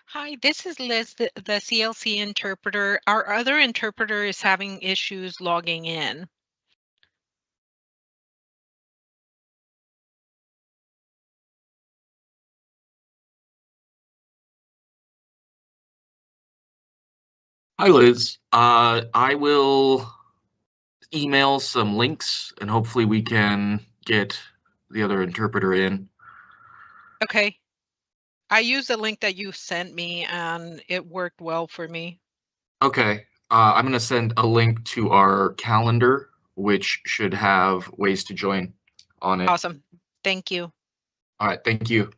Hi, this is Liz, the CLC interpreter. Our other interpreter is having issues logging in. Hi, Liz. I will email some links and hopefully we can get the other interpreter in. Okay. I used the link that you sent me and it worked well for me. Okay. I'm going to send a link to our calendar, which should have ways to join on it. Awesome. Thank you. All right. Thank you.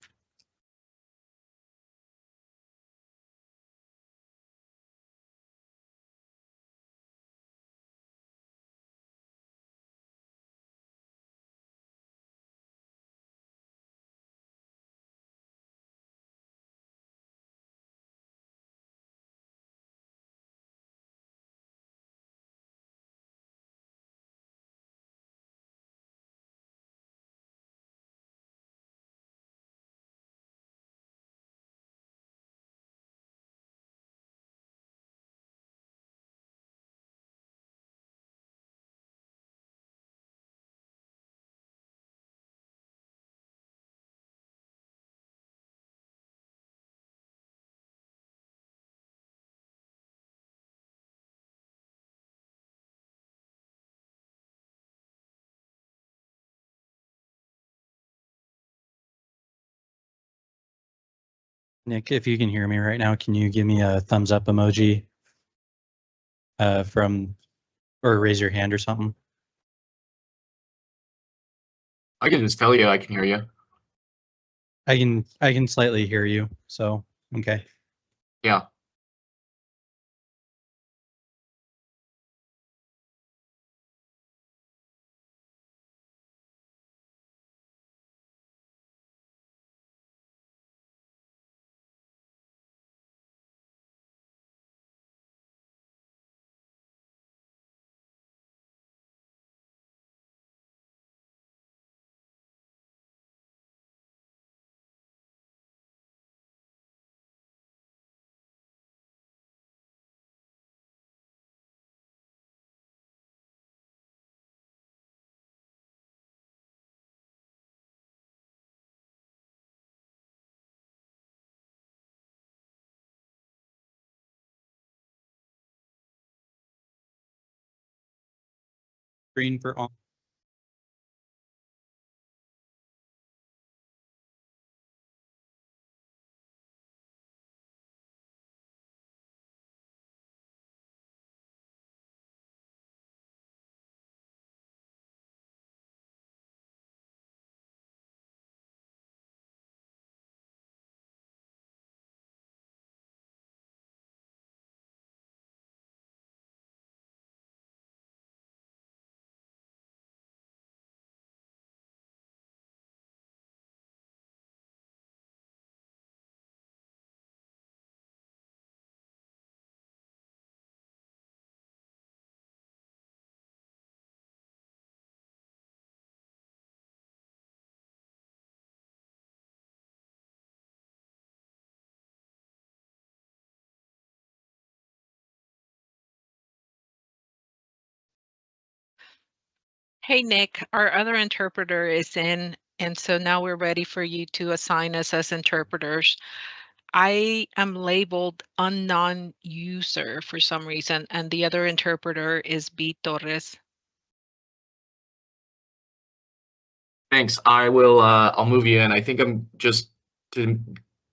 Nick, if you can hear me right now, can you give me a thumbs up emoji or raise your hand or something? I can just tell you I can hear you. I can slightly hear you, so okay. Yeah. Screen for all. Hey, Nick, our other interpreter is in, and so now we're ready for you to assign us as interpreters. I am labeled unknown user for some reason, and the other interpreter is B. Torres. Thanks. I'll move you in. I think I'm just to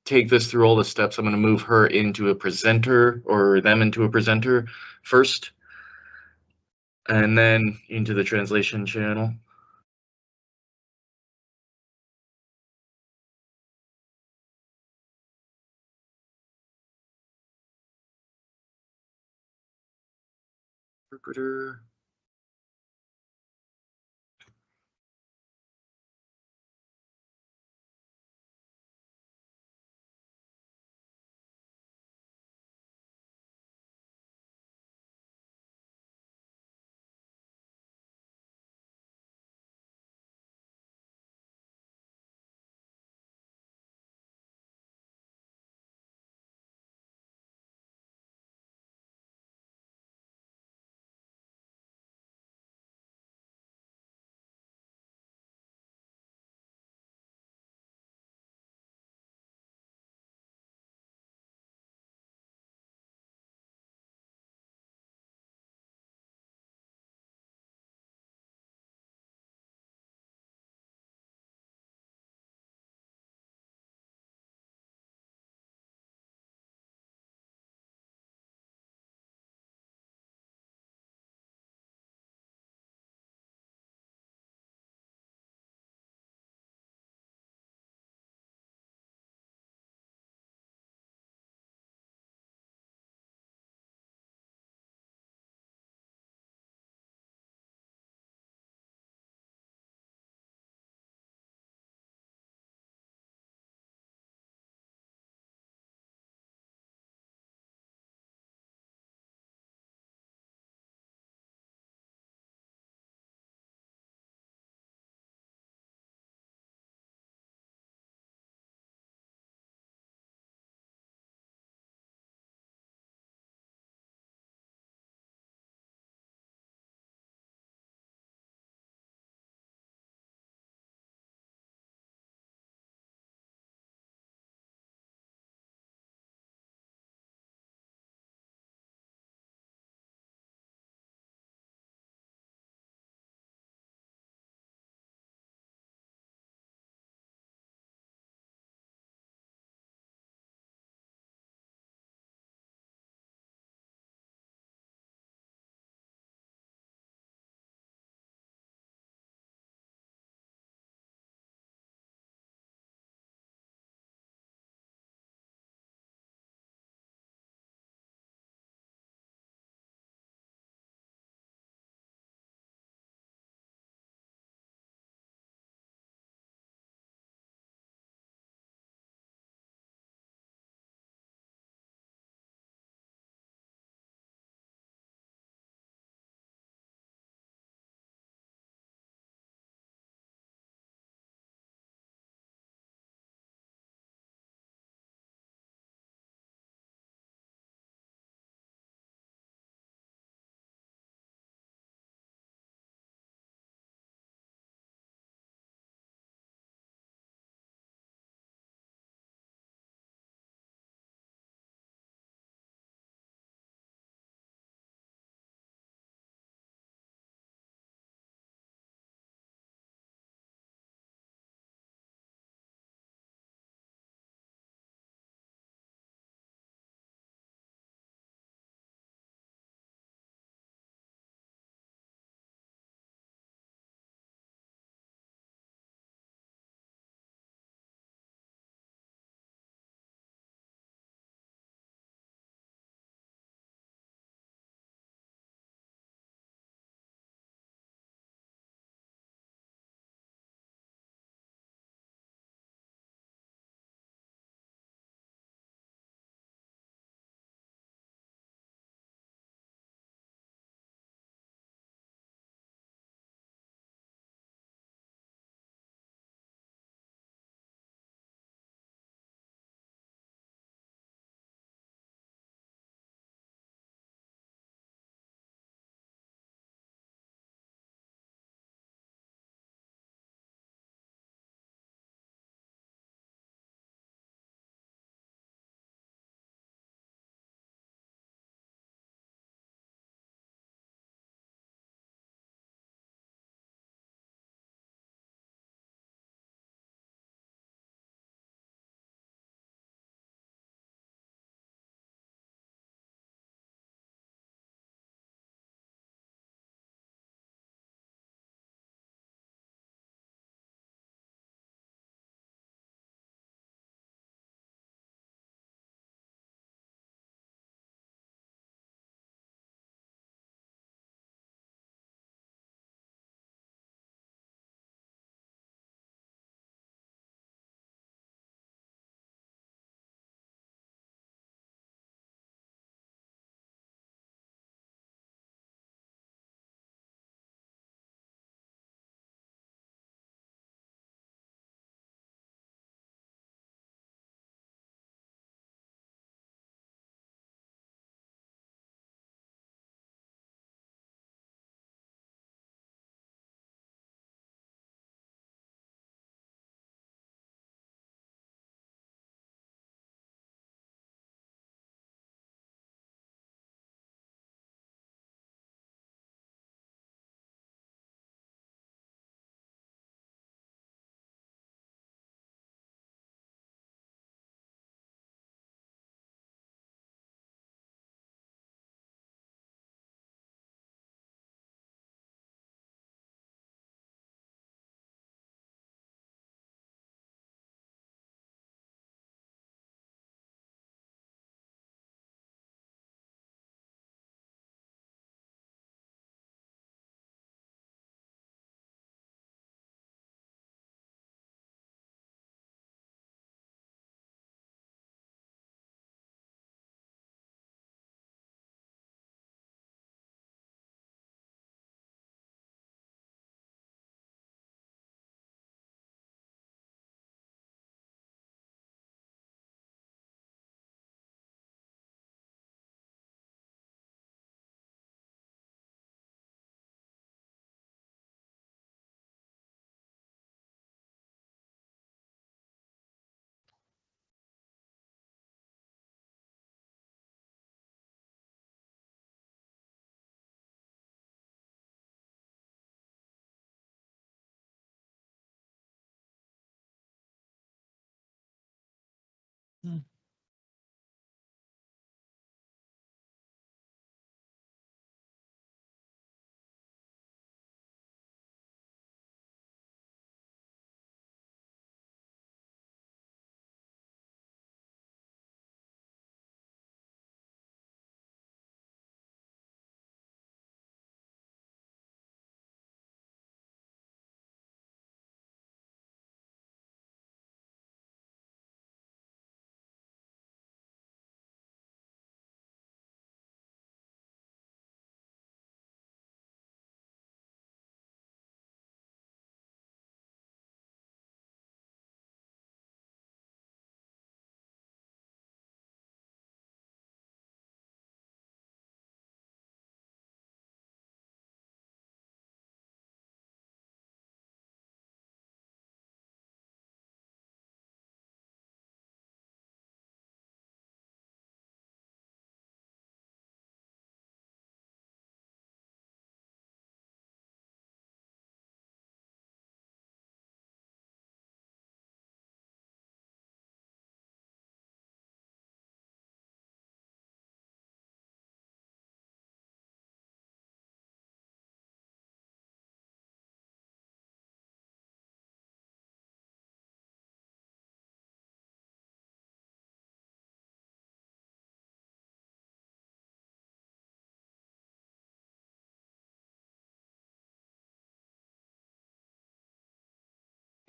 take this through all the steps. I'm going to move her into a presenter or them into a presenter first, and then into the translation channel. Interpreter. Can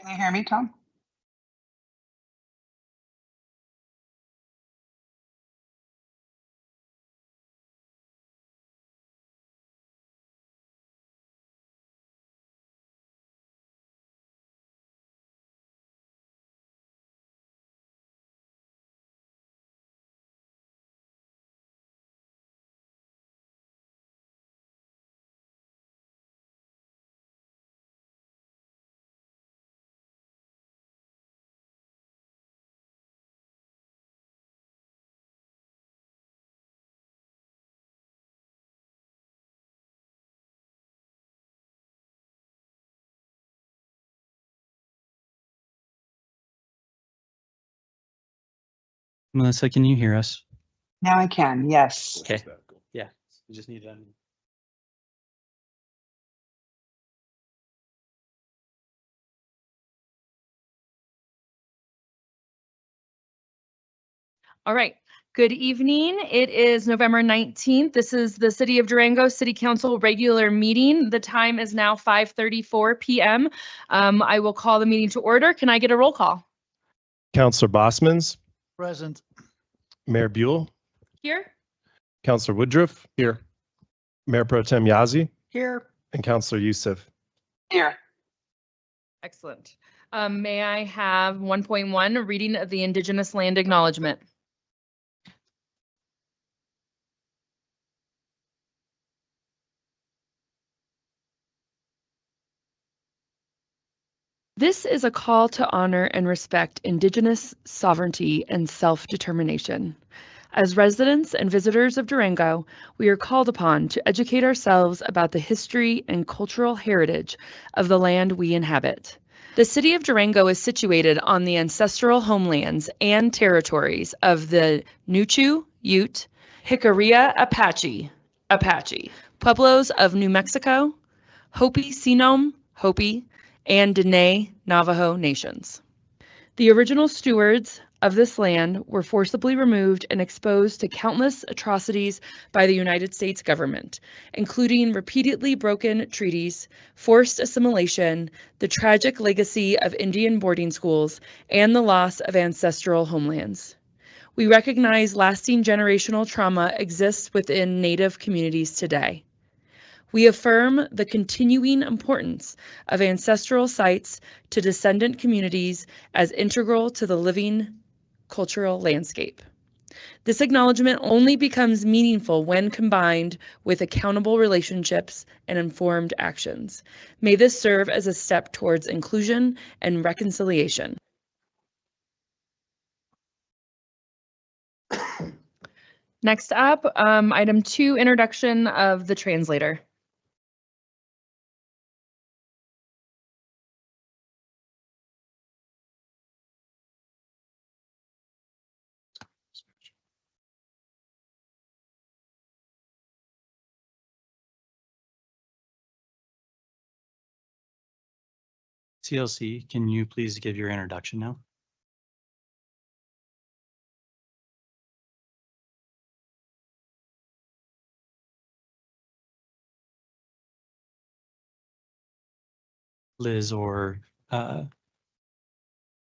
you hear me, Tom? Melissa, can you hear us? Now I can, yes. Okay. Yeah. You just need to. All right. Good evening. It is November 19th. This is the City of Durango City Council regular meeting. The time is now 5:34 p.m. I will call the meeting to order. Can I get a roll call? Counselor Bosmans, Present. Mayor Buell, Here. Counselor Woodruff. Here. Mayor Pro Tem Yazi, Here. and Counselor Youssef. Here. Excellent. May I have 1.1, a reading of the Indigenous Land Acknowledgement? This is a call to honor and respect Indigenous sovereignty and self-determination. As residents and visitors of Durango, we are called upon to educate ourselves about the history and cultural heritage of the land we inhabit. The city of Durango is situated on the ancestral homelands and territories of the Nuchu, Ute, Jicarilla Apache, Pueblos of New Mexico, Hopi Sinom, Hopi, and Dene Navajo nations. The original stewards of this land were forcibly removed and exposed to countless atrocities by the United States government, including repeatedly broken treaties, forced assimilation, the tragic legacy of Indian boarding schools, and the loss of ancestral homelands. We recognize lasting generational trauma exists within Native communities today. We affirm the continuing importance of ancestral sites to descendant communities as integral to the living cultural landscape. This acknowledgement only becomes meaningful when combined with accountable relationships and informed actions. May this serve as a step towards inclusion and reconciliation. Next up, item 2, introduction of the translator. CLC, can you please give your introduction now? Liz or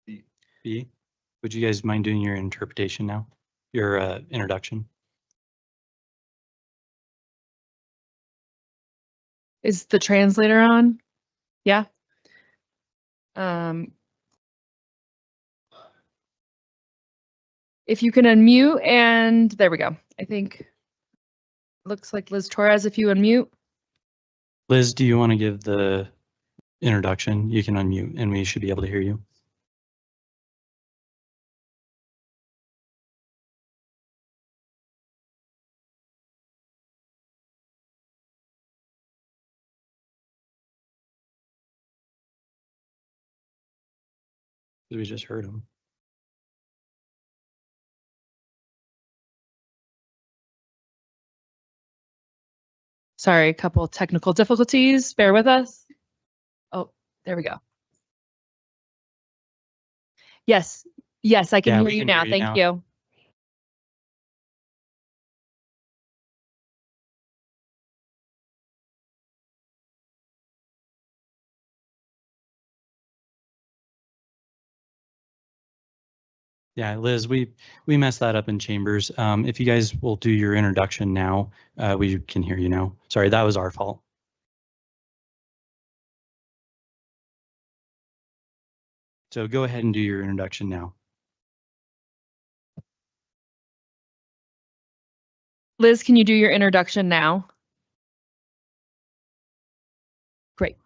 B, would you guys mind doing your interpretation now? Your introduction? Is the translator on? Yeah. If you can unmute, and there we go. I think looks like Liz Torres, if you unmute. Liz, do you want to give the introduction? You can unmute and we should be able to hear you. We just heard him. Sorry, a couple of technical difficulties. Bear with us. Oh, there we go. Yes, yes, I can Yeah, hear we you can now. hear you Thank now. you. Yeah, Liz, we messed that up in chambers. If you guys will do your introduction now, we can hear you now. Sorry, that was our fault. So go ahead and do your introduction now. Liz, can you do your introduction now? Great.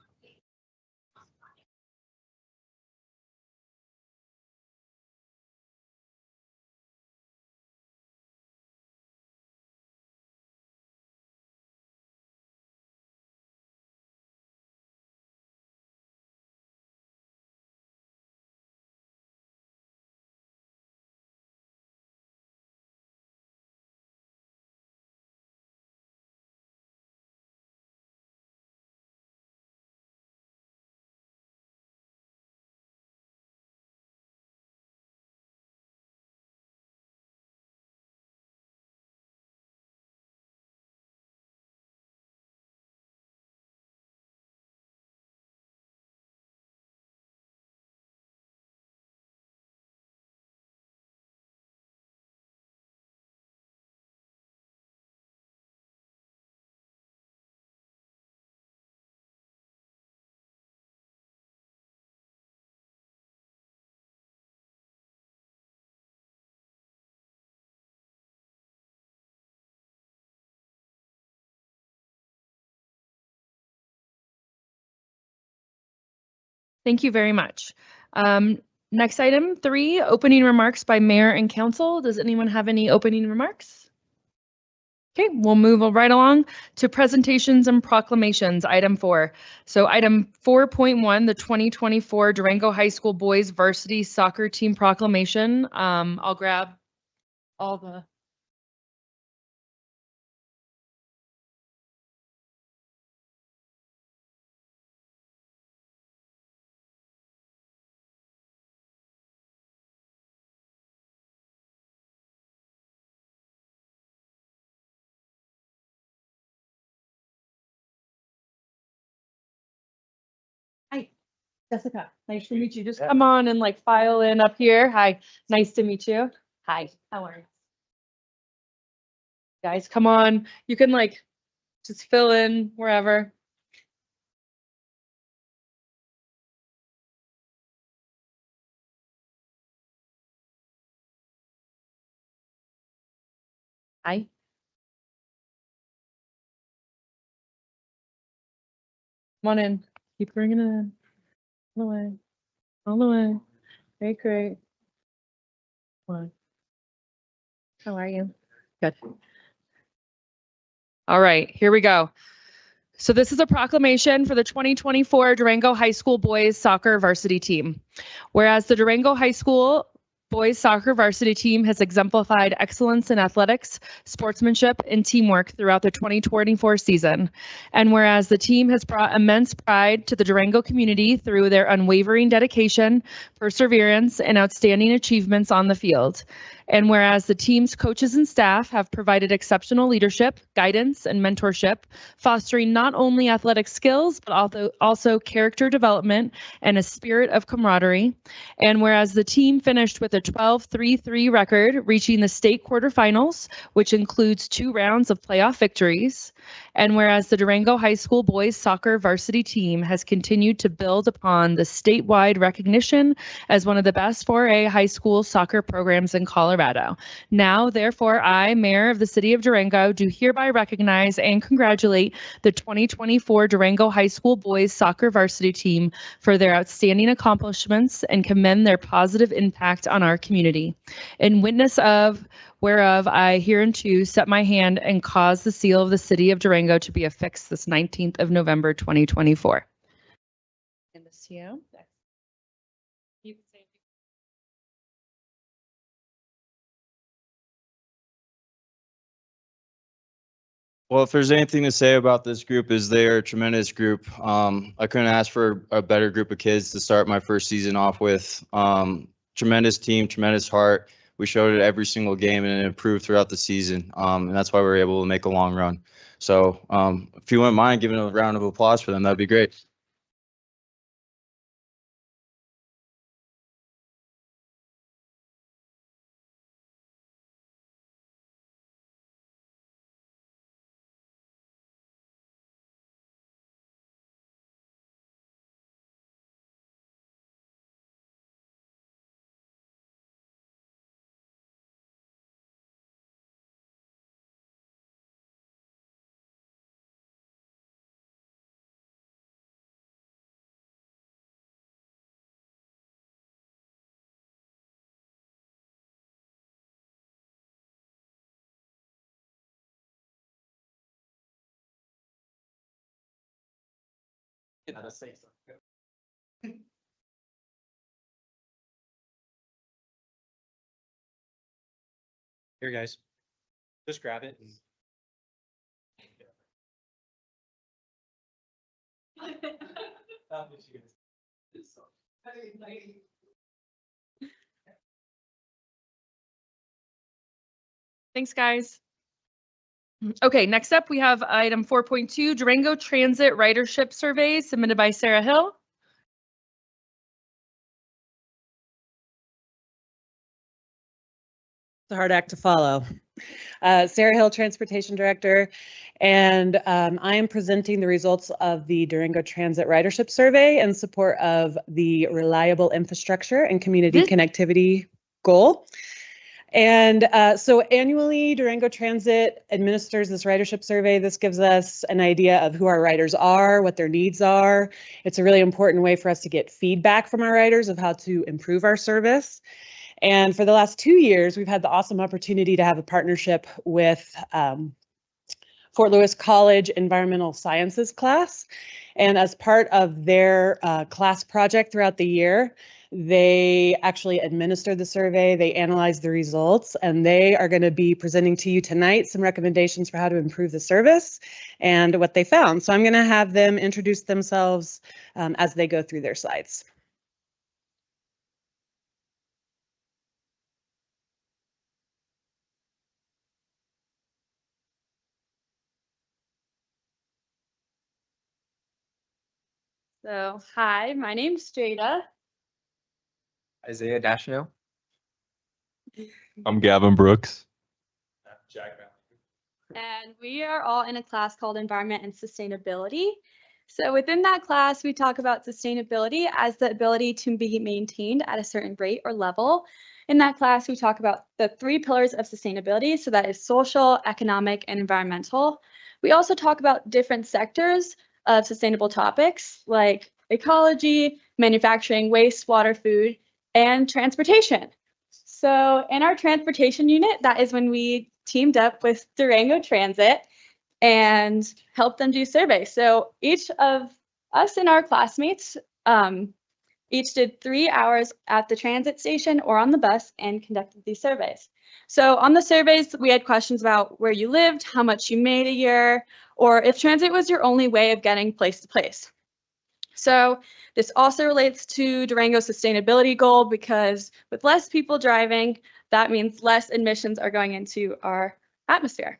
Thank you very much. Next item 3, opening remarks by mayor and council. Does anyone have any opening remarks? Okay, we'll move right along to presentations and proclamations, item 4. So item 4.1, the 2024 Durango High School Boys Varsity Soccer Team Proclamation. I'll grab all the Hi, Jessica. Nice to meet you. Just come on and like file in up here. Hi, nice to meet you. Hi, how are you? Guys, come on. You can like just fill in wherever. Hi. Come on in. Keep bringing it in. All the way. All the way. Great, great. Come on. How are you? Good. All right, here we go. So this is a proclamation for the 2024 Durango High School Boys Soccer Varsity Team. Whereas the Durango High School boys soccer varsity team has exemplified excellence in athletics, sportsmanship, and teamwork throughout the 2024 season. And whereas the team has brought immense pride to the Durango community through their unwavering dedication, perseverance, and outstanding achievements on the field. And whereas the team's coaches and staff have provided exceptional leadership, guidance, and mentorship, fostering not only athletic skills, but also character development and a spirit of camaraderie. And whereas the team finished with a 12-3-3 record, reaching the state quarterfinals, which includes 2 rounds of playoff victories. And whereas the Durango High School boys soccer varsity team has continued to build upon the statewide recognition as one of the best 4A high school soccer programs in Colorado. Now, therefore, I, Mayor of the City of Durango, do hereby recognize and congratulate the 2024 Durango High School boys soccer varsity team for their outstanding accomplishments and commend their positive impact on our community. In witness of whereof I hereunto set my hand and cause the seal of the City of Durango to be affixed this 19th of November, 2024. And this to you. You can say Well, if there's anything to say about this group, is they're a tremendous group. I couldn't ask for a better group of kids to start my first season off with. Tremendous team, tremendous heart. We showed it every single game and it improved throughout the season. And that's why we were able to make a long run. So if you wouldn't mind giving a round of applause for them, that'd be great. Here, guys. Just grab it. Thanks, guys. Okay, next up we have item 4.2, Durango Transit Ridership Survey submitted by Sarah Hill. It's a hard act to follow. Sarah Hill, Transportation Director, and I am presenting the results of the Durango Transit Ridership Survey in support of the reliable infrastructure and community connectivity goal. And so annually, Durango Transit administers this ridership survey. This gives us an idea of who our riders are, what their needs are. It's a really important way for us to get feedback from our riders of how to improve our service. And for the last 2 years, we've had the awesome opportunity to have a partnership with Fort Lewis College Environmental Sciences class. And as part of their class project throughout the year, they actually administered the survey, they analyzed the results, and they are going to be presenting to you tonight some recommendations for how to improve the service and what they found. So I'm going to have them introduce themselves as they go through their slides. So, hi, my name's Jada. Isaiah Dashno. I'm Gavin Brooks. Jack. And we are all in a class called Environment and Sustainability. So within that class, we talk about sustainability as the ability to be maintained at a certain rate or level. In that class, we talk about the 3 pillars of sustainability. So that is social, economic, and environmental. We also talk about different sectors of sustainable topics like ecology, manufacturing, waste, water, food, and transportation. So in our transportation unit, that is when we teamed up with Durango Transit and helped them do surveys. So each of us and our classmates Each did 3 hours at the transit station or on the bus and conducted these surveys. So on the surveys, we had questions about where you lived, how much you made a year, or if transit was your only way of getting place to place. So this also relates to Durango's sustainability goal, because with less people driving, that means less emissions are going into our atmosphere.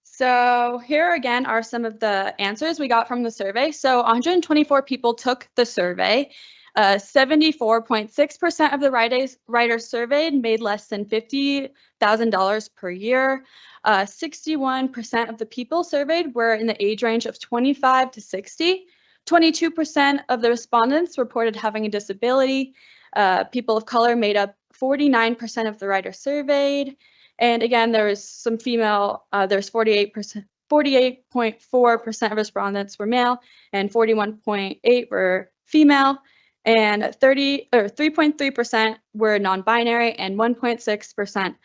So here again are some of the answers we got from the survey. So 124 people took the survey. 74.6% of the riders surveyed made less than $50,000 per year. 61% of the people surveyed were in the age range of 25 to 60. 22% of the respondents reported having a disability. People of color made up 49% of the riders surveyed. And again, there was some female, there's 48.4% of respondents were male and 41.8% were female, and 3.3% were non-binary, and 1.6%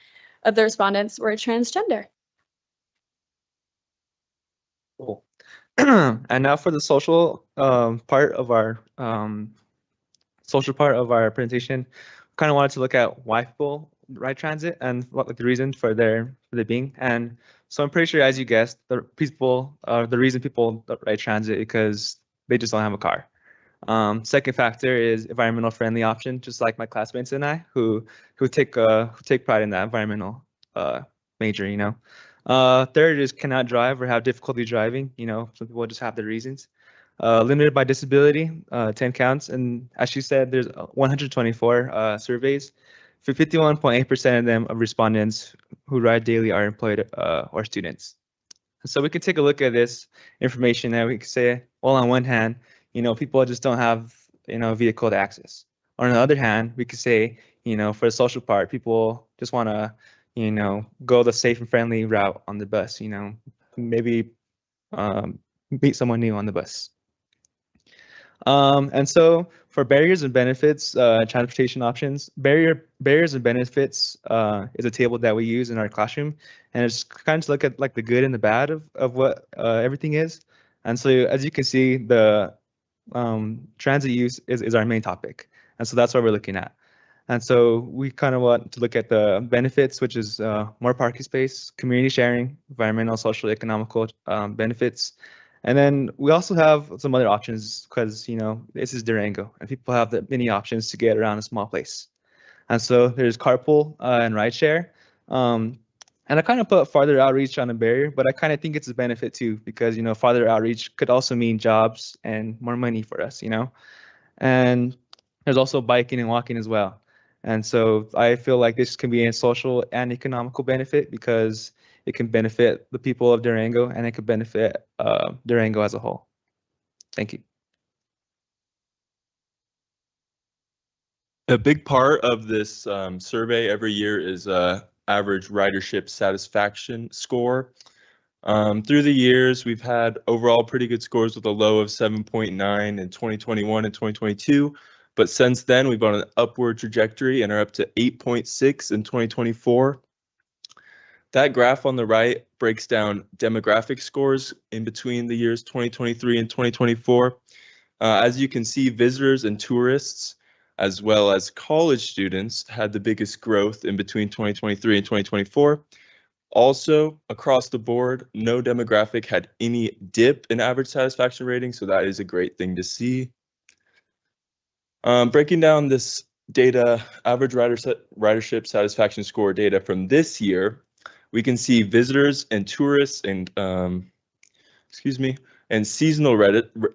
of the respondents were transgender. Cool. And now for the social part of our presentation, kind of wanted to look at why people ride transit and what like the reason for their being. And so I'm pretty sure, as you guessed, the reason people ride transit because they just don't have a car. Second factor is environmental friendly option, just like my classmates and I who take pride in that environmental major, you know. Third is cannot drive or have difficulty driving, you know, some people just have their reasons. Limited by disability, 10 counts, and as she said, there's 124 surveys. For 51.8% of them of respondents who ride daily are employed or students. So we can take a look at this information and we can say, well, on one hand, you know, people just don't have, you know, a vehicle to access. Or on the other hand, we could say, you know, for the social part, people just want to, you know, go the safe and friendly route on the bus, you know, maybe meet someone new on the bus. And so for barriers and benefits, transportation options, barriers and benefits is a table that we use in our classroom, and it's kind of to look at like the good and the bad of what everything is. And so as you can see, the transit use is our main topic, and so that's what we're looking at. And so we kind of want to look at the benefits, which is more parking space, community sharing, environmental, social, economical benefits. And then we also have some other options because, you know, this is Durango and people have many options to get around a small place. And so there's carpool and rideshare. And I kind of put farther outreach on a barrier, but I kind of think it's a benefit too, because, you know, farther outreach could also mean jobs and more money for us, you know. And there's also biking and walking as well. And so I feel like this can be a social and economical benefit because it can benefit the people of Durango and it could benefit Durango as a whole. Thank you. A big part of this survey every year is average ridership satisfaction score. Through the years, we've had overall pretty good scores with a low of 7.9 in 2021 and 2022. But since then, we've on an upward trajectory and are up to 8.6 in 2024. That graph on the right breaks down demographic scores in between the years 2023 and 2024. As you can see, visitors and tourists, as well as college students, had the biggest growth in between 2023 and 2024. Also, across the board, no demographic had any dip in average satisfaction rating, so that is a great thing to see. Breaking down this data, average ridership satisfaction score data from this year, we can see visitors and tourists and seasonal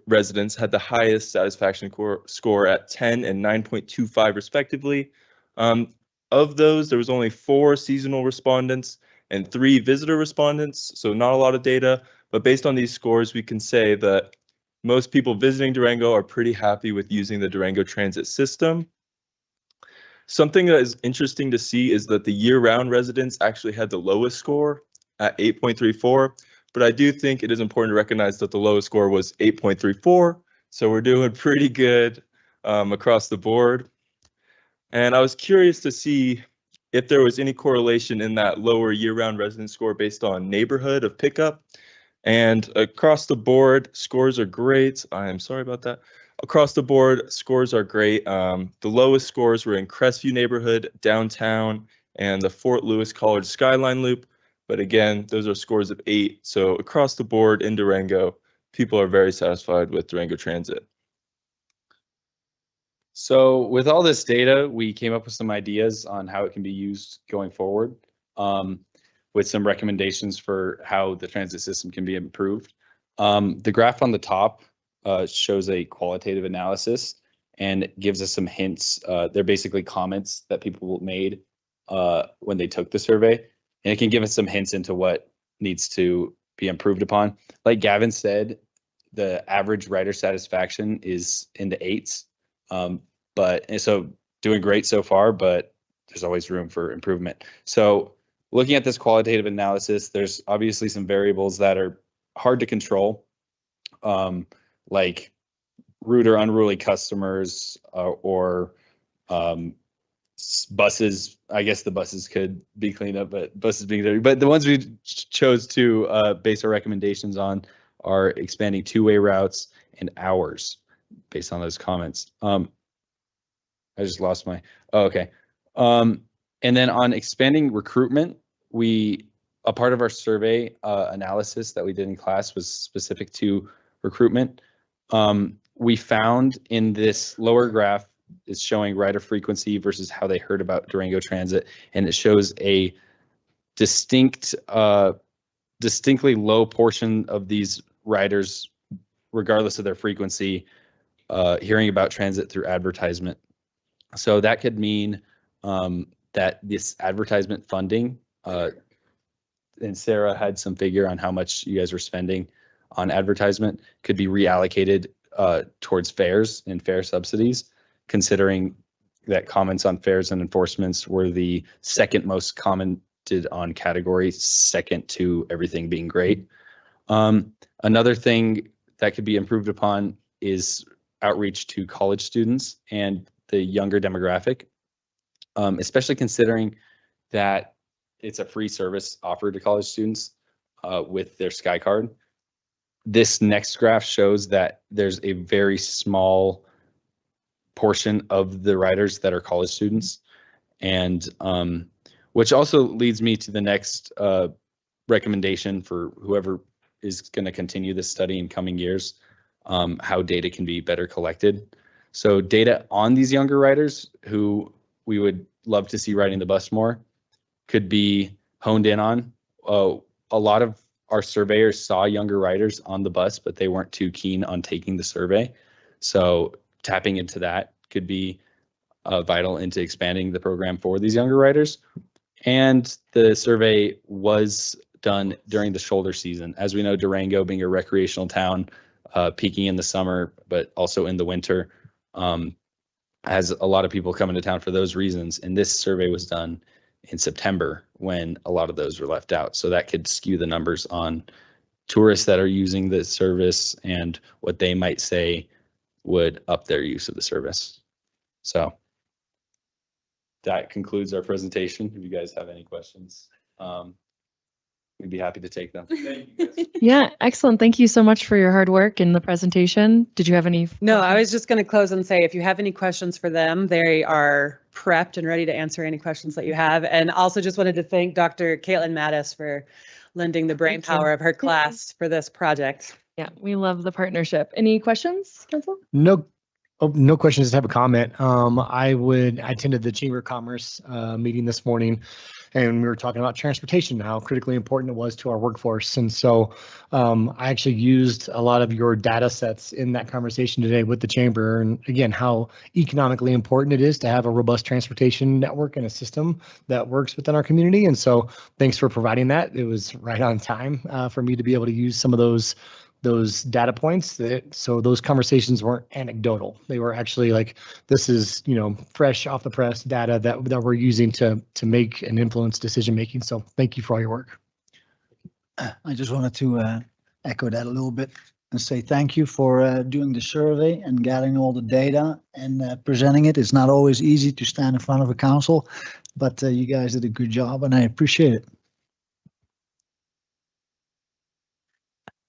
residents had the highest satisfaction score at 10 and 9.25 respectively. Of those, there was only 4 seasonal respondents and 3 visitor respondents, so not a lot of data, but based on these scores, we can say that most people visiting Durango are pretty happy with using the Durango transit system. Something that is interesting to see is that the year-round residents actually had the lowest score at 8.34, but I do think it is important to recognize that the lowest score was 8.34, so we're doing pretty good across the board. And I was curious to see if there was any correlation in that lower year-round resident score based on neighborhood of pickup. And across the board, scores are great. I am sorry about that. across the board, scores are great. The lowest scores were in Crestview neighborhood, downtown, and the Fort Lewis College Skyline Loop. But again, those are scores of 8. So across the board in Durango, people are very satisfied with Durango Transit. So with all this data, we came up with some ideas on how it can be used going forward, with some recommendations for how the transit system can be improved. The graph on the top shows a qualitative analysis and gives us some hints. They're basically comments that people made when they took the survey, and it can give us some hints into what needs to be improved upon. Like Gavin said, the average rider satisfaction is in the 8s. And so doing great so far, but there's always room for improvement. So looking at this qualitative analysis, there's obviously some variables that are hard to control, like rude or unruly customers, or buses. I guess the buses could be cleaned up, but buses being dirty. But the ones we chose to base our recommendations on are expanding two-way routes and hours based on those comments. I just lost my, okay. And then on expanding recruitment, a part of our survey analysis that we did in class was specific to recruitment. We found in this lower graph is showing rider frequency versus how they heard about Durango Transit, and it shows a distinctly low portion of these riders, regardless of their frequency, hearing about transit through advertisement. So that could mean that this advertisement funding, and Sarah had some figure on how much you guys were spending on advertisement, could be reallocated towards fares and fare subsidies, considering that comments on fares and enforcements were the second most commented on category, second to everything being great. Another thing that could be improved upon is outreach to college students and the younger demographic, especially considering that it's a free service offered to college students with their Sky Card. This next graph shows that there's a very small portion of the riders that are college students, and which also leads me to the next recommendation for whoever is going to continue this study in coming years, how data can be better collected. So data on these younger riders who we would love to see riding the bus more could be honed in on. A lot of our surveyors saw younger riders on the bus, but they weren't too keen on taking the survey. So tapping into that could be vital into expanding the program for these younger riders. And the survey was done during the shoulder season. As we know, Durango being a recreational town, peaking in the summer, but also in the winter, has a lot of people coming to town for those reasons. And this survey was done in September when a lot of those were left out. So that could skew the numbers on tourists that are using the service and what they might say would up their use of the service. So that concludes our presentation. If you guys have any questions, we'd be happy to take them. Yeah, excellent. Thank you so much for your hard work in the presentation. Did you have any? No, I was just going to close and say, if you have any questions for them, they are prepped and ready to answer any questions that you have. And also just wanted to thank Dr. Caitlin Mattis for lending the brain power of her class for this project. Yeah, we love the partnership. Any questions, Council? No. Oh, no questions. Just have a comment. I attended the Chamber of Commerce meeting this morning, and we were talking about transportation, how critically important it was to our workforce. And so I actually used a lot of your data sets in that conversation today with the Chamber, and again, how economically important it is to have a robust transportation network and a system that works within our community. And so thanks for providing that. It was right on time for me to be able to use some of those data points. So those conversations weren't anecdotal. They were actually like, this is, fresh off the press data that we're using to make and influence decision making. So thank you for all your work. I just wanted to echo that a little bit and say thank you for doing the survey and gathering all the data and presenting it. It's not always easy to stand in front of a council, but you guys did a good job and I appreciate it.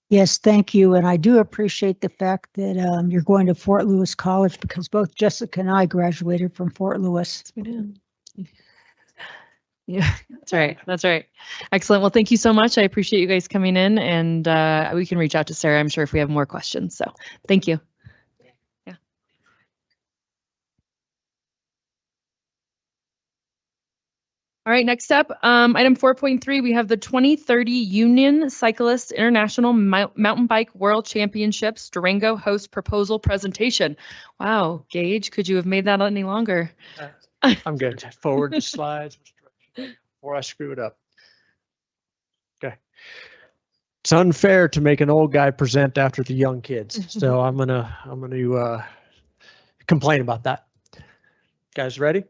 Yes, thank you. And I do appreciate the fact that you're going to Fort Lewis College because both Jessica and I graduated from Fort Lewis. We did. Yeah, that's right. That's right. Excellent. Well, thank you so much. I appreciate you guys coming in, and we can reach out to Sarah, I'm sure, if we have more questions. So thank you. Yeah. All right, next up, item 4.3, we have the 2030 Union Cyclists International Mountain Bike World Championships Durango host proposal presentation. Wow, Gage, could you have made that any longer? I'm good. Forward the slides before I screw it up. Okay. It's unfair to make an old guy present after the young kids, so I'm gonna complain about that. Guys, ready?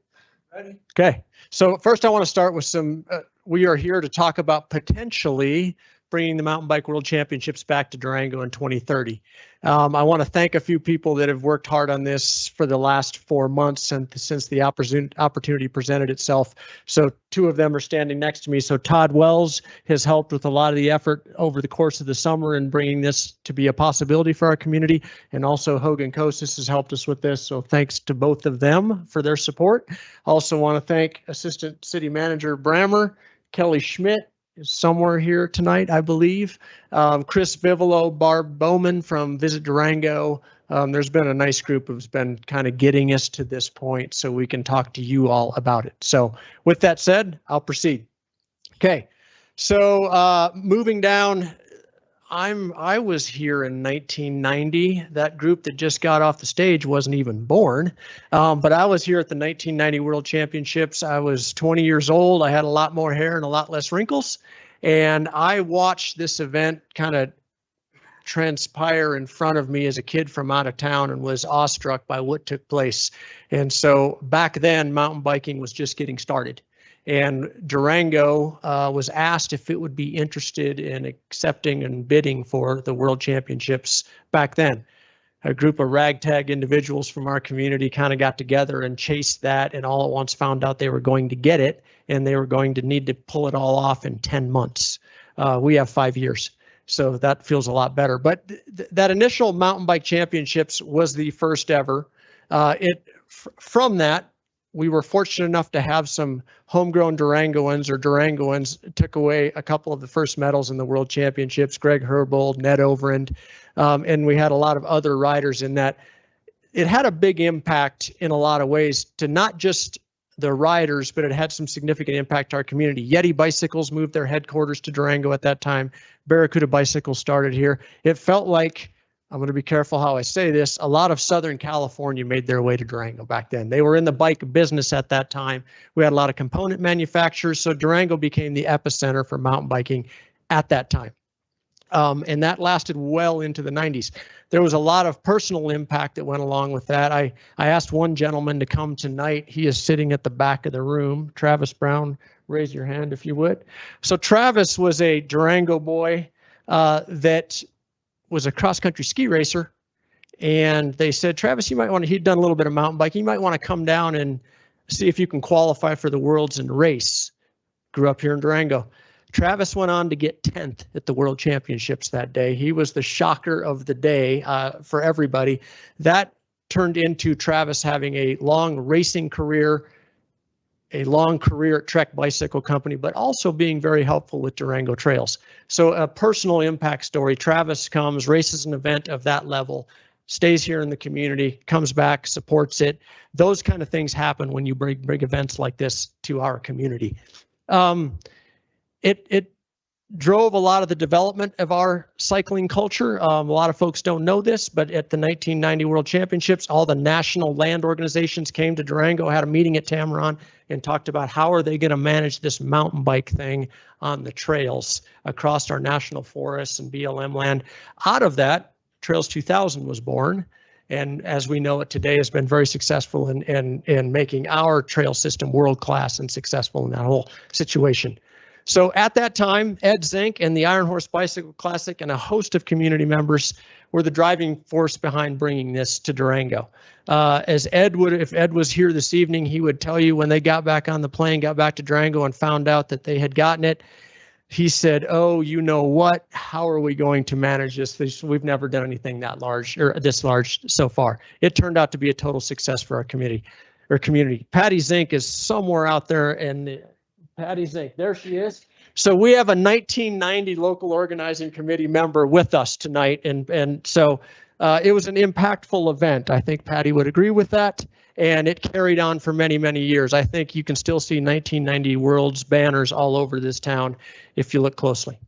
Ready. Okay. So first, I want to start with some. We are here to talk about potentially bringing the Mountain Bike World Championships back to Durango in 2030. I want to thank a few people that have worked hard on this for the last 4 months and since the opportunity presented itself. So 2 of them are standing next to me. So Todd Wells has helped with a lot of the effort over the course of the summer in bringing this to be a possibility for our community. And also Hogan Kosis has helped us with this. So thanks to both of them for their support. I also want to thank Assistant City Manager Brammer, Kelly Schmidt, is somewhere here tonight, I believe. Chris Vivolo, Barb Bowman from Visit Durango. There's been a nice group who's been kind of getting us to this point so we can talk to you all about it. So with that said, I'll proceed. Okay, so moving down, I was here in 1990. That group that just got off the stage wasn't even born, but I was here at the 1990 World Championships. I was 20 years old. I had a lot more hair and a lot less wrinkles, and I watched this event kind of transpire in front of me as a kid from out of town and was awestruck by what took place. And so back then, mountain biking was just getting started. And Durango was asked if it would be interested in accepting and bidding for the World Championships back then. A group of ragtag individuals from our community kind of got together and chased that, and all at once found out they were going to get it, and they were going to need to pull it all off in 10 months. We have 5 years, so that feels a lot better. But that initial mountain bike championships was the first ever. From that, we were fortunate enough to have some homegrown Durangoans took away a couple of the first medals in the World Championships, Greg Herbold, Ned Overend, and we had a lot of other riders in that. It had a big impact in a lot of ways to not just the riders, but it had some significant impact to our community. Yeti Bicycles moved their headquarters to Durango at that time. Barracuda Bicycles started here. It felt like, I'm going to be careful how I say this, a lot of Southern California made their way to Durango back then. They were in the bike business at that time. We had a lot of component manufacturers, so Durango became the epicenter for mountain biking at that time. And that lasted well into the 90s. There was a lot of personal impact that went along with that. I asked one gentleman to come tonight. He is sitting at the back of the room. Travis Brown, raise your hand if you would. So Travis was a Durango boy that was a cross-country ski racer, and they said, Travis, you might want to, he'd done a little bit of mountain biking, you might want to come down and see if you can qualify for the Worlds and race. Grew up here in Durango. Travis went on to get 10th at the World Championships that day. He was the shocker of the day for everybody. That turned into Travis having a long racing career, a long career at Trek Bicycle Company, but also being very helpful with Durango Trails. So a personal impact story. Travis comes, races an event of that level, stays here in the community, comes back, supports it. Those kind of things happen when you bring events like this to our community. It drove a lot of the development of our cycling culture. A lot of folks don't know this, but at the 1990 World Championships, all the national land organizations came to Durango, had a meeting at Tamarron, and talked about how are they going to manage this mountain bike thing on the trails across our national forests and BLM land. Out of that, Trails 2000 was born. And as we know it today, has been very successful in making our trail system world-class and successful in that whole situation. So at that time, Ed Zink and the Iron Horse Bicycle Classic and a host of community members were the driving force behind bringing this to Durango. As Ed would, if Ed was here this evening, he would tell you when they got back on the plane, got back to Durango and found out that they had gotten it, he said, "Oh, you know what? How are we going to manage this? We've never done anything that large or this large so far." It turned out to be a total success for our community. Patty Zink is somewhere out there, and Patty Zink, there she is. So we have a 1990 local organizing committee member with us tonight, and so it was an impactful event. I think Patty would agree with that, and it carried on for many, many years. I think you can still see 1990 World's banners all over this town if you look closely.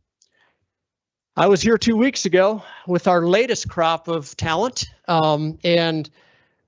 I was here 2 weeks ago with our latest crop of talent, and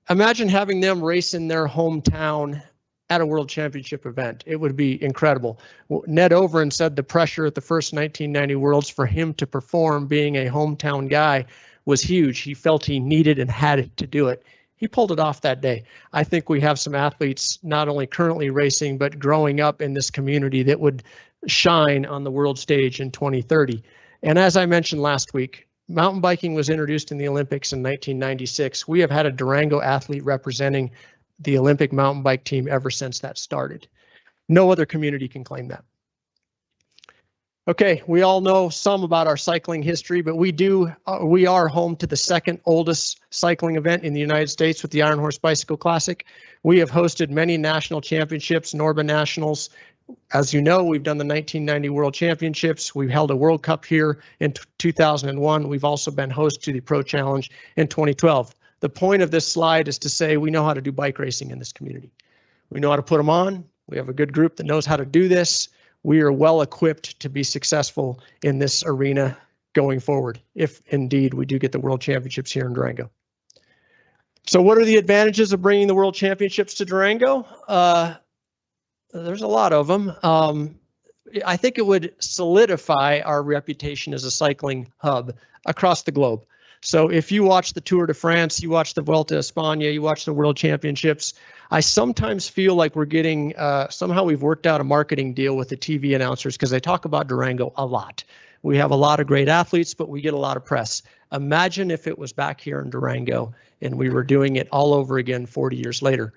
imagine having them race in their hometown at a World Championship event. It would be incredible. Ned Overend said the pressure at the first 1990 Worlds for him to perform, being a hometown guy, was huge. He felt he needed and had to do it. He pulled it off that day. I think we have some athletes not only currently racing, but growing up in this community that would shine on the world stage in 2030. And as I mentioned last week, mountain biking was introduced in the Olympics in 1996. We have had a Durango athlete representing the Olympic mountain bike team ever since that started. No other community can claim that. Okay, we all know some about our cycling history, but we are home to the second oldest cycling event in the United States with the Iron Horse Bicycle Classic. We have hosted many national championships, Norba Nationals. As you know, we've done the 1990 World Championships. We've held a World Cup here in 2001. We've also been host to the Pro Challenge in 2012. The point of this slide is to say we know how to do bike racing in this community. We know how to put them on. We have a good group that knows how to do this. We are well equipped to be successful in this arena going forward, if indeed we do get the World Championships here in Durango. So what are the advantages of bringing the World Championships to Durango? There's a lot of them. I think it would solidify our reputation as a cycling hub across the globe. So if you watch the Tour de France, you watch the Vuelta a España, you watch the World Championships, I sometimes feel like we're getting, somehow we've worked out a marketing deal with the TV announcers because they talk about Durango a lot. We have a lot of great athletes, but we get a lot of press. Imagine if it was back here in Durango and we were doing it all over again 40 years later.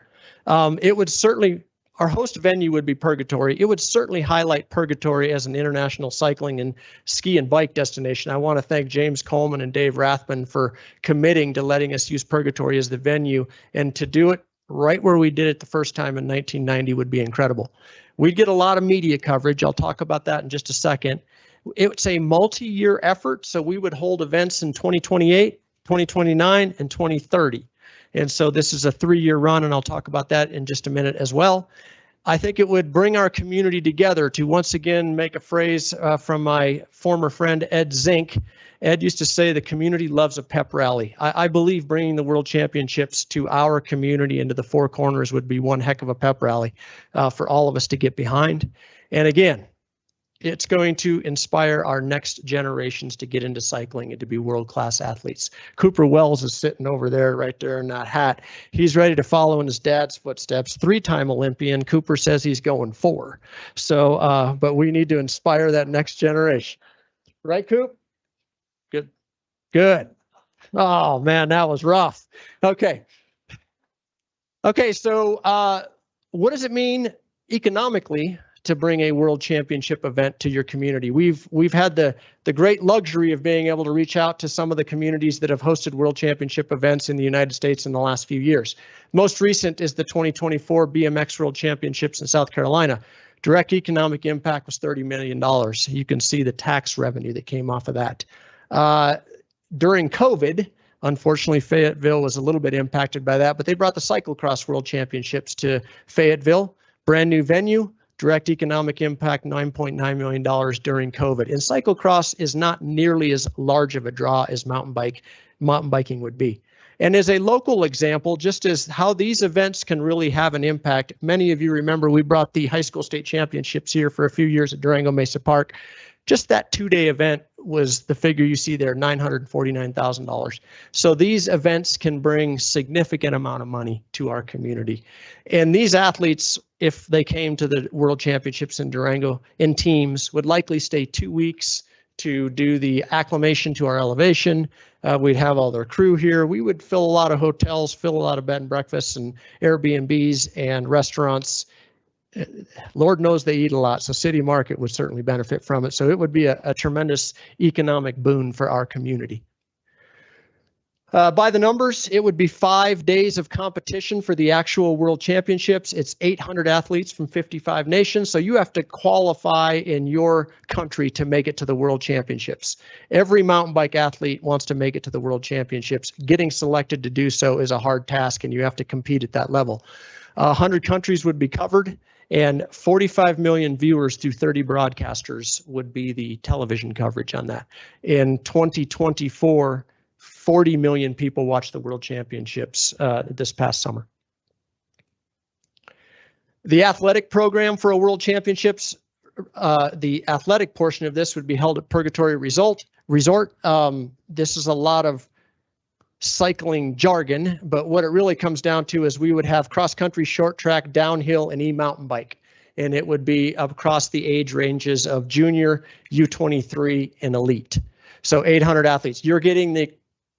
It would certainly, our host venue would be Purgatory. It would certainly highlight Purgatory as an international cycling and ski and bike destination. I want to thank James Coleman and Dave Rathman for committing to letting us use Purgatory as the venue, and to do it right where we did it the first time in 1990 would be incredible. We'd get a lot of media coverage. I'll talk about that in just a second. It's a multi-year effort, so we would hold events in 2028, 2029, and 2030. And so this is a 3-year run, and I'll talk about that in just a minute as well. I think it would bring our community together, to once again make a phrase from my former friend Ed Zink. Ed used to say the community loves a pep rally. I believe bringing the World Championships to our community into the Four Corners would be one heck of a pep rally for all of us to get behind. And again, it's going to inspire our next generations to get into cycling and to be world-class athletes. Cooper Wells is sitting over there, right there in that hat. He's ready to follow in his dad's footsteps. 3-time Olympian. Cooper says he's going 4. So, but we need to inspire that next generation. Right, Coop? Good. Good. Oh, man, that was rough. Okay. Okay, so what does it mean economically to bring a World Championship event to your community? We've had the great luxury of being able to reach out to some of the communities that have hosted World Championship events in the United States in the last few years. Most recent is the 2024 BMX World Championships in South Carolina. Direct economic impact was $30 million. You can see the tax revenue that came off of that. During COVID, unfortunately, Fayetteville was a little bit impacted by that, but they brought the Cyclocross World Championships to Fayetteville, brand new venue. Direct economic impact, $9.9 million during COVID. And cyclocross is not nearly as large of a draw as mountain biking would be. And as a local example, just as how these events can really have an impact, many of you remember we brought the high school state championships here for a few years at Durango Mesa Park. Just that 2-day event was the figure you see there, $949,000. So these events can bring significant amount of money to our community. And these athletes, if they came to the World Championships in Durango in teams, would likely stay 2 weeks to do the acclimation to our elevation. We'd have all their crew here. We would fill a lot of hotels, fill a lot of bed and breakfasts and Airbnbs and restaurants. Lord knows they eat a lot, so City Market would certainly benefit from it. So it would be a tremendous economic boon for our community. By the numbers, it would be 5 days of competition for the actual World Championships. It's 800 athletes from 55 nations, so you have to qualify in your country to make it to the World Championships. Every mountain bike athlete wants to make it to the World Championships. Getting selected to do so is a hard task, and you have to compete at that level. 100 countries would be covered, and 45 million viewers through 30 broadcasters would be the television coverage on that. In 2024, 40 million people watched the World Championships this past summer. The athletic program for a World Championships, the athletic portion of this would be held at Purgatory Resort. This is a lot of cycling jargon, but what it really comes down to is we would have cross-country, short track, downhill, and e-mountain bike. And it would be across the age ranges of junior, U23, and elite. So 800 athletes. You're getting the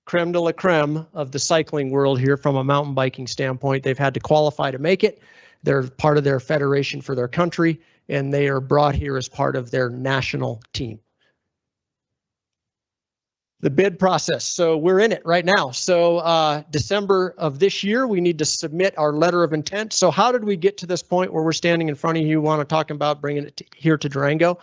creme de la creme of the cycling world here from a mountain biking standpoint. They've had to qualify to make it. They're part of their federation for their country, and they are brought here as part of their national team. The bid process. So we're in it right now. So December of this year, we need to submit our letter of intent. So how did we get to this point where we're standing in front of you, want to talk about bringing it here to Durango?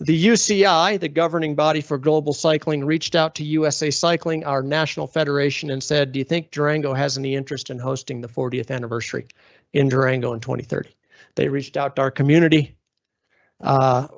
The UCI, the governing body for global cycling, reached out to USA Cycling, our national federation, and said, do you think Durango has any interest in hosting the 40th anniversary in Durango in 2030? They reached out to our community.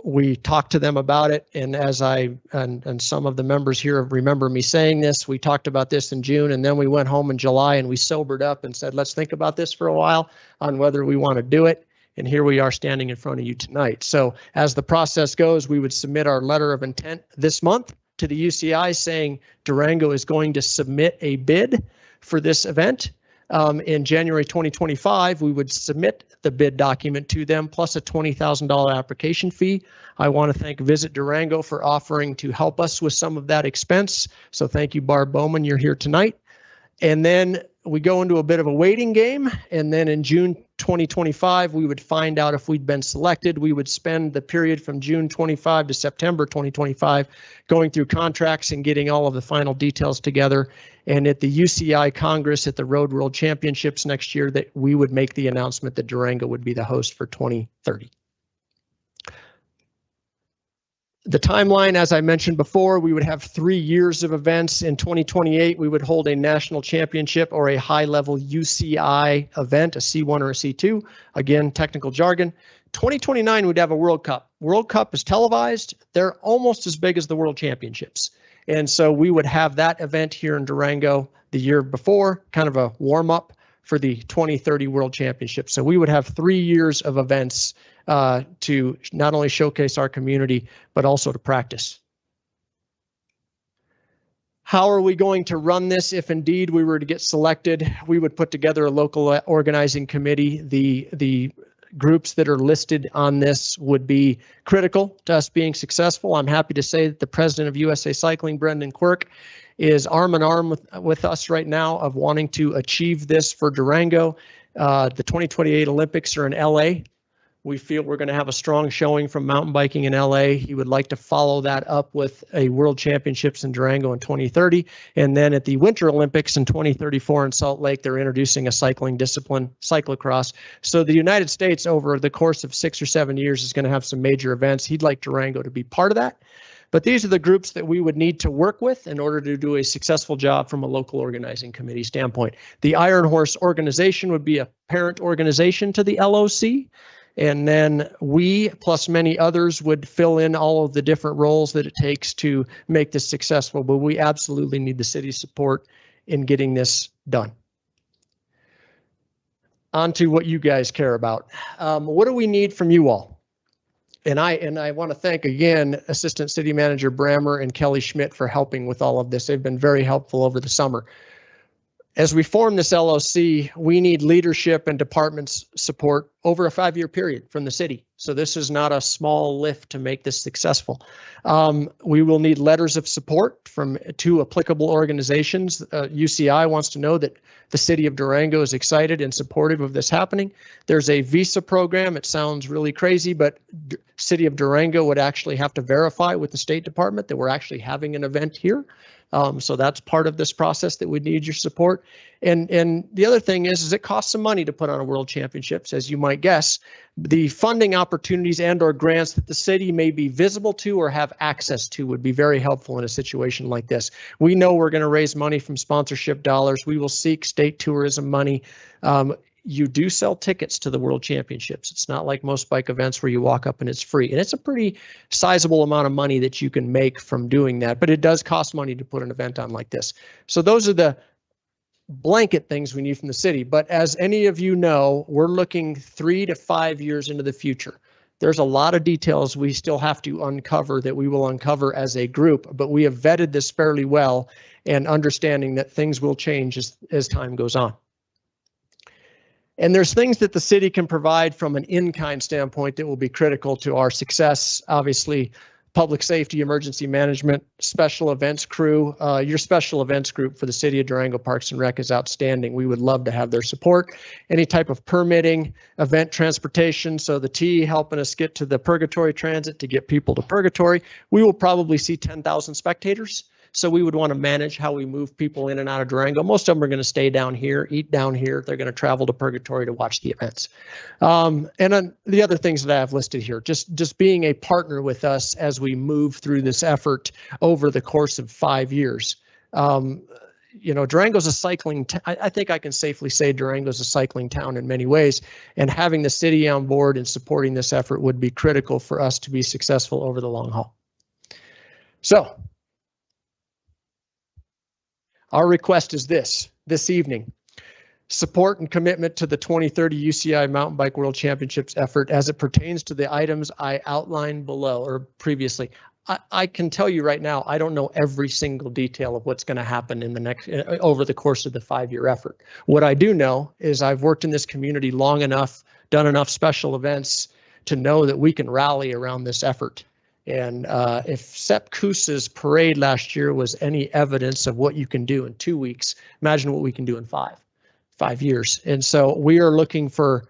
We talked to them about it, and as and some of the members here remember me saying this, we talked about this in June, and then we went home in July and we sobered up and said, let's think about this for a while on whether we want to do it. And here we are standing in front of you tonight. So as the process goes, we would submit our letter of intent this month to the UCI saying Durango is going to submit a bid for this event. In January 2025, we would submit the bid document to them plus a $20,000 application fee. I want to thank Visit Durango for offering to help us with some of that expense. So thank you, Barb Bowman, you're here tonight. And then we go into a bit of a waiting game. And then in June 2025, we would find out if we'd been selected. We would spend the period from June 25 to September 2025 going through contracts and getting all of the final details together. And at the UCI Congress at the Road World Championships next year, that we would make the announcement that Durango would be the host for 2030. The timeline, as I mentioned before, we would have 3 years of events. In 2028, we would hold a national championship or a high-level UCI event, a C1 or a C2. Again, technical jargon. 2029, we'd have a World Cup. World Cup is televised. They're almost as big as the World Championships. And so we would have that event here in Durango the year before, kind of a warm-up for the 2030 World Championship. So we would have 3 years of events to not only showcase our community, but also to practice. How are we going to run this if indeed we were to get selected? We would put together a local organizing committee. The groups that are listed on this would be critical to us being successful. I'm happy to say that the president of USA Cycling, Brendan Quirk, is arm in arm with us right now of wanting to achieve this for Durango. The 2028 Olympics are in LA. We feel we're going to have a strong showing from mountain biking in LA. He would like to follow that up with a World Championships in Durango in 2030. And then at the Winter Olympics in 2034 in Salt Lake, they're introducing a cycling discipline, cyclocross. So the United States over the course of 6 or 7 years is going to have some major events. He'd like Durango to be part of that. But these are the groups that we would need to work with in order to do a successful job from a local organizing committee standpoint. The Iron Horse organization would be a parent organization to the LOC. And then we, plus many others, would fill in all of the different roles that it takes to make this successful. But we absolutely need the city's support in getting this done. On to what you guys care about. What do we need from you all? And I want to thank again Assistant City Manager Brammer and Kelly Schmidt for helping with all of this. They've been very helpful over the summer. As we form this LOC, we need leadership and departments support over a 5-year period from the city. So this is not a small lift to make this successful. We will need letters of support from 2 applicable organizations. UCI wants to know that the city of Durango is excited and supportive of this happening. There's a visa program. It sounds really crazy, but city of Durango would actually have to verify with the State Department that we're actually having an event here. So that's part of this process that we need your support. And the other thing is it costs some money to put on a World Championships, as you might guess. The funding opportunities and or grants that the city may be visible to or have access to would be very helpful in a situation like this. We know we're going to raise money from sponsorship dollars. We will seek state tourism money. You do sell tickets to the World Championships. It's not like most bike events where you walk up and it's free. And it's a pretty sizable amount of money that you can make from doing that, but it does cost money to put an event on like this. So those are the blanket things we need from the city. But as any of you know, we're looking 3 to 5 years into the future. There's a lot of details we still have to uncover that we will uncover as a group, but we have vetted this fairly well and understanding that things will change as time goes on. And there's things that the city can provide from an in-kind standpoint that will be critical to our success. Obviously, public safety, emergency management, special events crew. Your special events group for the city of Durango Parks and Rec is outstanding. We would love to have their support. Any type of permitting, event transportation. So the T helping us get to the Purgatory Transit to get people to Purgatory. We will probably see 10,000 spectators. So we would want to manage how we move people in and out of Durango. Most of them are going to stay down here, eat down here. They're going to travel to Purgatory to watch the events. And then the other things that I have listed here, just being a partner with us as we move through this effort over the course of 5 years. You know, Durango's a cycling, I think I can safely say Durango's a cycling town in many ways, and having the city on board and supporting this effort would be critical for us to be successful over the long haul. So, our request is this evening, support and commitment to the 2030 UCI Mountain Bike World Championships effort as it pertains to the items I outlined below or previously. I can tell you right now, I don't know every single detail of what's going to happen in the next over the course of the 5-year effort. What I do know is I've worked in this community long enough, done enough special events to know that we can rally around this effort. And if Sepp Kuss's parade last year was any evidence of what you can do in 2 weeks, imagine what we can do in 5 years. And so we are looking for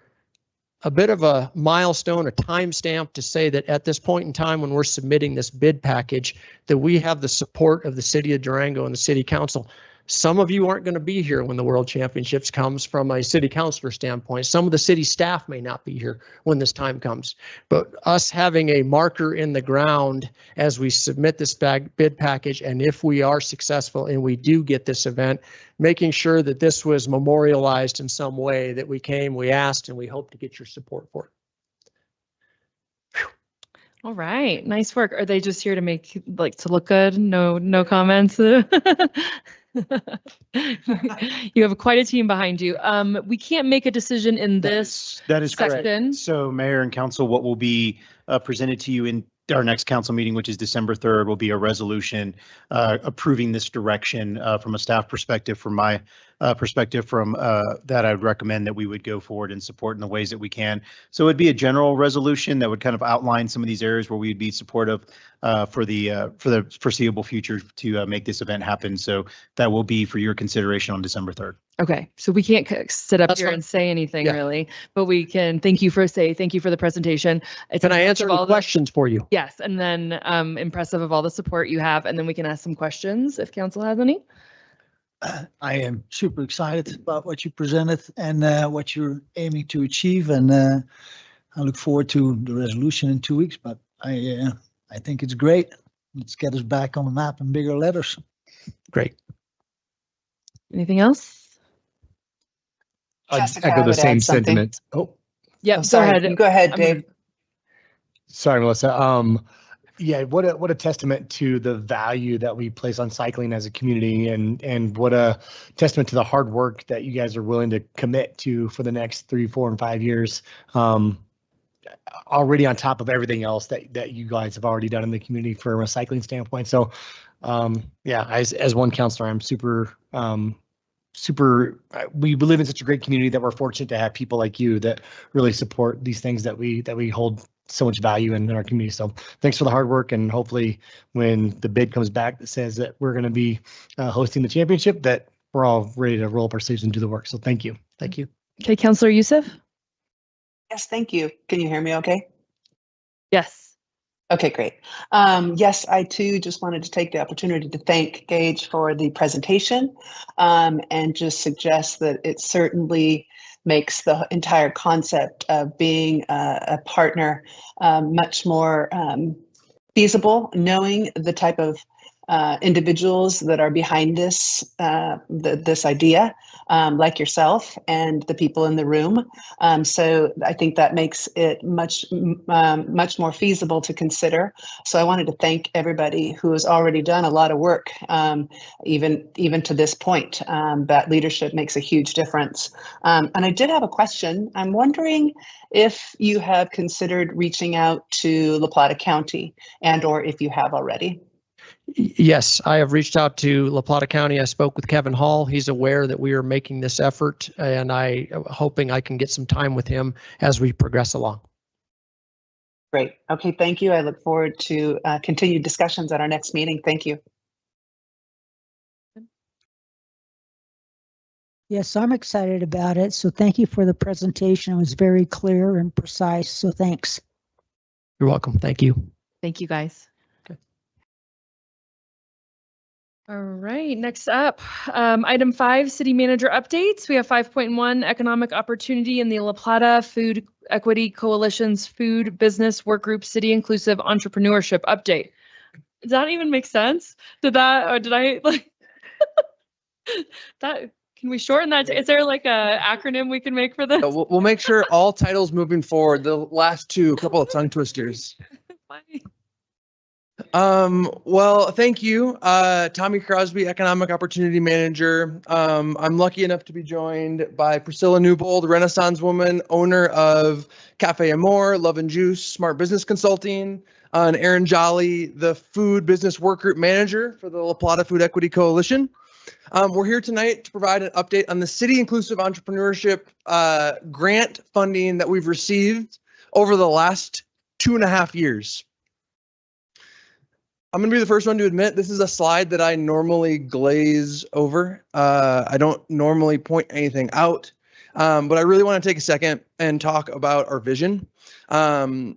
a bit of a milestone, a timestamp to say that at this point in time when we're submitting this bid package, that we have the support of the city of Durango and the city council. Some of you aren't going to be here when the World Championships comes from a city councilor standpoint. Some of the city staff may not be here when this time comes. But us having a marker in the ground as we submit this bid package, and if we are successful and we do get this event, making sure that this was memorialized in some way, that we came, we asked, and we hope to get your support for it. All right, nice work. Are they just here to make to look good? No comments. You have quite a team behind you. We can't make a decision in this that is section. Correct. So Mayor and Council, what will be presented to you in our next council meeting, which is December 3rd, will be a resolution approving this direction from a staff perspective, from my perspective from that I would recommend that we would go forward and support in the ways that we can. So it'd be a general resolution that would kind of outline some of these areas where we'd be supportive for the foreseeable future to make this event happen. So that will be for your consideration on December 3rd. Okay, so we can't sit up That's here fine. and say anything really, but we can thank you for the presentation. It's Can I answer impressive any all the- questions for you? Yes, and then impressive of all the support you have, and then we can ask some questions if council has any. I am super excited about what you presented and what you're aiming to achieve, and I look forward to the resolution in 2 weeks. But I think it's great. Let's get us back on the map in bigger letters. Great. Anything else? I'd Jessica, I echo the would same add something. sentiment. Oh, Yeah, I'm sorry. You go ahead, Dave. sorry, Melissa. Yeah, what a testament to the value that we place on cycling as a community, and what a testament to the hard work that you guys are willing to commit to for the next 3, 4, and 5 years. Already on top of everything else that you guys have already done in the community from a recycling standpoint. So, yeah, as one counselor, I'm super we live in such a great community that we're fortunate to have people like you that really support these things that we hold so much value in our community. So thanks for the hard work, and hopefully when the bid comes back that says that we're going to be hosting the championship, that we're all ready to roll up our sleeves and do the work. So thank you. Thank you. Okay, Councillor Youssef? Yes, thank you. Can you hear me okay? Yes. Okay, great. Yes, I too just wanted to take the opportunity to thank Gage for the presentation, and just suggest that it certainly makes the entire concept of being a partner much more feasible, knowing the type of individuals that are behind this this idea, like yourself and the people in the room. So I think that makes it much more feasible to consider. So I wanted to thank everybody who has already done a lot of work, even to this point. That leadership makes a huge difference. And I did have a question. I'm wondering if you have considered reaching out to La Plata County, and or if you have already. Yes, I have reached out to La Plata County. I spoke with Kevin Hall. He's aware that we are making this effort, and I'm hoping I can get some time with him as we progress along. Great. Okay, thank you. I look forward to continued discussions at our next meeting. Thank you. Yes, I'm excited about it. So thank you for the presentation. It was very clear and precise. So thanks. You're welcome. Thank you. Thank you, guys. All right, next up, item 5, city manager updates. We have 5.1, economic opportunity in the La Plata Food Equity Coalition's Food Business Workgroup City Inclusive Entrepreneurship Update. Does that even make sense? Did I like that? Can we shorten that? Is there like a acronym we can make for this? We'll make sure all titles moving forward. The last two, a couple of tongue twisters. Well, thank you. Tommy Crosby, Economic Opportunity Manager. I'm lucky enough to be joined by Priscilla Newbold, Renaissance woman, owner of Cafe Amore, Love and Juice, Smart Business Consulting, and Aaron Jolly, the Food Business Workgroup Manager for the La Plata Food Equity Coalition. We're here tonight to provide an update on the City Inclusive Entrepreneurship grant funding that we've received over the last 2.5 years. I'm going to be the first one to admit this is a slide that I normally glaze over. I don't normally point anything out, but I really want to take a second and talk about our vision. The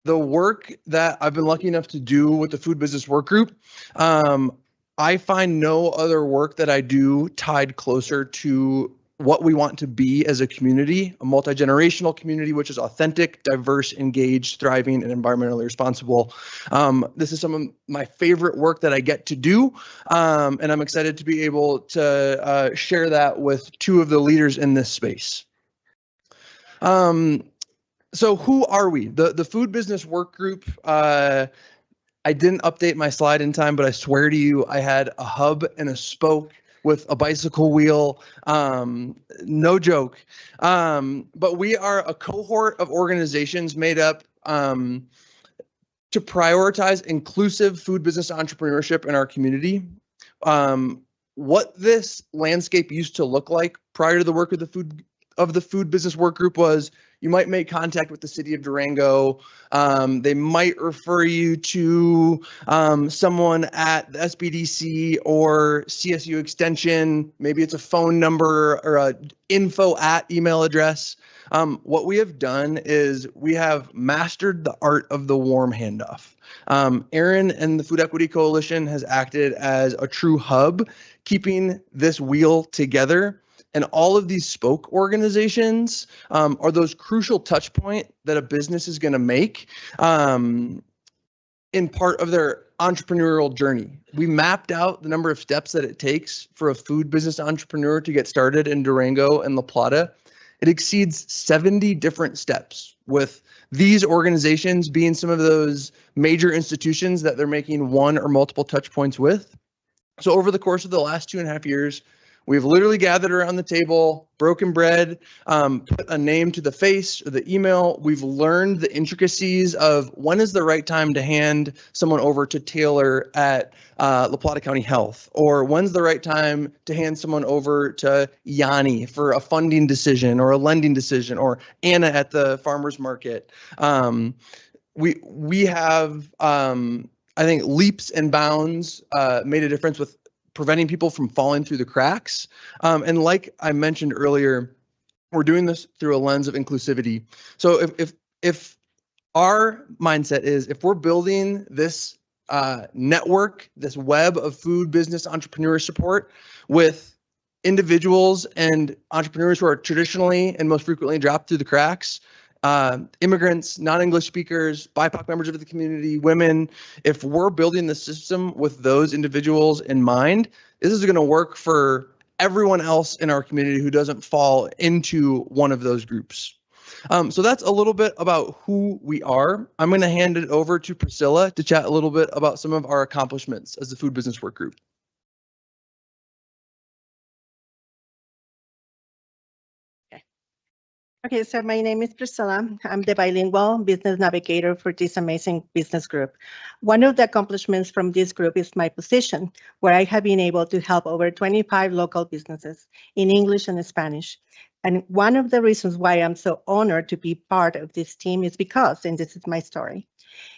work that I've been lucky enough to do with the Food Business Work Group, I find no other work that I do tied closer to what we want to be as a community, a multi-generational community, which is authentic, diverse, engaged, thriving, and environmentally responsible. This is some of my favorite work that I get to do, and I'm excited to be able to share that with two of the leaders in this space. So who are we? The Food Business Work Group, I didn't update my slide in time, but I swear to you, I had a hub and a spoke with a bicycle wheel, no joke. But we are a cohort of organizations made up to prioritize inclusive food business entrepreneurship in our community. What this landscape used to look like prior to the work of the Food Business Work Group was you might make contact with the city of Durango. They might refer you to someone at the SBDC or CSU Extension. Maybe it's a phone number or a info@ email address. What we have done is we have mastered the art of the warm handoff. Aaron and the Food Equity Coalition has acted as a true hub, keeping this wheel together. And all of these spoke organizations are those crucial touch point that a business is going to make in part of their entrepreneurial journey. We mapped out the number of steps that it takes for a food business entrepreneur to get started in Durango and La Plata. It exceeds 70 different steps, with these organizations being some of those major institutions that they're making one or multiple touch points with. So over the course of the last 2.5 years, We've literally gathered around the table, broken bread, put a name to the face or the email. We've learned the intricacies of when is the right time to hand someone over to Taylor at La Plata County Health, or when's the right time to hand someone over to Yanni for a funding decision or a lending decision, or Anna at the farmer's market. We have, I think, leaps and bounds made a difference with preventing people from falling through the cracks. And like I mentioned earlier, we're doing this through a lens of inclusivity. So if our mindset is, if we're building this network, this web of food business entrepreneur support with individuals and entrepreneurs who are traditionally and most frequently dropped through the cracks, immigrants, non-English speakers, BIPOC members of the community, women, if we're building the system with those individuals in mind, this is going to work for everyone else in our community who doesn't fall into one of those groups. So that's a little bit about who we are. I'm going to hand it over to Priscilla to chat a little bit about some of our accomplishments as the Food Business Work Group. Okay, so my name is Priscilla. I'm the bilingual business navigator for this amazing business group. One of the accomplishments from this group is my position, where I have been able to help over 25 local businesses in English and Spanish. And one of the reasons why I'm so honored to be part of this team is because, and this is my story,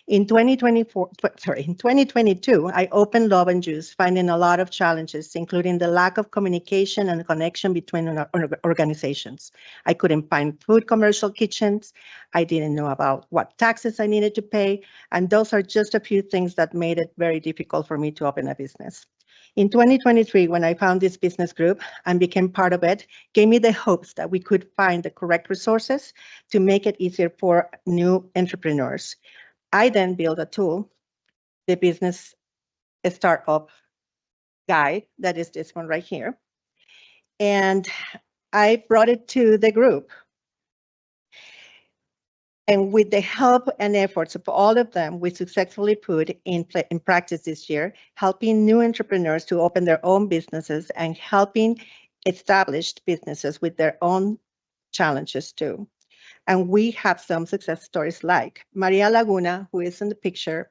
in 2022, I opened Love and Juice, finding a lot of challenges, including the lack of communication and connection between organizations. I couldn't find food commercial kitchens. I didn't know about what taxes I needed to pay. And those are just a few things that made it very difficult for me to open a business. In 2023, when I found this business group and became part of it, gave me the hopes that we could find the correct resources to make it easier for new entrepreneurs. I then built a tool, the Business Startup Guide, that is this one right here. And I brought it to the group. And with the help and efforts of all of them, we successfully put in practice this year, helping new entrepreneurs to open their own businesses and helping established businesses with their own challenges too. And we have some success stories like Maria Laguna, who is in the picture.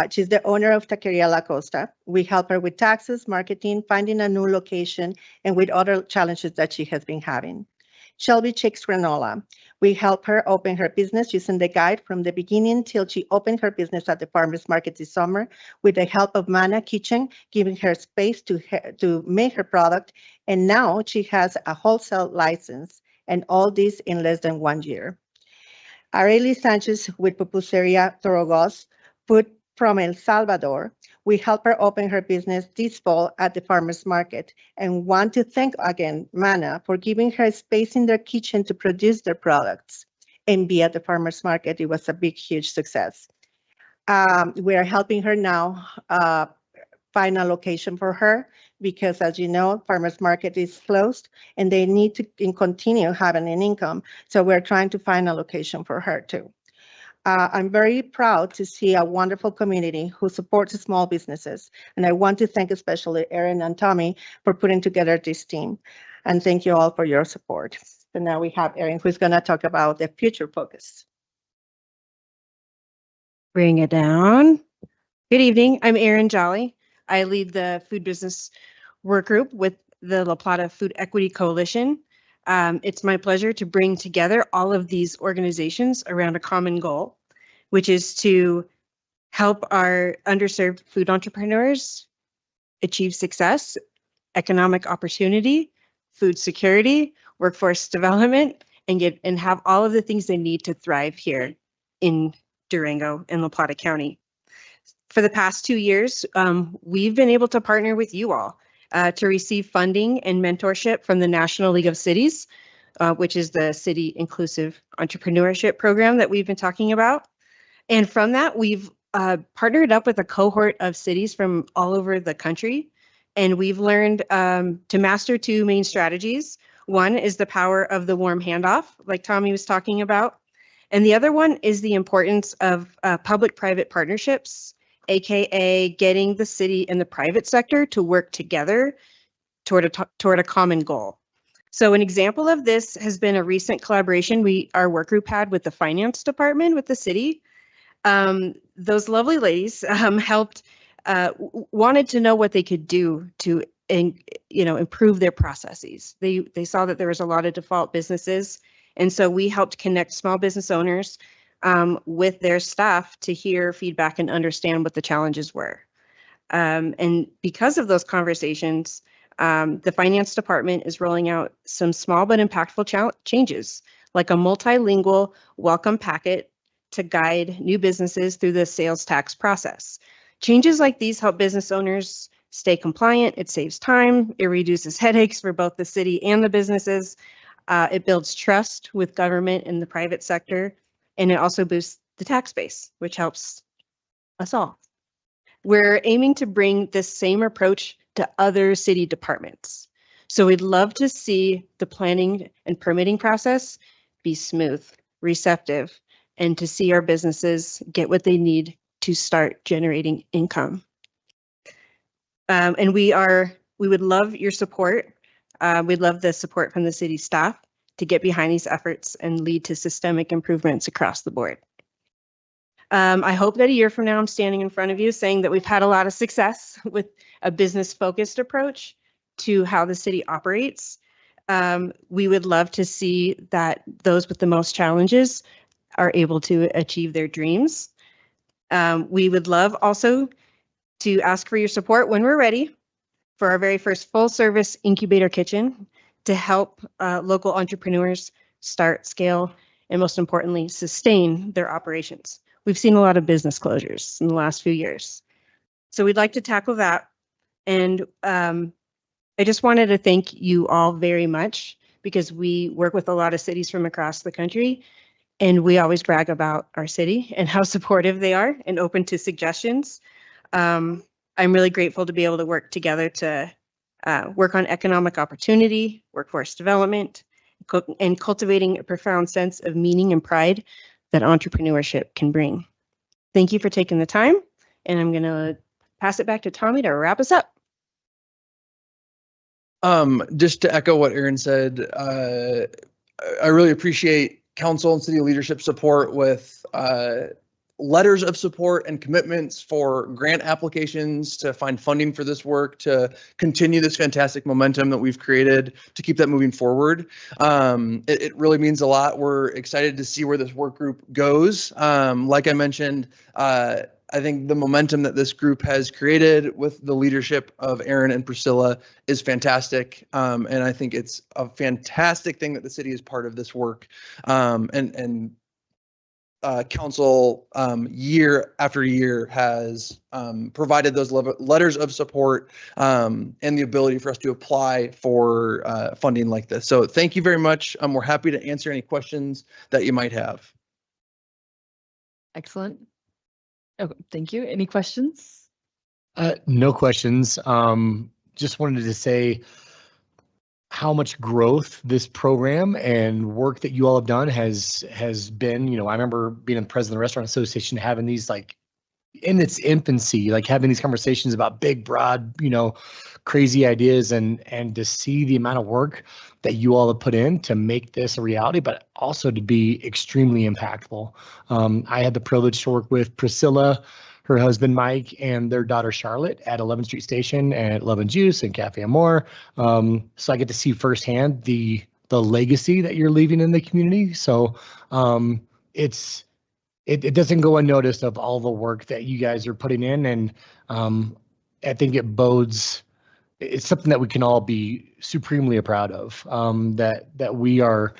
She's the owner of Taqueria La Costa. We help her with taxes, marketing, finding a new location, and with other challenges that she has been having. Shelby Chicks Granola. We help her open her business using the guide from the beginning till she opened her business at the farmer's market this summer with the help of Mana Kitchen, giving her space to make her product. And now she has a wholesale license, and all this in less than 1 year. Arely Sanchez with Pupuseria Torogos, food from El Salvador. We help her open her business this fall at the farmer's market, and want to thank again Mana for giving her space in their kitchen to produce their products and be at the farmer's market. It was a big, huge success. We are helping her now find a location for her because, as you know, farmer's market is closed and they need to continue having an income. So we're trying to find a location for her too. I'm very proud to see a wonderful community who supports small businesses. And I want to thank especially Erin and Tommy for putting together this team. And thank you all for your support. So now we have Erin, who's going to talk about the future focus. Bring it down. Good evening. I'm Erin Jolly. I lead the food business work group with the La Plata Food Equity Coalition. It's my pleasure to bring together all of these organizations around a common goal, which is to help our underserved food entrepreneurs achieve success, economic opportunity, food security, workforce development, and have all of the things they need to thrive here in Durango and La Plata County. For the past 2 years, we've been able to partner with you all to receive funding and mentorship from the National League of Cities, which is the City Inclusive Entrepreneurship Program that we've been talking about. And from that, we've partnered up with a cohort of cities from all over the country. And we've learned to master 2 main strategies. One is the power of the warm handoff, like Tommy was talking about. And the other one is the importance of public-private partnerships, AKA getting the city and the private sector to work together toward a common goal. So an example of this has been a recent collaboration our work group had with the finance department with the city. Those lovely ladies helped, wanted to know what they could do to improve their processes. They saw that there was a lot of default businesses, and so we helped connect small business owners with their staff to hear feedback and understand what the challenges were. And because of those conversations, the finance department is rolling out some small but impactful changes, like a multilingual welcome packet to guide new businesses through the sales tax process. Changes like these help business owners stay compliant. It saves time. It reduces headaches for both the city and the businesses. It builds trust with government and the private sector, and it also boosts the tax base, which helps us all. We're aiming to bring this same approach to other city departments. So we'd love to see the planning and permitting process be smooth, receptive, and to see our businesses get what they need to start generating income. And we would love your support. We'd love the support from the city staff to get behind these efforts and lead to systemic improvements across the board. I hope that a year from now, I'm standing in front of you saying that we've had a lot of success with a business-focused approach to how the city operates. We would love to see that those with the most challenges are able to achieve their dreams. We would love also to ask for your support when we're ready for our very first full-service incubator kitchen to help local entrepreneurs start, scale, and most importantly, sustain their operations. We've seen a lot of business closures in the last few years. So we'd like to tackle that. And I just wanted to thank you all very much, because we work with a lot of cities from across the country, and we always brag about our city and how supportive they are and open to suggestions. I'm really grateful to be able to work together to work on economic opportunity, workforce development, and cultivating a profound sense of meaning and pride that entrepreneurship can bring. Thank you for taking the time, and I'm going to pass it back to Tommy to wrap us up. Just to echo what Erin said, I really appreciate council and city leadership support with letters of support and commitments for grant applications to find funding for this work, to continue this fantastic momentum that we've created, to keep that moving forward. It really means a lot. We're excited to see where this work group goes. Like I mentioned, I think the momentum that this group has created with the leadership of Erin and Priscilla is fantastic. And I think it's a fantastic thing that the city is part of this work. Council year after year has provided those letters of support and the ability for us to apply for funding like this. So thank you very much. We're happy to answer any questions that you might have. Excellent. Oh, thank you. Any questions? No questions. Just wanted to say how much growth this program and work that you all have done has been. You know, I remember being the president of the Restaurant Association, having these, like, in its infancy, like having these conversations about big, broad, crazy ideas, and to see the amount of work that you all have put in to make this a reality, but also to be extremely impactful. I had the privilege to work with Priscilla, her husband Mike, and their daughter Charlotte at 11th Street Station and Love and Juice and Cafe Amore. So I get to see firsthand the legacy that you're leaving in the community. So it doesn't go unnoticed of all the work that you guys are putting in, and I think it bodes. It's something that we can all be supremely proud of. That we are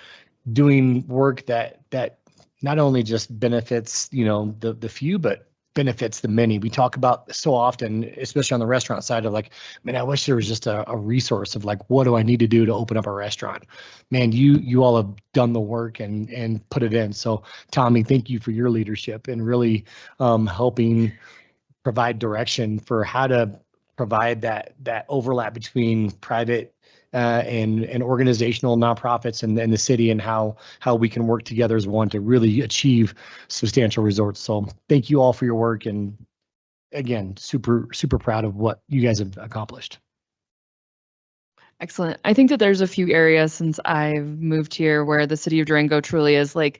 doing work that not only just benefits the few, but benefits the many. We talk about so often, especially on the restaurant side, of like, man, I wish there was just a resource of like, what do I need to do to open up a restaurant? Man, you all have done the work and put it in. So Tommy, thank you for your leadership and really helping provide direction for how to provide that overlap between private and organizational nonprofits and the city, and how we can work together as one to really achieve substantial results. So thank you all for your work, and again, super proud of what you guys have accomplished. Excellent. I think that there's a few areas since I've moved here where the city of Durango truly is like,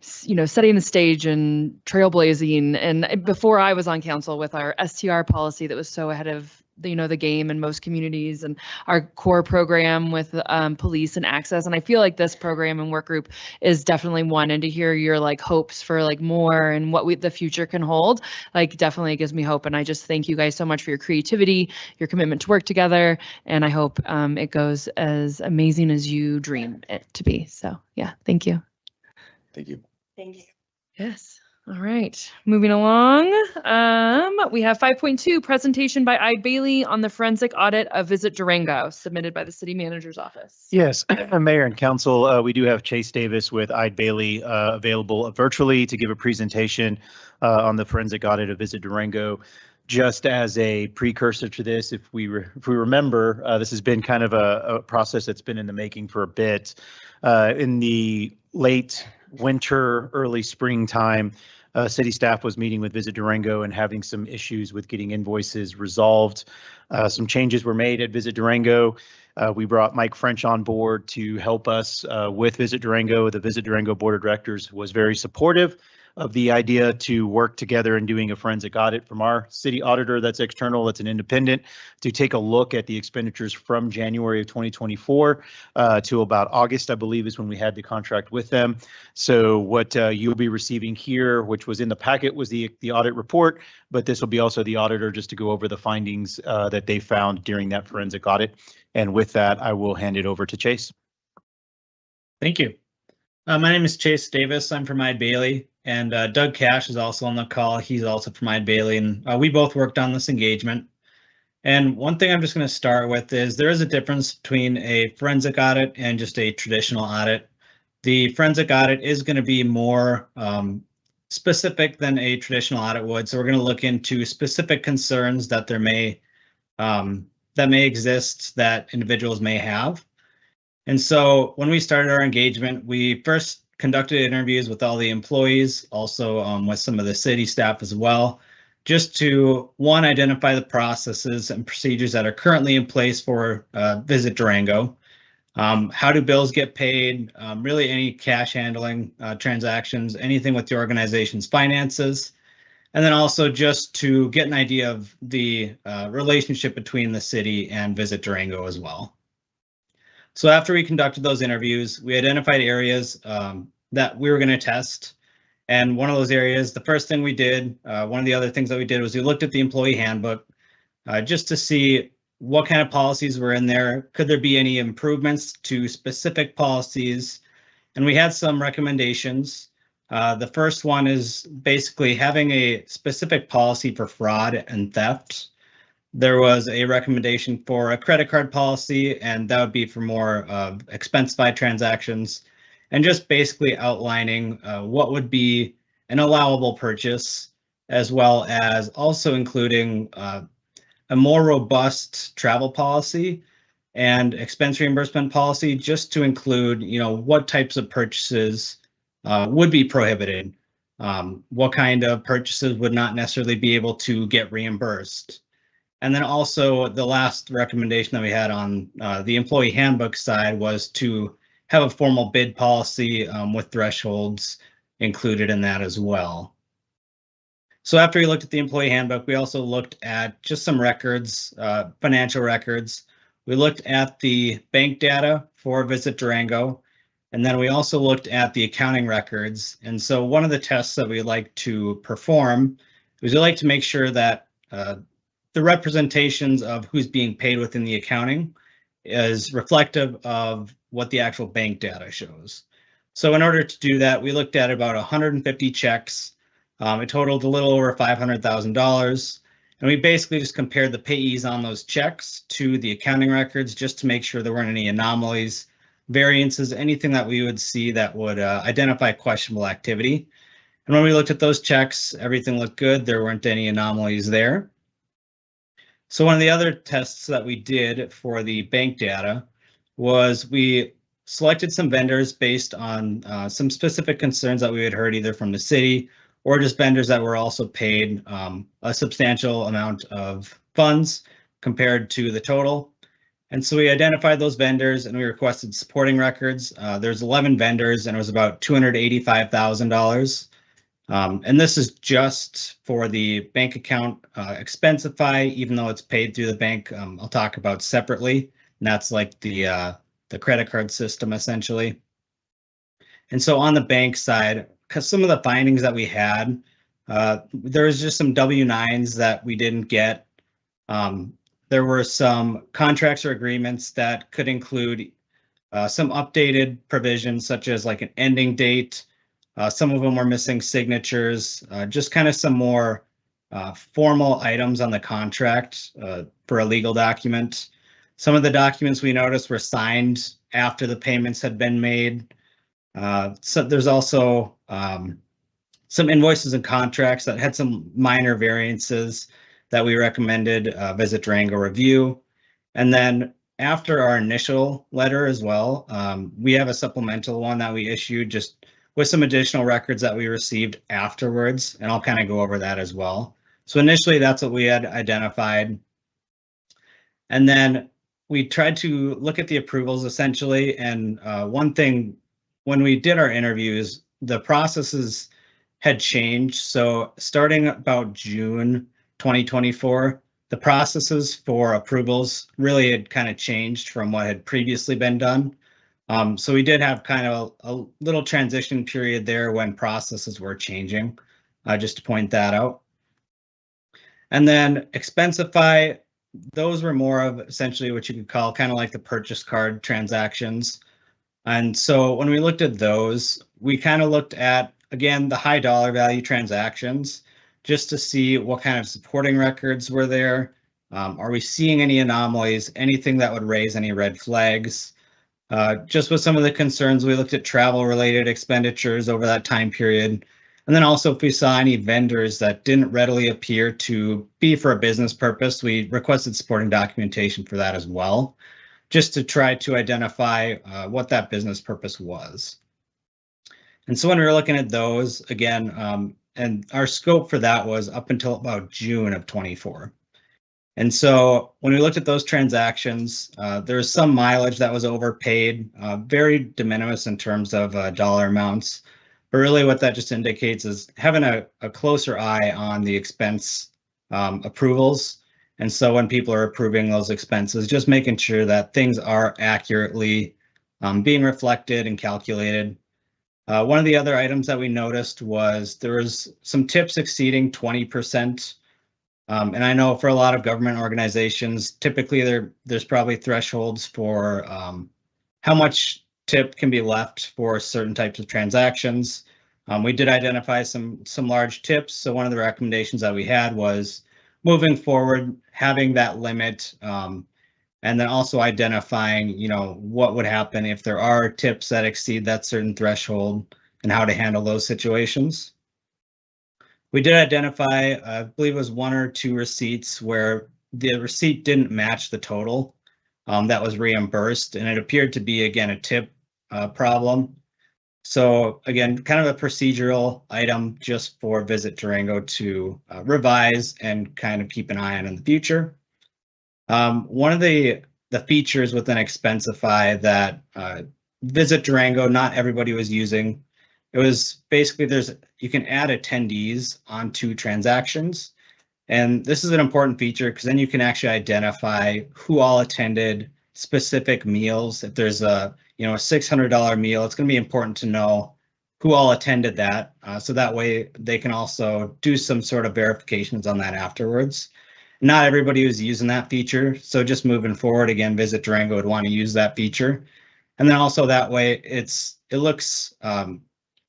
setting the stage and trailblazing. And before I was on council with our STR policy that was so ahead of the game in most communities, and our core program with police and access. And I feel like this program and work group is definitely one. And to hear your like hopes for like more and what the future can hold, like definitely gives me hope. And I just thank you guys so much for your creativity, your commitment to work together. And I hope it goes as amazing as you dream it to be. So yeah, thank you. Thank you. Thank you. Yes. All right, moving along. We have 5.2, presentation by Ide Bailey on the forensic audit of Visit Durango, submitted by the city manager's office. Yes, Mayor and Council, we do have Chase Davis with Ide Bailey available virtually to give a presentation on the forensic audit of Visit Durango. Just as a precursor to this, if we remember, this has been kind of a process that's been in the making for a bit. In the late winter, early springtime, city staff was meeting with Visit Durango and having some issues with getting invoices resolved. Some changes were made at Visit Durango. We brought Mike French on board to help us with Visit Durango. The Visit Durango Board of Directors was very supportive of the idea to work together in doing a forensic audit from our city auditor that's external, that's an independent, to take a look at the expenditures from January of 2024 to about August, I believe, is when we had the contract with them. So what you'll be receiving here, which was in the packet, was the audit report, but this will be also the auditor just to go over the findings that they found during that forensic audit. And with that, I will hand it over to Chase. Thank you. My name is Chase Davis. I'm from Ide Bailey, and Doug Cash is also on the call. He's also from Ide Bailey, and we both worked on this engagement. And one thing I'm just going to start with is there is a difference between a forensic audit and just a traditional audit. The forensic audit is going to be more specific than a traditional audit would. So we're going to look into specific concerns that there may exist that individuals may have. And so when we started our engagement, we first conducted interviews with all the employees, also with some of the city staff as well, just to, one, identify the processes and procedures that are currently in place for Visit Durango. How do bills get paid? Really any cash handling transactions, anything with the organization's finances. And then also just to get an idea of the relationship between the city and Visit Durango as well. So after we conducted those interviews, we identified areas that we were going to test. And one of those areas, the first thing we did, one of the other things that we did was we looked at the employee handbook just to see what kind of policies were in there. Could there be any improvements to specific policies? And we had some recommendations. The first one is basically having a specific policy for fraud and theft. There was a recommendation for a credit card policy, and that would be for more expensified transactions, and just basically outlining what would be an allowable purchase, as well as also including a more robust travel policy and expense reimbursement policy, just to include, what types of purchases would be prohibited, what kind of purchases would not necessarily be able to get reimbursed. And then also the last recommendation that we had on the employee handbook side was to have a formal bid policy with thresholds included in that as well. So after we looked at the employee handbook, we also looked at just some records, financial records. We looked at the bank data for Visit Durango, and then we also looked at the accounting records. And so one of the tests that we like to perform is we like to make sure that the representations of who's being paid within the accounting is reflective of what the actual bank data shows. So in order to do that, we looked at about 150 checks. It totaled a little over $500,000. And we basically just compared the payees on those checks to the accounting records just to make sure there weren't any anomalies, variances, anything that we would see that would identify questionable activity. And when we looked at those checks, everything looked good. There weren't any anomalies there. So one of the other tests that we did for the bank data was we selected some vendors based on some specific concerns that we had heard either from the city or just vendors that were also paid a substantial amount of funds compared to the total. And so we identified those vendors and we requested supporting records. There's 11 vendors and it was about $285,000. And this is just for the bank account Expensify, even though it's paid through the bank. I'll talk about separately. And that's like the credit card system essentially. And so on the bank side, because some of the findings that we had, there was just some W-9s that we didn't get. There were some contracts or agreements that could include some updated provisions, such as like an ending date. Some of them were missing signatures, just kind of some more formal items on the contract for a legal document. Some of the documents we noticed were signed after the payments had been made. So there's also some invoices and contracts that had some minor variances that we recommended Visit Durango review. And then after our initial letter as well, we have a supplemental one that we issued just with some additional records that we received afterwards, and I'll kind of go over that as well. So initially, that's what we had identified. And then we tried to look at the approvals essentially, and one thing, when we did our interviews, the processes had changed. So starting about June 2024, the processes for approvals really had kind of changed from what had previously been done. So we did have kind of a little transition period there when processes were changing, just to point that out. And then Expensify, those were more of essentially what you could call kind of like the purchase card transactions. And so when we looked at those, we kind of looked at, again, the high dollar value transactions, just to see what kind of supporting records were there. Are we seeing any anomalies, anything that would raise any red flags? Just with some of the concerns, we looked at travel related expenditures over that time period. And then also if we saw any vendors that didn't readily appear to be for a business purpose, we requested supporting documentation for that as well, just to try to identify what that business purpose was. And so when we were looking at those, again, and our scope for that was up until about June of 24. And so when we looked at those transactions, there was some mileage that was overpaid, very de minimis in terms of dollar amounts. But really what that just indicates is having a closer eye on the expense approvals. And so when people are approving those expenses, just making sure that things are accurately being reflected and calculated. One of the other items that we noticed was there was some tips exceeding 20%. And I know for a lot of government organizations, typically there's probably thresholds for how much tip can be left for certain types of transactions. We did identify some large tips. So one of the recommendations that we had was moving forward, having that limit, and then also identifying, what would happen if there are tips that exceed that certain threshold and how to handle those situations. We did identify, I believe it was 1 or 2 receipts where the receipt didn't match the total that was reimbursed, and it appeared to be, again, a tip problem. So again, kind of a procedural item just for Visit Durango to revise and kind of keep an eye on in the future. One of the features within Expensify that Visit Durango, not everybody was using, it was basically you can add attendees onto transactions. And this is an important feature because then you can actually identify who all attended specific meals. If there's a $600 meal, it's going to be important to know who all attended that. So that way they can also do some sort of verifications on that afterwards. Not everybody was using that feature. So just moving forward, again, Visit Durango would want to use that feature. And then also that way it looks,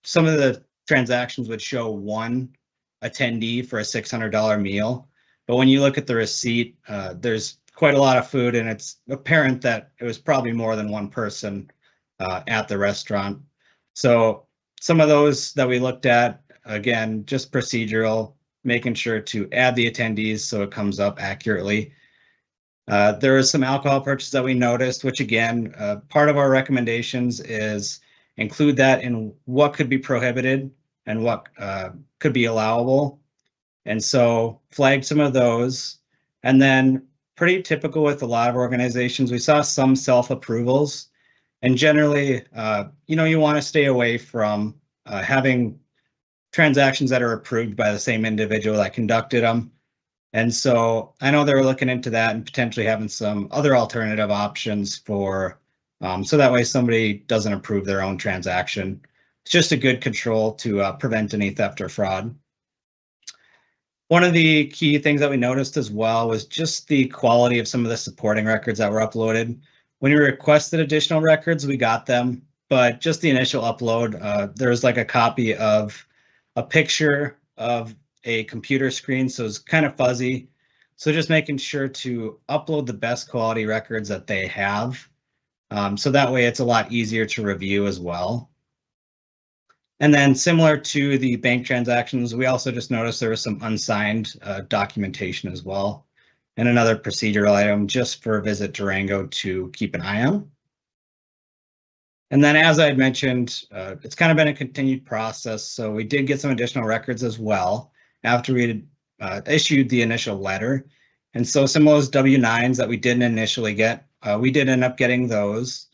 some of the transactions would show one attendee for a $600 meal. But when you look at the receipt, there's quite a lot of food, and it's apparent that it was probably more than one person at the restaurant. So some of those that we looked at, again, just procedural, making sure to add the attendees so it comes up accurately. There was some alcohol purchase that we noticed, which again, part of our recommendations is include that in what could be prohibited and what could be allowable. And so flag some of those. And then pretty typical with a lot of organizations. We saw some self-approvals, and generally, you want to stay away from having transactions that are approved by the same individual that conducted them. And so I know they were looking into that and potentially having some other alternative options for, so that way somebody doesn't approve their own transaction. It's just a good control to prevent any theft or fraud. One of the key things that we noticed as well was just the quality of some of the supporting records that were uploaded. When we requested additional records, we got them, but just the initial upload, there was like a copy of a picture of a computer screen, so it's kind of fuzzy. So just making sure to upload the best quality records that they have. So that way it's a lot easier to review as well. And then similar to the bank transactions, we also just noticed there was some unsigned documentation as well. And another procedural item just for Visit Durango to keep an eye on. And then as I had mentioned, it's kind of been a continued process. So we did get some additional records as well after we had issued the initial letter. And so some of those W-9s that we didn't initially get, we did end up getting those.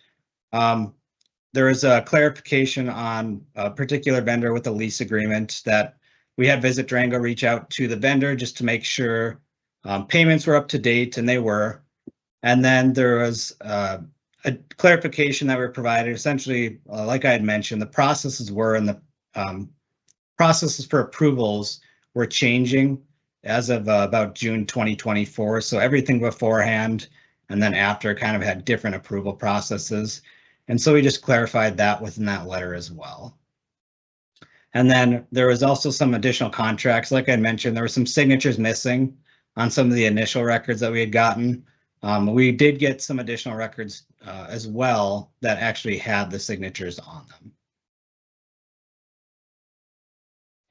There was a clarification on a particular vendor with a lease agreement that we had Visit Durango reach out to the vendor just to make sure payments were up to date, and they were. And then there was a clarification that were provided. Essentially, like I had mentioned, the processes were and the processes for approvals were changing as of about June 2024. So everything beforehand and then after kind of had different approval processes. And so we just clarified that within that letter as well. And then there was also some additional contracts. Like I mentioned, there were some signatures missing on some of the initial records that we had gotten. We did get some additional records as well that actually had the signatures on them.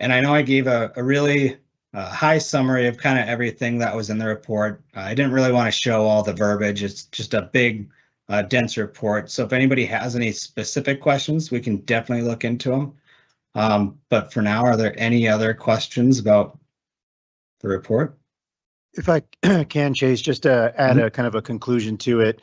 And I know I gave a really high summary of kind of everything that was in the report. I didn't really want to show all the verbiage. It's just a big, dense report. So if anybody has any specific questions, we can definitely look into them. But for now, are there any other questions about the report? If I can, Chase, just to add a kind of a conclusion to it.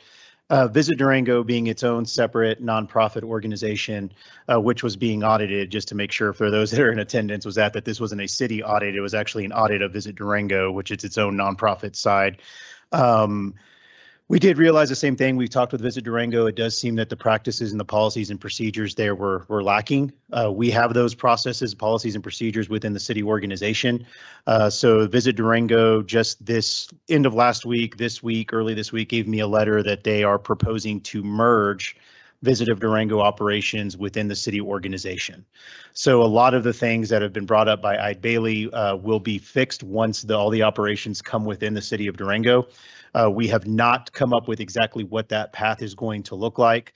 Visit Durango being its own separate nonprofit organization, which was being audited, just to make sure for those that are in attendance, was that this wasn't a city audit. It was actually an audit of Visit Durango, which is its own nonprofit side. We did realize the same thing. We talked with Visit Durango. It does seem that the practices and the policies and procedures there were lacking. We have those processes, policies, and procedures within the city organization. So Visit Durango just this end of last week, early this week, gave me a letter that they are proposing to merge Visit of Durango operations within the city organization. So a lot of the things that have been brought up by Eide Bailey will be fixed once all the operations come within the city of Durango. We have not come up with exactly what that path is going to look like.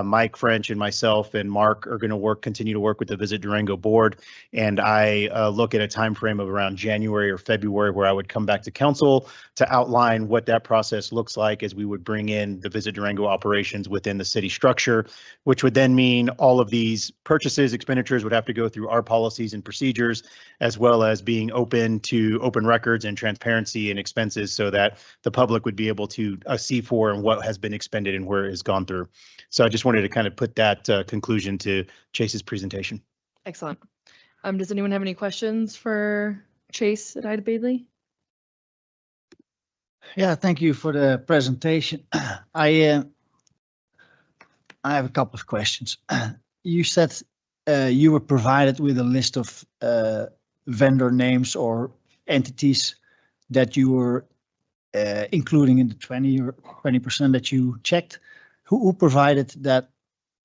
Mike French and myself and Mark are going to continue to work with the Visit Durango board, and I look at a time frame of around January or February where I would come back to council to outline what that process looks like as we would bring in the Visit Durango operations within the city structure, which would then mean all of these purchases, expenditures would have to go through our policies and procedures, as well as being open to open records and transparency and expenses so that the public would be able to see for and what has been expended and where it has gone through. So I just wanted to kind of put that conclusion to Chase's presentation. Excellent. Does anyone have any questions for Chase at Eide Bailey? Yeah, thank you for the presentation. I have a couple of questions. You said you were provided with a list of vendor names or entities that you were including in the 20% that you checked. Who provided that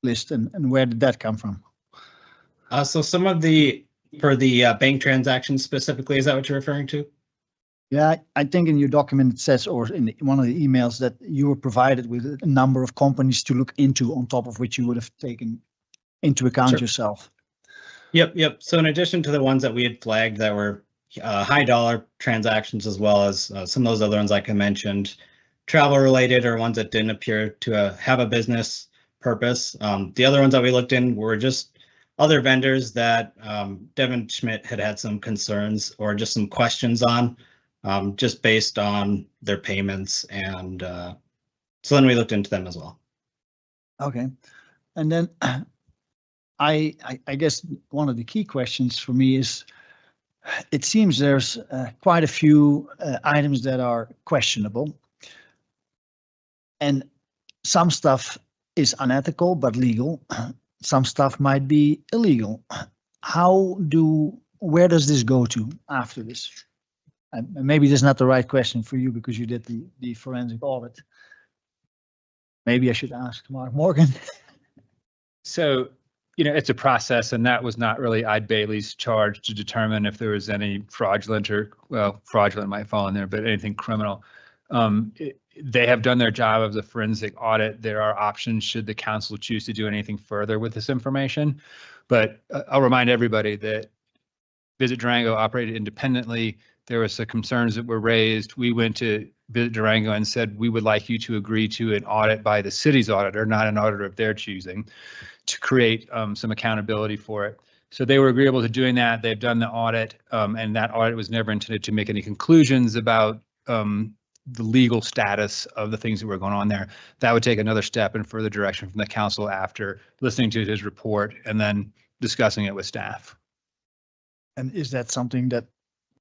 list and where did that come from? So some of for the bank transactions specifically, is that what you're referring to? Yeah, I think in your document it says, or in one of the emails, that you were provided with a number of companies to look into on top of which you would have taken into account yourself. Yep. So in addition to the ones that we had flagged that were high dollar transactions, as well as some of those other ones like I mentioned, travel related or ones that didn't appear to have a business purpose. The other ones that we looked in were just other vendors that Devin Schmidt had some concerns or just some questions on. just based on their payments. And so then we looked into them as well. Okay. And then I guess one of the key questions for me is, it seems there's quite a few items that are questionable. And some stuff is unethical but legal. Some stuff might be illegal. Where does this go to after this? And maybe this is not the right question for you because you did the forensic audit. Maybe I should ask Mark Morgan. So, it's a process, and that was not really Eid Bailey's charge to determine if there was any fraudulent fraudulent might fall in there, but anything criminal. They have done their job of the forensic audit. There are options should the council choose to do anything further with this information. But I'll remind everybody that Visit Durango operated independently. There were some concerns that were raised. We went to Visit Durango and said, we would like you to agree to an audit by the city's auditor, not an auditor of their choosing, to create some accountability for it. So they were agreeable to doing that. They've done the audit, and that audit was never intended to make any conclusions about the legal status of the things that were going on there. That would take another step in further direction from the council after listening to his report and then discussing it with staff. And is that something that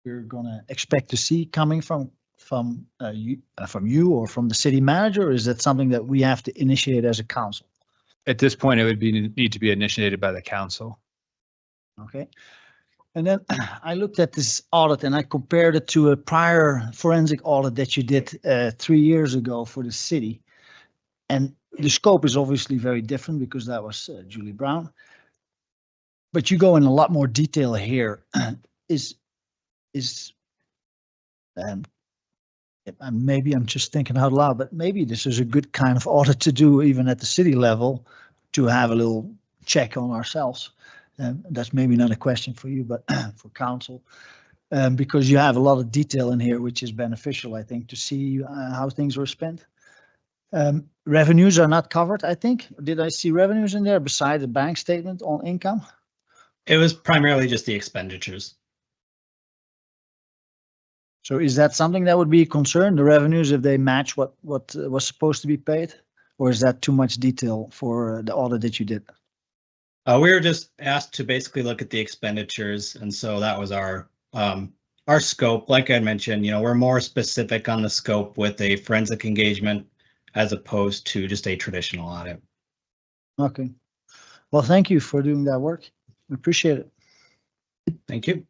we're going to expect to see coming from you or from the city manager? Or is that something that we have to initiate as a council? At this point, it would need to be initiated by the council. Okay. And then I looked at this audit and I compared it to a prior forensic audit that you did 3 years ago for the city. And the scope is obviously very different because that was Julie Brown. But you go in a lot more detail here. Maybe I'm just thinking out loud, but maybe this is a good kind of audit to do even at the city level, to have a little check on ourselves. That's maybe not a question for you, but for council, because you have a lot of detail in here, which is beneficial, I think, to see how things were spent. Revenues are not covered, I think. Did I see revenues in there beside the bank statement on income? It was primarily just the expenditures. So is that something that would be a concern, the revenues, if they match what was supposed to be paid? Or is that too much detail for the audit that you did? We were just asked to basically look at the expenditures, and so that was our scope. Like I mentioned, we're more specific on the scope with a forensic engagement as opposed to just a traditional audit. Okay. Well, thank you for doing that work. I appreciate it. Thank you.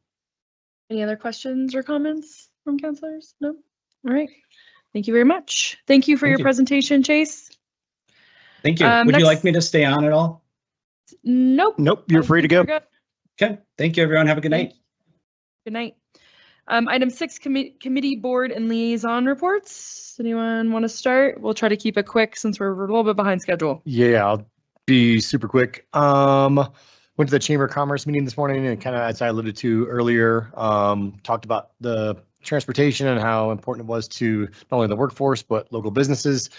Any other questions or comments from councilors? No? All right. Thank you very much. Thank you for your presentation, Chase. Thank you. Would you like me to stay on at all? Nope. Nope. You're free to go. Okay. Thank you, everyone. Have a good night. Good night. Item 6, committee, board, and liaison reports. Anyone want to start? We'll try to keep it quick since we're a little bit behind schedule. Yeah, I'll be super quick. Went to the Chamber of Commerce meeting this morning and kind of, as I alluded to earlier, talked about the transportation and how important it was to not only the workforce, but local businesses.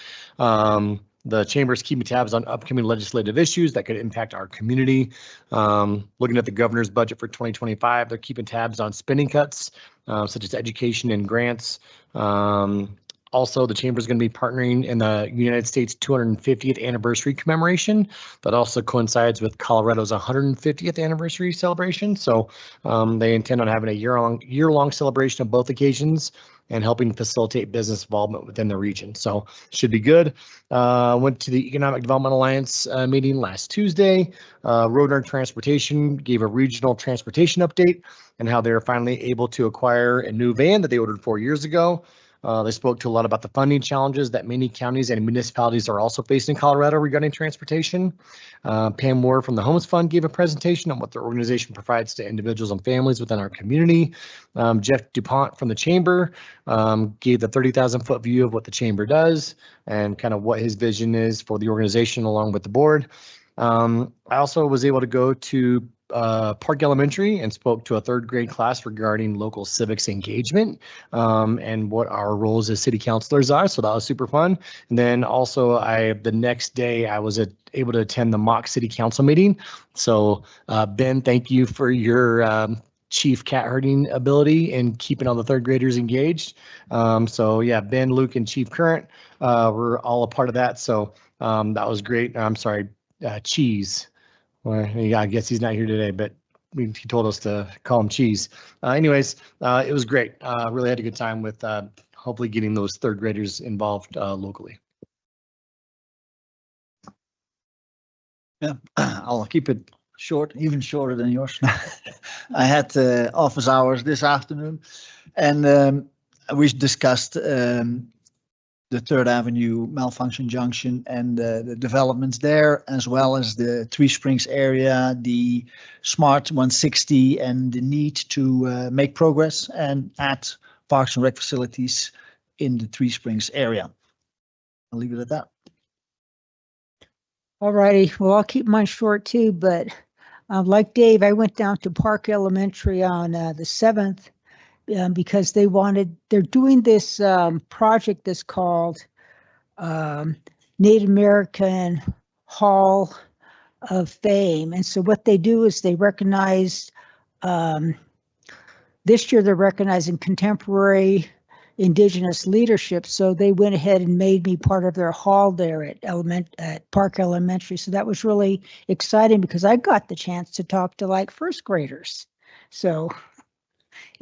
The Chamber's keeping tabs on upcoming legislative issues that could impact our community. Looking at the governor's budget for 2025, they're keeping tabs on spending cuts, such as education and grants. Also, the Chamber is going to be partnering in the United States 250th anniversary commemoration. That also coincides with Colorado's 150th anniversary celebration. So they intend on having a year-long celebration of both occasions and helping facilitate business involvement within the region. So should be good. Went to the Economic Development Alliance meeting last Tuesday. Road and Transportation gave a regional transportation update and how they're finally able to acquire a new van that they ordered 4 years ago. They spoke to a lot about the funding challenges that many counties and municipalities are also facing in Colorado regarding transportation. Pam Moore from the Homes Fund gave a presentation on what their organization provides to individuals and families within our community. Jeff DuPont from the Chamber gave the 30,000-foot view of what the Chamber does and kind of what his vision is for the organization along with the board. I also was able to go to Park Elementary and spoke to a 3rd grade class regarding local civics engagement and what our roles as city councilors are. So that was super fun. And then also the next day I was able to attend the mock city council meeting. So Ben, thank you for your chief cat herding ability and keeping all the third graders engaged. So yeah, Ben, Luke, and Chief Current were all a part of that. So that was great. I'm sorry, Cheese. Well, yeah, I guess he's not here today, but he told us to call him Cheese. Anyways, it was great. Really had a good time with hopefully getting those third graders involved locally. Yeah, I'll keep it short, even shorter than yours. I had office hours this afternoon, and we discussed the Third Avenue Malfunction Junction and the developments there, as well as the Three Springs area, the Smart 160, and the need to make progress and add parks and rec facilities in the Three Springs area. I'll leave it at that. All righty. Well, I'll keep mine short too, but like Dave, I went down to Park Elementary on the 7th because they're doing this project that's called Native American Hall of Fame. And so what they do is they recognize, this year they're recognizing contemporary Indigenous leadership. So they went ahead and made me part of their hall there at Park Elementary. So that was really exciting because I got the chance to talk to like first graders. So,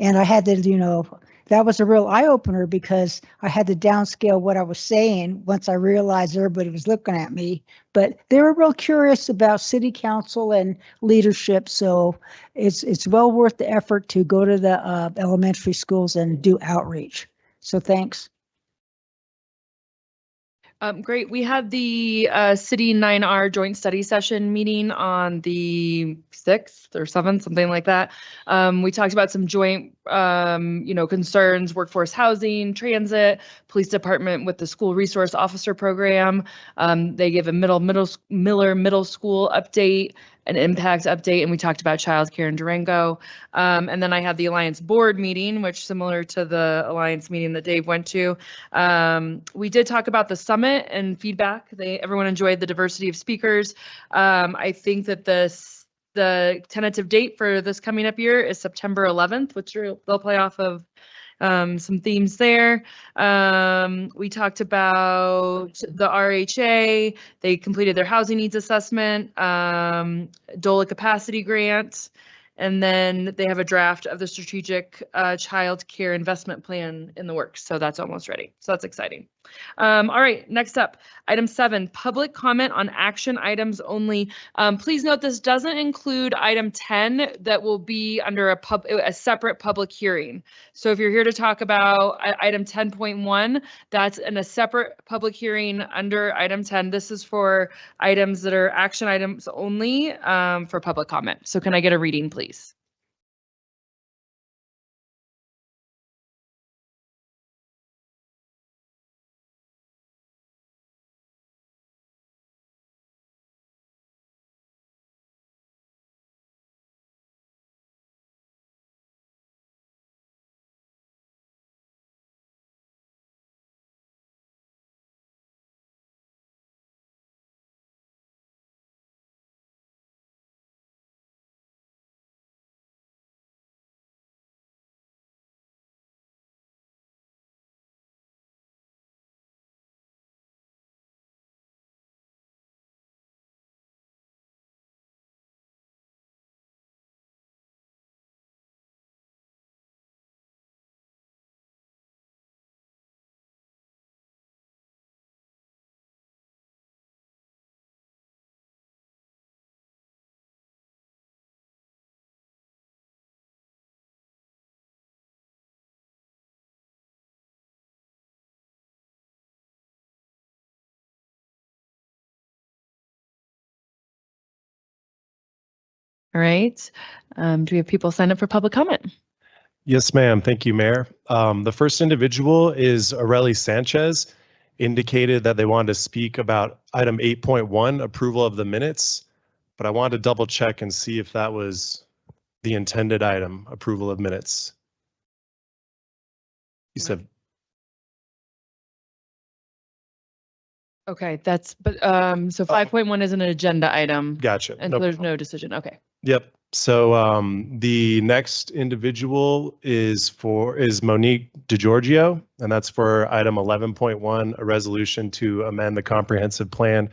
and I had to, that was a real eye opener because I had to downscale what I was saying once I realized everybody was looking at me. But they were real curious about city council and leadership. So it's well worth the effort to go to the elementary schools and do outreach. So thanks. Great. We had the City 9R joint study session meeting on the 6th or 7th, something like that. We talked about some joint, concerns, workforce housing, transit, police department with the school resource officer program. They gave a Miller Middle School update, an impact update, and we talked about childcare in Durango. And then I had the Alliance board meeting, which similar to the Alliance meeting that Dave went to. We did talk about the summit and feedback. Everyone enjoyed the diversity of speakers. I think that the tentative date for this coming up year is September 11th, which they'll play off of some themes there. We talked about the RHA. They completed their housing needs assessment, DOLA capacity grant, and then they have a draft of the strategic child care investment plan in the works. So that's almost ready. So that's exciting. All right, next up, item 7, public comment on action items only. Please note this doesn't include item 10 that will be under a separate public hearing. So if you're here to talk about item 10.1, that's in a separate public hearing under item 10. This is for items that are action items only for public comment. So can I get a reading, please? All right. Do we have people sign up for public comment? Yes, ma'am. Thank you, Mayor. The first individual is Aureli Sanchez, indicated that they wanted to speak about item 8.1, approval of the minutes, but I wanted to double check and see if that was the intended item, approval of minutes. You said. Okay, so 5.1 is an agenda item. Gotcha. And so there's no decision. Okay. Yep. So the next individual is Monique DeGiorgio, and that's for item 11.1, a resolution to amend the comprehensive plan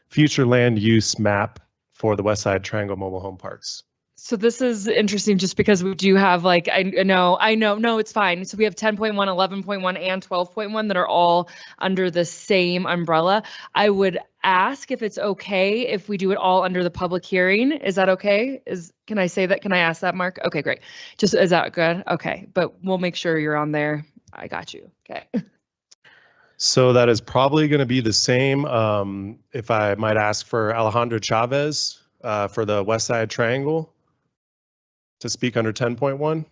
future land use map for the West Side Triangle Mobile Home Parks. So this is interesting just because we do have like, I know, no, it's fine. So we have 10.1, 11.1, and 12.1 that are all under the same umbrella. I would ask if it's okay if we do it all under the public hearing. Is that okay? Can I say that? Can I ask that, Mark? Okay, great. Is that good? Okay, but we'll make sure you're on there. I got you. Okay. So that is probably going to be the same. If I might ask for Alejandro Chavez for the West Side Triangle to speak under 10.1.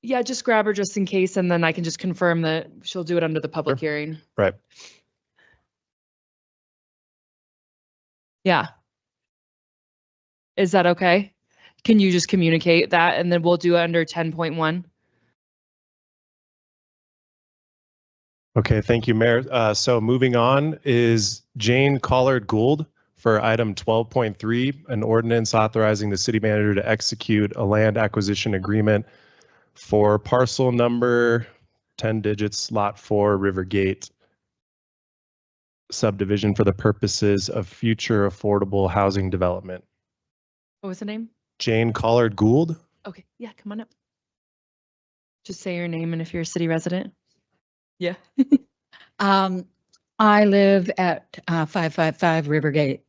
Yeah, just grab her just in case, and then I can just confirm that she'll do it under the public hearing. Right. Yeah. Is that okay? Can you just communicate that, and then we'll do it under 10.1? Okay, thank you, Mayor. So moving on is Jane Collard Gould for item 12.3, an ordinance authorizing the city manager to execute a land acquisition agreement for parcel number 10 digits, lot 4, Rivergate subdivision for the purposes of future affordable housing development. What was the name? Jane Collard Gould. Okay, yeah, come on up. Just say your name and if you're a city resident. Yeah. I live at 555 Rivergate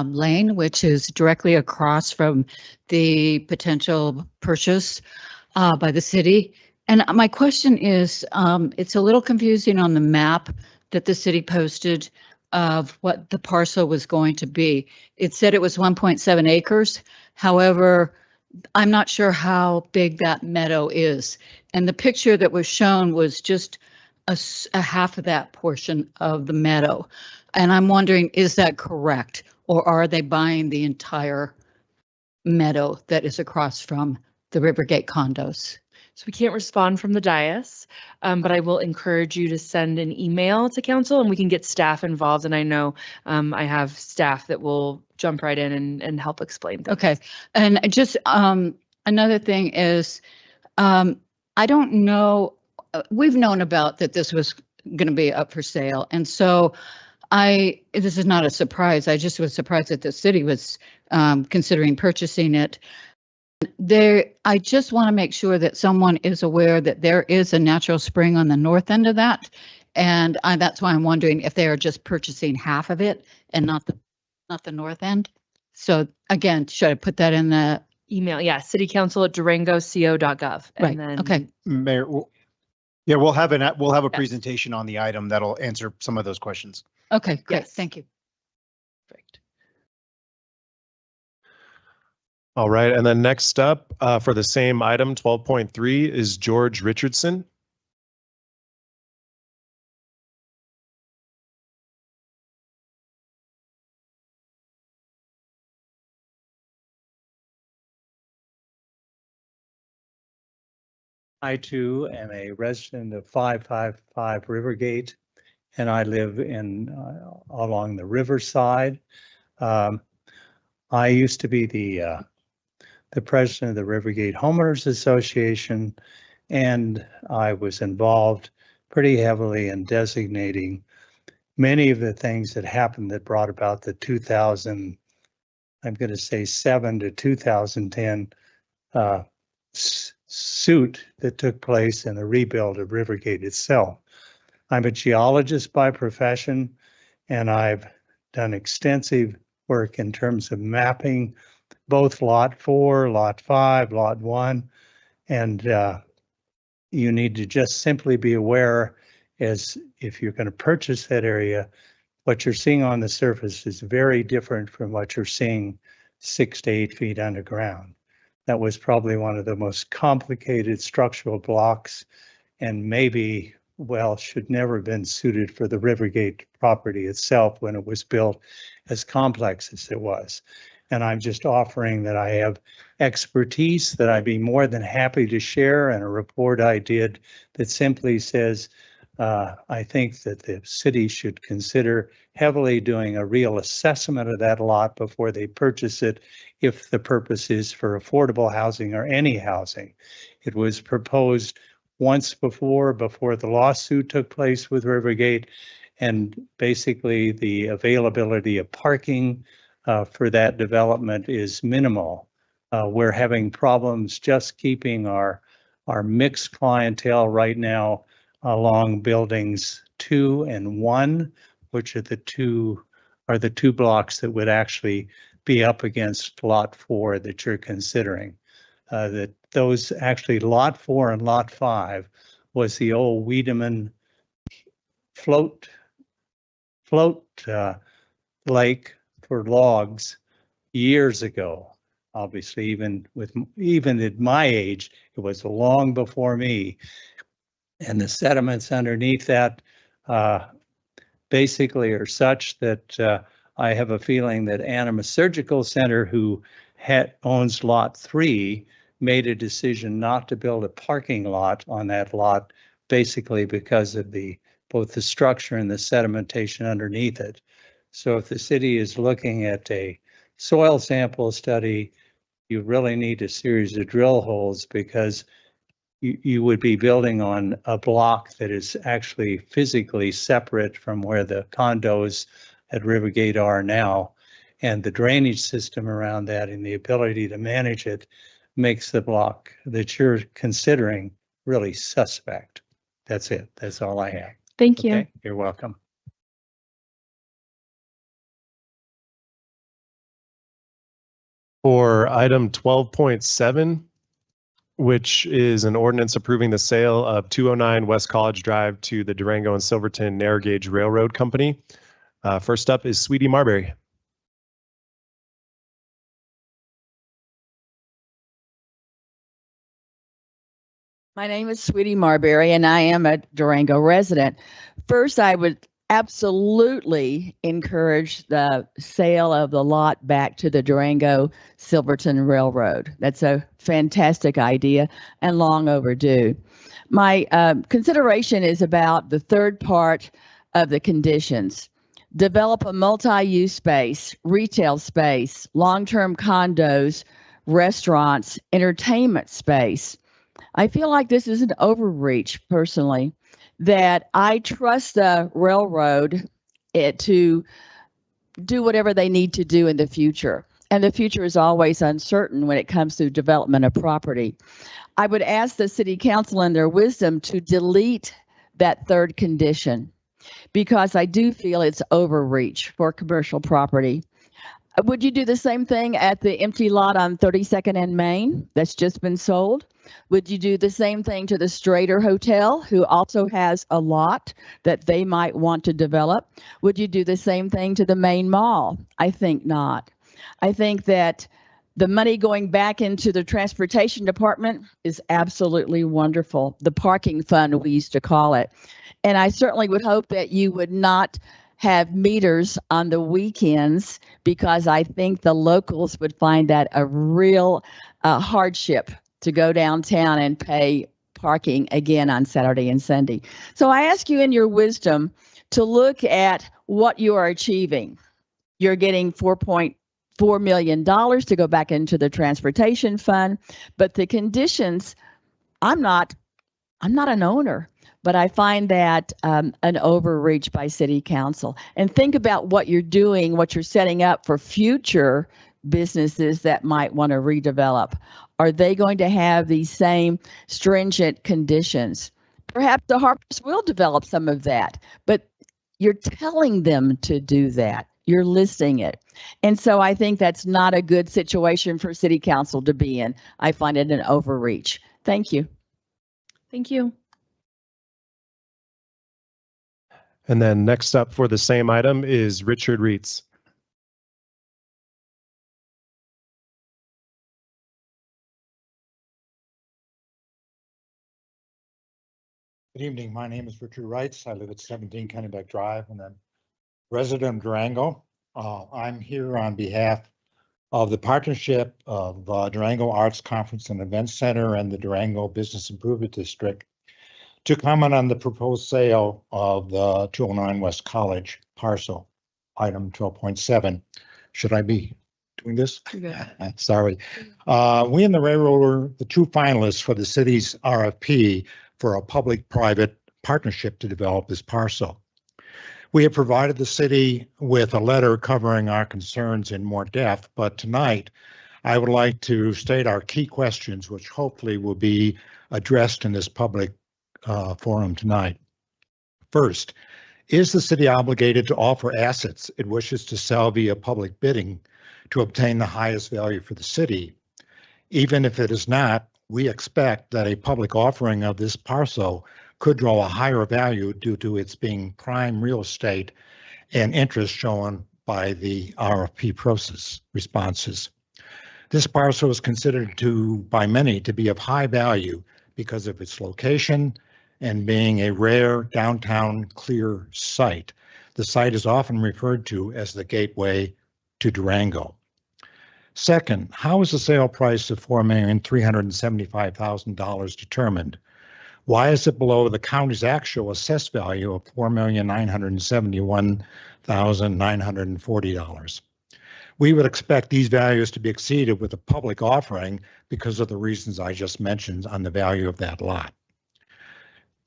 Lane, which is directly across from the potential purchase by the city. And my question is, it's a little confusing on the map that the city posted of what the parcel was going to be. It said it was 1.7 acres. However, I'm not sure how big that meadow is. And the picture that was shown was just a half of that portion of the meadow. And I'm wondering, is that correct? Or are they buying the entire meadow that is across from the Rivergate condos? So we can't respond from the dais, but I will encourage you to send an email to council and we can get staff involved. And I know I have staff that will jump right in and help explain things. Okay. And just another thing is, I don't know, we've known about that this was going to be up for sale. And so this is not a surprise. I just was surprised that the city was considering purchasing it. I just want to make sure that someone is aware that there is a natural spring on the north end of that. And that's why I'm wondering if they are just purchasing half of it and not the north end. So again, should I put that in the email? Yeah, citycouncil@durangoco.gov. Right. Then, okay. Mayor, yeah, we'll have a presentation on the item that'll answer some of those questions. Okay, great. Yes. Thank you. Perfect. All right, and then next up for the same item, 12.3, is George Richardson. I too am a resident of 555 Rivergate, and I live along the riverside. I used to be the president of the Rivergate Homeowners Association, and I was involved pretty heavily in designating many of the things that happened that brought about the 2000, I'm going to say 7 to 2010 suit that took place in the rebuild of Rivergate itself. I'm a geologist by profession, and I've done extensive work in terms of mapping both Lot 4, Lot 5, Lot 1, and you need to just simply be aware, as if you're going to purchase that area, what you're seeing on the surface is very different from what you're seeing 6 to 8 feet underground. That was probably one of the most complicated structural blocks, and maybe, well, should never have been suited for the Rivergate property itself when it was built as complex as it was. And I'm just offering that I have expertise that I'd be more than happy to share, and a report I did that simply says I think that the city should consider heavily doing a real assessment of that lot before they purchase it, if the purpose is for affordable housing or any housing. It was proposed once before the lawsuit took place with Rivergate, and basically the availability of parking for that development is minimal. We're having problems just keeping our mixed clientele right now along buildings 2 and 1, which are the two blocks that would actually be up against lot 4 that you're considering. That those actually lot 4 and lot 5 was the old Wiedemann float lake for logs years ago. Obviously, even at my age, it was long before me. And the sediments underneath that basically are such that I have a feeling that Animas Surgical Center, who owns lot 3, made a decision not to build a parking lot on that lot, basically because of both the structure and the sedimentation underneath it. So if the city is looking at a soil sample study, you really need a series of drill holes, because you would be building on a block that is actually physically separate from where the condos at Rivergate are now. And the drainage system around that and the ability to manage it makes the block that you're considering really suspect. That's it. That's all I have. Thank you. Okay? You're welcome. For item 12.7, which is an ordinance approving the sale of 209 West College Drive to the Durango and Silverton Narrow Gauge Railroad Company. First up is Sweetie Marbury. My name is Sweetie Marbury, and I am a Durango resident. First, I would absolutely encourage the sale of the lot back to the Durango Silverton Railroad. That's a fantastic idea and long overdue. My consideration is about the third part of the conditions. Develop a multi-use space, retail space, long-term condos, restaurants, entertainment space. I feel like this is an overreach personally, that I trust the railroad to do whatever they need to do in the future. And the future is always uncertain when it comes to development of property. I would ask the city council in their wisdom to delete that third condition, because I do feel it's overreach for commercial property. Would you do the same thing at the empty lot on 32nd and Main that's just been sold? Would you do the same thing to the Strader Hotel, who also has a lot that they might want to develop? Would you do the same thing to the Main Mall? I think not. I think that the money going back into the transportation department is absolutely wonderful. The parking fund, we used to call it. And I certainly would hope that you would not have meters on the weekends, because I think the locals would find that a real hardship to go downtown and pay parking again on Saturday and Sunday. So I ask you in your wisdom to look at what you are achieving. You're getting $4.4 million to go back into the transportation fund, but the conditions, I'm not an owner, but I find that an overreach by city council. And think about what you're doing, what you're setting up for future businesses that might want to redevelop. Are they going to have these same stringent conditions? Perhaps the Harpers will develop some of that, but you're telling them to do that. You're listing it. And so I think that's not a good situation for city council to be in. I find it an overreach. Thank you. Thank you. And then next up for the same item is Richard Reitz. Good evening. My name is Richard Reitz. I live at 17 Kennebec Drive, and I'm resident of Durango. I'm here on behalf of the partnership of Durango Arts Conference and Event Center and the Durango Business Improvement District to comment on the proposed sale of the 209 West College parcel, item 12.7. Should I be doing this? Sorry. We and the railroad were the two finalists for the city's RFP for a public-private partnership to develop this parcel. We have provided the city with a letter covering our concerns in more depth, but tonight I would like to state our key questions, which hopefully will be addressed in this public forum tonight. First, is the city obligated to offer assets it wishes to sell via public bidding to obtain the highest value for the city? Even if it is not, we expect that a public offering of this parcel could draw a higher value due to its being prime real estate and interest shown by the RFP process responses. This parcel is considered by many to be of high value because of its location and being a rare downtown clear site. The site is often referred to as the gateway to Durango. Second, how is the sale price of $4,375,000 determined? Why is it below the county's actual assessed value of $4,971,940? We would expect these values to be exceeded with a public offering because of the reasons I just mentioned on the value of that lot.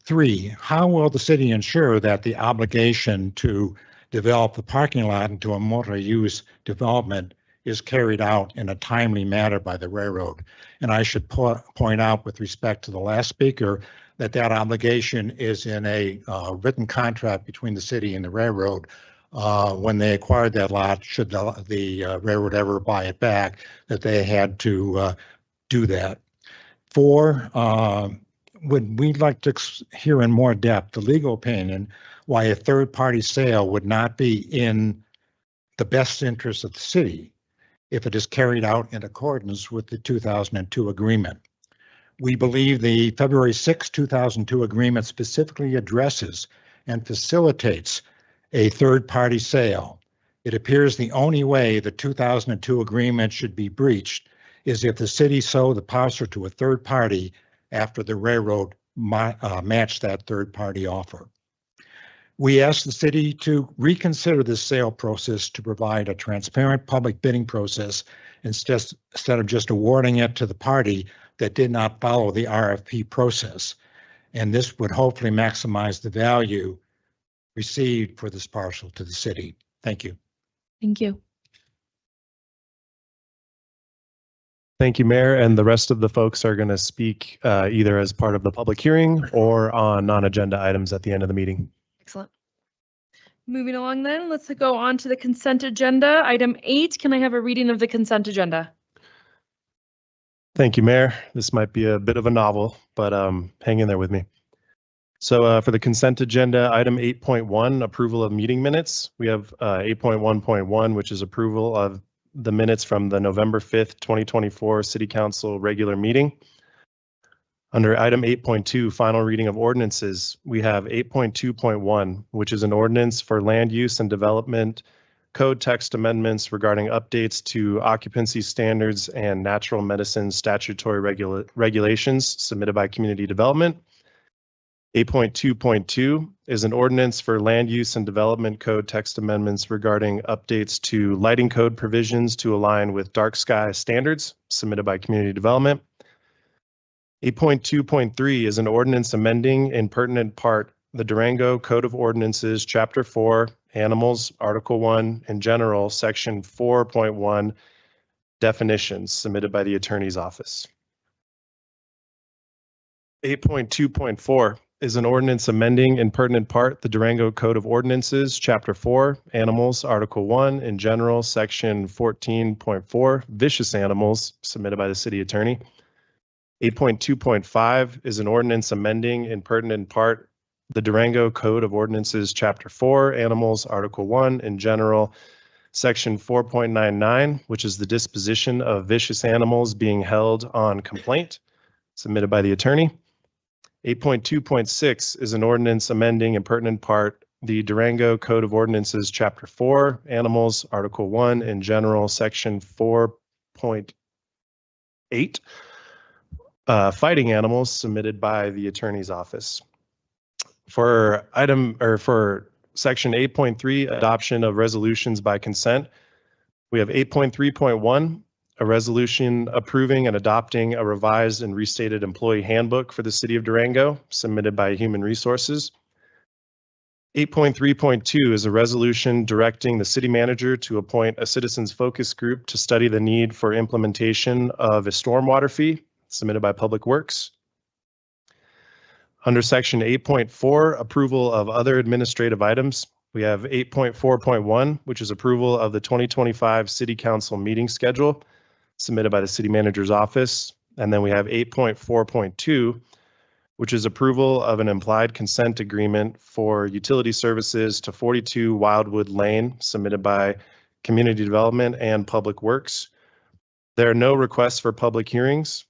Three, how will the city ensure that the obligation to develop the parking lot into a multi-use development is carried out in a timely manner by the railroad? And I should point out with respect to the last speaker that that obligation is in a written contract between the city and the railroad. When they acquired that lot, should the railroad ever buy it back, that they had to do that. Four, we'd like to hear in more depth the legal opinion why a third-party sale would not be in the best interest of the city if it is carried out in accordance with the 2002 agreement. We believe the February 6, 2002 agreement specifically addresses and facilitates a third-party sale. It appears the only way the 2002 agreement should be breached is if the city sold the parcel to a third party after the railroad matched that third-party offer. We ask the city to reconsider this sale process to provide a transparent public bidding process instead of just awarding it to the party that did not follow the RFP process. And this would hopefully maximize the value received for this parcel to the city. Thank you. Thank you. Thank you, Mayor. And the rest of the folks are going to speak either as part of the public hearing or on non-agenda items at the end of the meeting. Excellent. Moving along then, let's go on to the consent agenda. Item 8, can I have a reading of the consent agenda? Thank you, Mayor. This might be a bit of a novel, but hang in there with me. So for the consent agenda, item 8.1, approval of meeting minutes. We have 8.1.1, which is approval of the minutes from the November 5th, 2024 City Council regular meeting. Under item 8.2, final reading of ordinances, we have 8.2.1, which is an ordinance for land use and development code text amendments regarding updates to occupancy standards and natural medicine statutory regulations submitted by Community Development. 8.2.2 is an ordinance for land use and development code text amendments regarding updates to lighting code provisions to align with dark sky standards submitted by Community Development. 8.2.3 is an ordinance amending in pertinent part the Durango Code of Ordinances, Chapter 4, Animals, Article 1, in general, Section 4.1, definitions submitted by the Attorney's Office. 8.2.4 is an ordinance amending in pertinent part the Durango Code of Ordinances, Chapter 4, Animals, Article 1, in general, Section 14.4, vicious animals, submitted by the City Attorney. 8.2.5 is an ordinance amending in pertinent part the Durango Code of Ordinances, Chapter 4, Animals, Article 1, in general, Section 4.99, which is the disposition of vicious animals being held on complaint, submitted by the Attorney. 8.2.6 is an ordinance amending in pertinent part the Durango Code of Ordinances, Chapter 4, Animals, Article 1, in general, Section 4.8, fighting animals, submitted by the Attorney's Office. For section 8.3, adoption of resolutions by consent, we have 8.3.1, a resolution approving and adopting a revised and restated employee handbook for the city of Durango, submitted by Human Resources. 8.3.2 is a resolution directing the city manager to appoint a citizens focus group to study the need for implementation of a stormwater fee, submitted by Public Works. Under section 8.4, approval of other administrative items, we have 8.4.1, which is approval of the 2025 City Council meeting schedule, submitted by the city manager's office. And then we have 8.4.2, which is approval of an implied consent agreement for utility services to 42 Wildwood Lane, submitted by Community Development and Public Works. There are no requests for public hearings.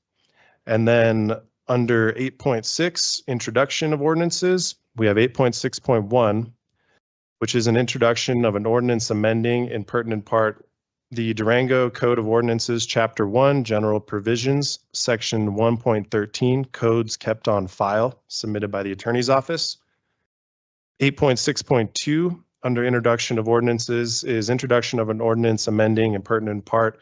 And then under 8.6, introduction of ordinances, we have 8.6.1, which is an introduction of an ordinance amending in pertinent part the Durango Code of Ordinances, Chapter 1, General Provisions, Section 1.13, Codes Kept on File, submitted by the Attorney's Office. 8.6.2, under Introduction of Ordinances, is introduction of an ordinance amending in pertinent part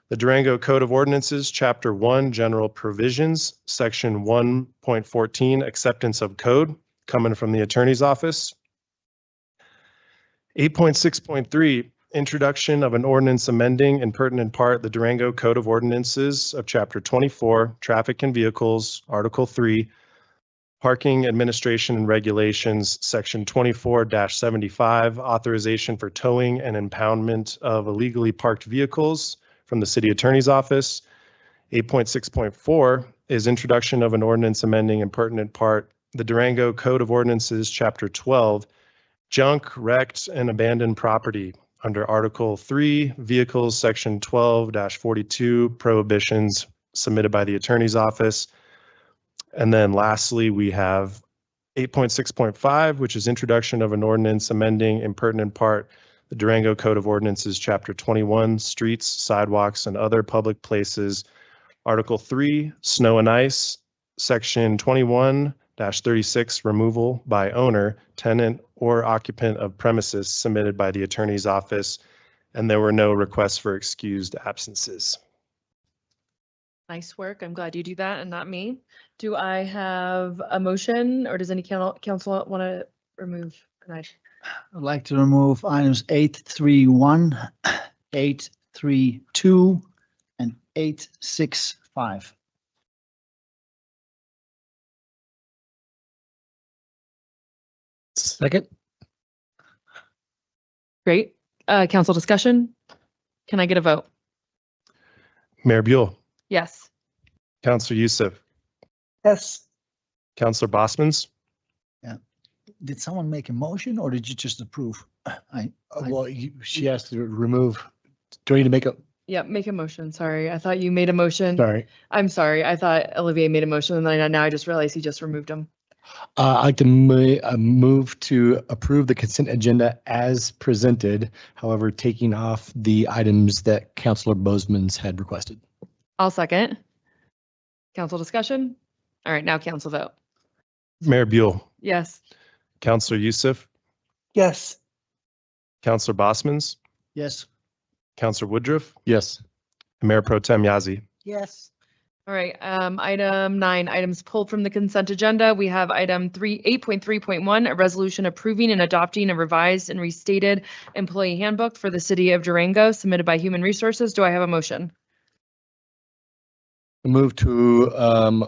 the Durango Code of Ordinances, Chapter 1, General Provisions, Section 1.14, Acceptance of Code, coming from the Attorney's Office. 8.6.3, introduction of an ordinance amending in pertinent part the Durango Code of Ordinances of Chapter 24, Traffic and Vehicles, Article 3, Parking Administration and Regulations, Section 24-75, Authorization for Towing and Impoundment of Illegally Parked Vehicles from the City Attorney's Office. 8.6.4 is introduction of an ordinance amending in pertinent part the Durango Code of Ordinances, Chapter 12, Junk, Wrecked, and Abandoned Property, under Article 3, Vehicles, Section 12-42, Prohibitions, submitted by the Attorney's Office. And then lastly, we have 8.6.5, which is introduction of an ordinance amending in pertinent part the Durango Code of Ordinances, Chapter 21, Streets, Sidewalks, and Other Public Places, Article 3, Snow and Ice, Section 21-36, Removal by owner, tenant, or occupant of premises, submitted by the Attorney's Office, and there were no requests for excused absences. Nice work. I'm glad you do that and not me. Do I have a motion, or does any council want to remove tonight? I'd like to remove items 831, 832, and 865. Second. Great. Council discussion. Can I get a vote? Mayor Buell, Yes. Councilor Youssef, Yes. Councilor Bosmans, Did someone make a motion or did you just approve? Well, she has to remove. Do I need to make a? Yeah, make a motion. Sorry. I thought you made a motion. Sorry. I'm sorry. I thought Olivier made a motion and then now I just realized he just removed him. I'd like to move to approve the consent agenda as presented, however, taking off the items that Councilor Bozeman's had requested. I'll second. Council discussion. All right, now council vote. Mayor Buell, Yes. Councilor Youssef, Yes. Councilor Bosmans, Yes. Councilor Woodruff, Yes. and Mayor Pro Tem Yazzie. Yes. All right, item 9, items pulled from the consent agenda. We have item 8.3.1, a resolution approving and adopting a revised and restated employee handbook for the city of Durango, submitted by Human Resources. Do I have a motion? Move to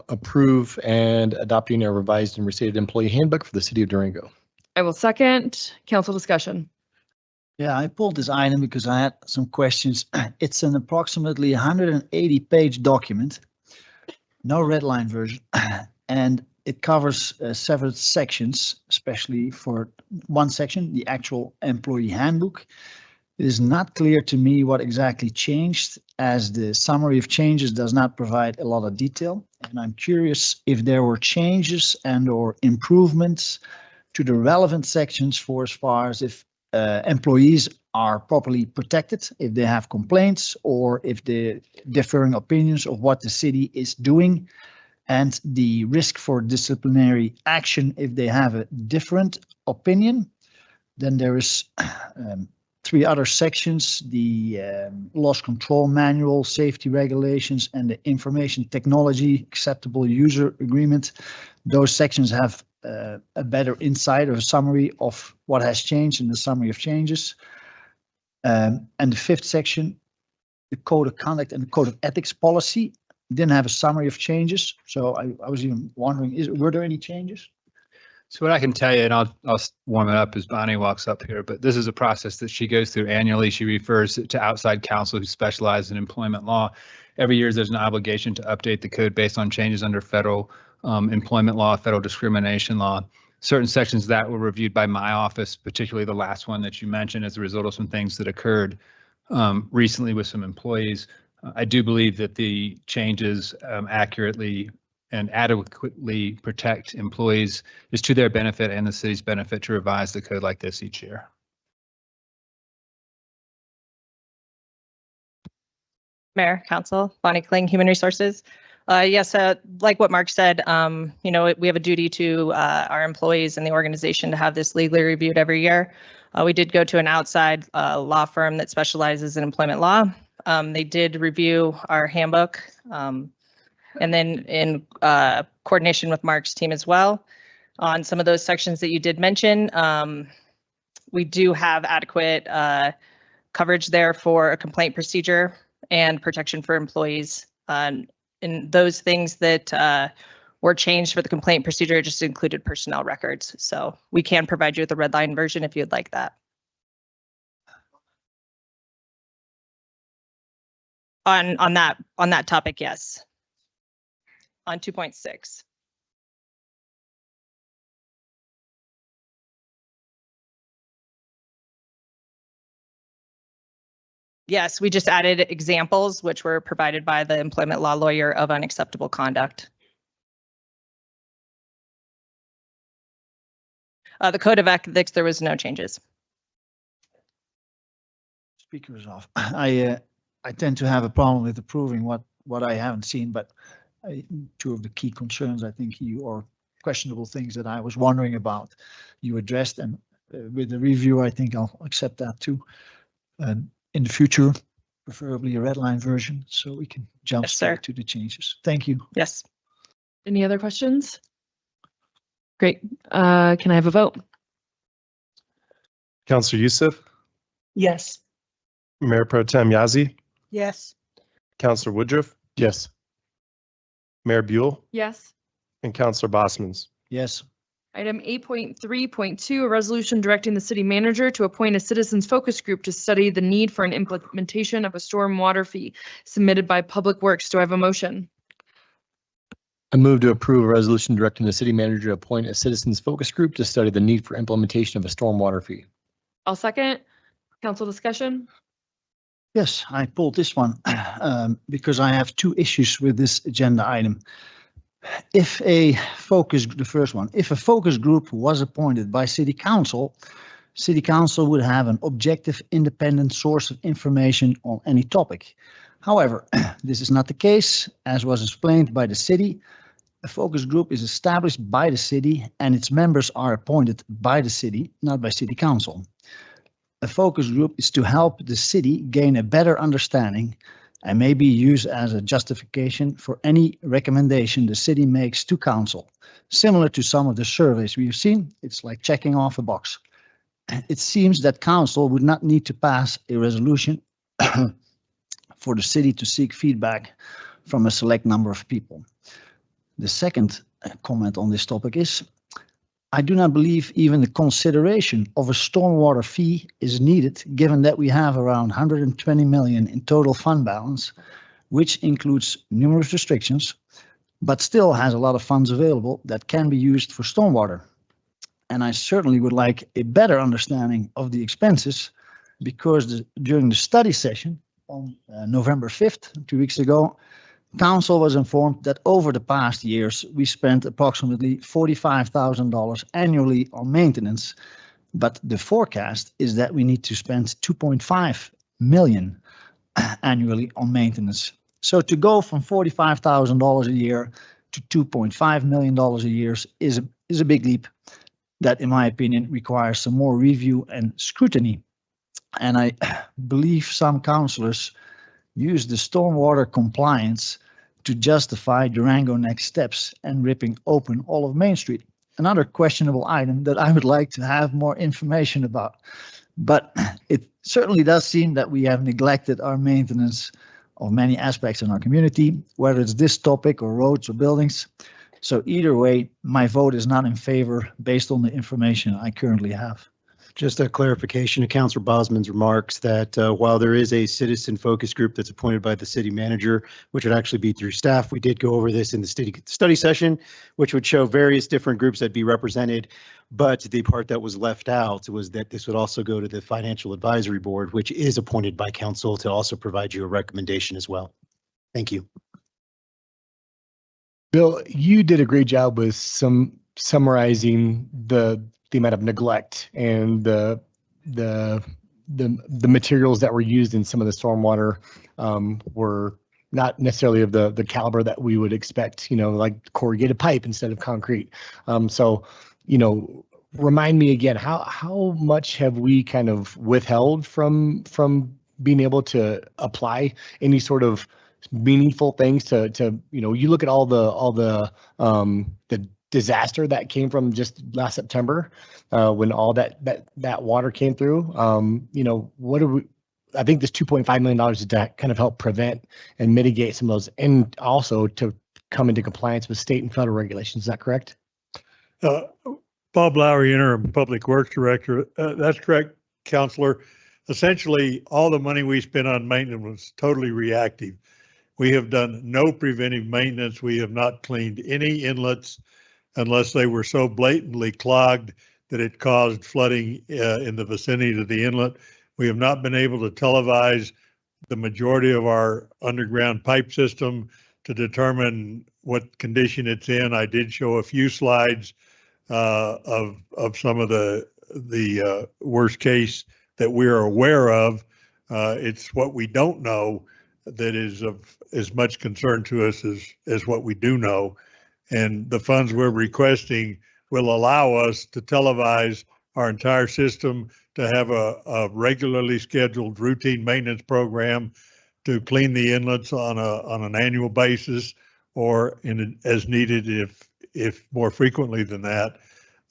approve and adopting a revised and restated employee handbook for the city of Durango. I will second. Council discussion. Yeah, I pulled this item because I had some questions. It's an approximately 180-page document, no red line version, and it covers several sections, especially for one section, the actual employee handbook. It is not clear to me what exactly changed, as the summary of changes does not provide a lot of detail. And I'm curious if there were changes and/or improvements to the relevant sections for as far as if employees are properly protected, if they have complaints, or if the differing opinions of what the city is doing and the risk for disciplinary action if they have a different opinion. Then there is 3 other sections, the loss control manual, safety regulations, and the information technology acceptable user agreement. Those sections have a better insight or a summary of what has changed and the summary of changes. And the 5th section, the code of conduct and the code of ethics policy, didn't have a summary of changes. So I was even wondering, were there any changes? So what I can tell you, and I'll warm it up as Bonnie walks up here, but this is a process that she goes through annually. She refers to outside counsel who specialize in employment law. Every year there's an obligation to update the code based on changes under federal employment law, federal discrimination law. Certain sections that were reviewed by my office, particularly the last one that you mentioned, as a result of some things that occurred recently with some employees. I do believe that the changes accurately and adequately protect employees is to their benefit and the city's benefit to revise the code like this each year. Mayor, Council, Bonnie Kling, Human Resources. Yes, like what Mark said, you know, we have a duty to our employees and the organization to have this legally reviewed every year. We did go to an outside law firm that specializes in employment law. They did review our handbook, and then in coordination with Mark's team as well on some of those sections that you did mention. We do have adequate coverage there for a complaint procedure and protection for employees. And those things that were changed for the complaint procedure just included personnel records. So we can provide you with a red line version if you'd like that. On that topic, yes. On 2.6. Yes, we just added examples which were provided by the employment law lawyer of unacceptable conduct. The code of ethics, there was no changes. Speaker is off. I tend to have a problem with approving what I haven't seen, but 2 of the key concerns I think or questionable things that I was wondering about you addressed, and with the review I think I'll accept that too. In the future, preferably a red line version so we can jump straight to the changes. Thank you. Yes. Any other questions? Great. Can I have a vote? Councillor Youssef, Yes. Mayor Pro Tem Yazzie, Yes. Councillor Woodruff, Yes. Mayor Buell, Yes. and Councillor Bosmans. Yes. Item 8.3.2, a resolution directing the city manager to appoint a citizens focus group to study the need for an implementation of a storm water fee submitted by Public Works. Do I have a motion? I move to approve a resolution directing the city manager to appoint a citizens focus group to study the need for implementation of a stormwater fee. I'll second. Council discussion? Yes, I pulled this one because I have 2 issues with this agenda item. If a focus group was appointed by City Council would have an objective, independent source of information on any topic. However, this is not the case, as was explained by the city. A focus group is established by the city and its members are appointed by the city, not by City Council. A focus group is to help the city gain a better understanding and may be used as a justification for any recommendation the city makes to council. Similar to some of the surveys we've seen, it's like checking off a box. It seems that council would not need to pass a resolution for the city to seek feedback from a select number of people. The second comment on this topic is, I do not believe even the consideration of a stormwater fee is needed, given that we have around 120 million in total fund balance, which includes numerous restrictions, but still has a lot of funds available that can be used for stormwater. And I certainly would like a better understanding of the expenses, because during the study session on November 5th, 2 weeks ago, Council was informed that over the past years, we spent approximately $45,000 annually on maintenance, but the forecast is that we need to spend 2.5 million annually on maintenance. So to go from $45,000 a year to $2.5 million a year is a big leap that, in my opinion, requires some more review and scrutiny. And I believe some councillors use the stormwater compliance to justify Durango next steps and ripping open all of Main Street. Another questionable item that I would like to have more information about. But it certainly does seem that we have neglected our maintenance of many aspects in our community, whether it's this topic or roads or buildings. So either way, my vote is not in favor based on the information I currently have. Just a clarification to Councilor Bosman's remarks that while there is a citizen focus group that's appointed by the city manager, which would actually be through staff, we did go over this in the study session, which would show various different groups that be represented. But the part that was left out was that this would also go to the Financial Advisory Board, which is appointed by council to also provide you a recommendation as well. Thank you. Bill, you did a great job with summarizing the amount of neglect and the materials that were used in some of the stormwater were not necessarily of the caliber that we would expect, you know, like corrugated pipe instead of concrete. So, you know, remind me again, how much have we kind of withheld from being able to apply any sort of meaningful things to you know, you look at all the disaster that came from just last September when all that water came through. You know, what are we? I think this $2.5 million is to kind of help prevent and mitigate some of those, and also to come into compliance with state and federal regulations. Is that correct? Bob Lowry, Interim Public Works Director. That's correct, Councilor. Essentially, all the money we spent on maintenance was totally reactive. We have done no preventive maintenance. We have not cleaned any inlets unless they were so blatantly clogged that it caused flooding in the vicinity of the inlet. We have not been able to televise the majority of our underground pipe system to determine what condition it's in. I did show a few slides of some of the worst case that we're aware of. It's what we don't know that is of as much concern to us as what we do know. And the funds we're requesting will allow us to televise our entire system, to have a regularly scheduled routine maintenance program, to clean the inlets on an annual basis, or as needed if more frequently than that.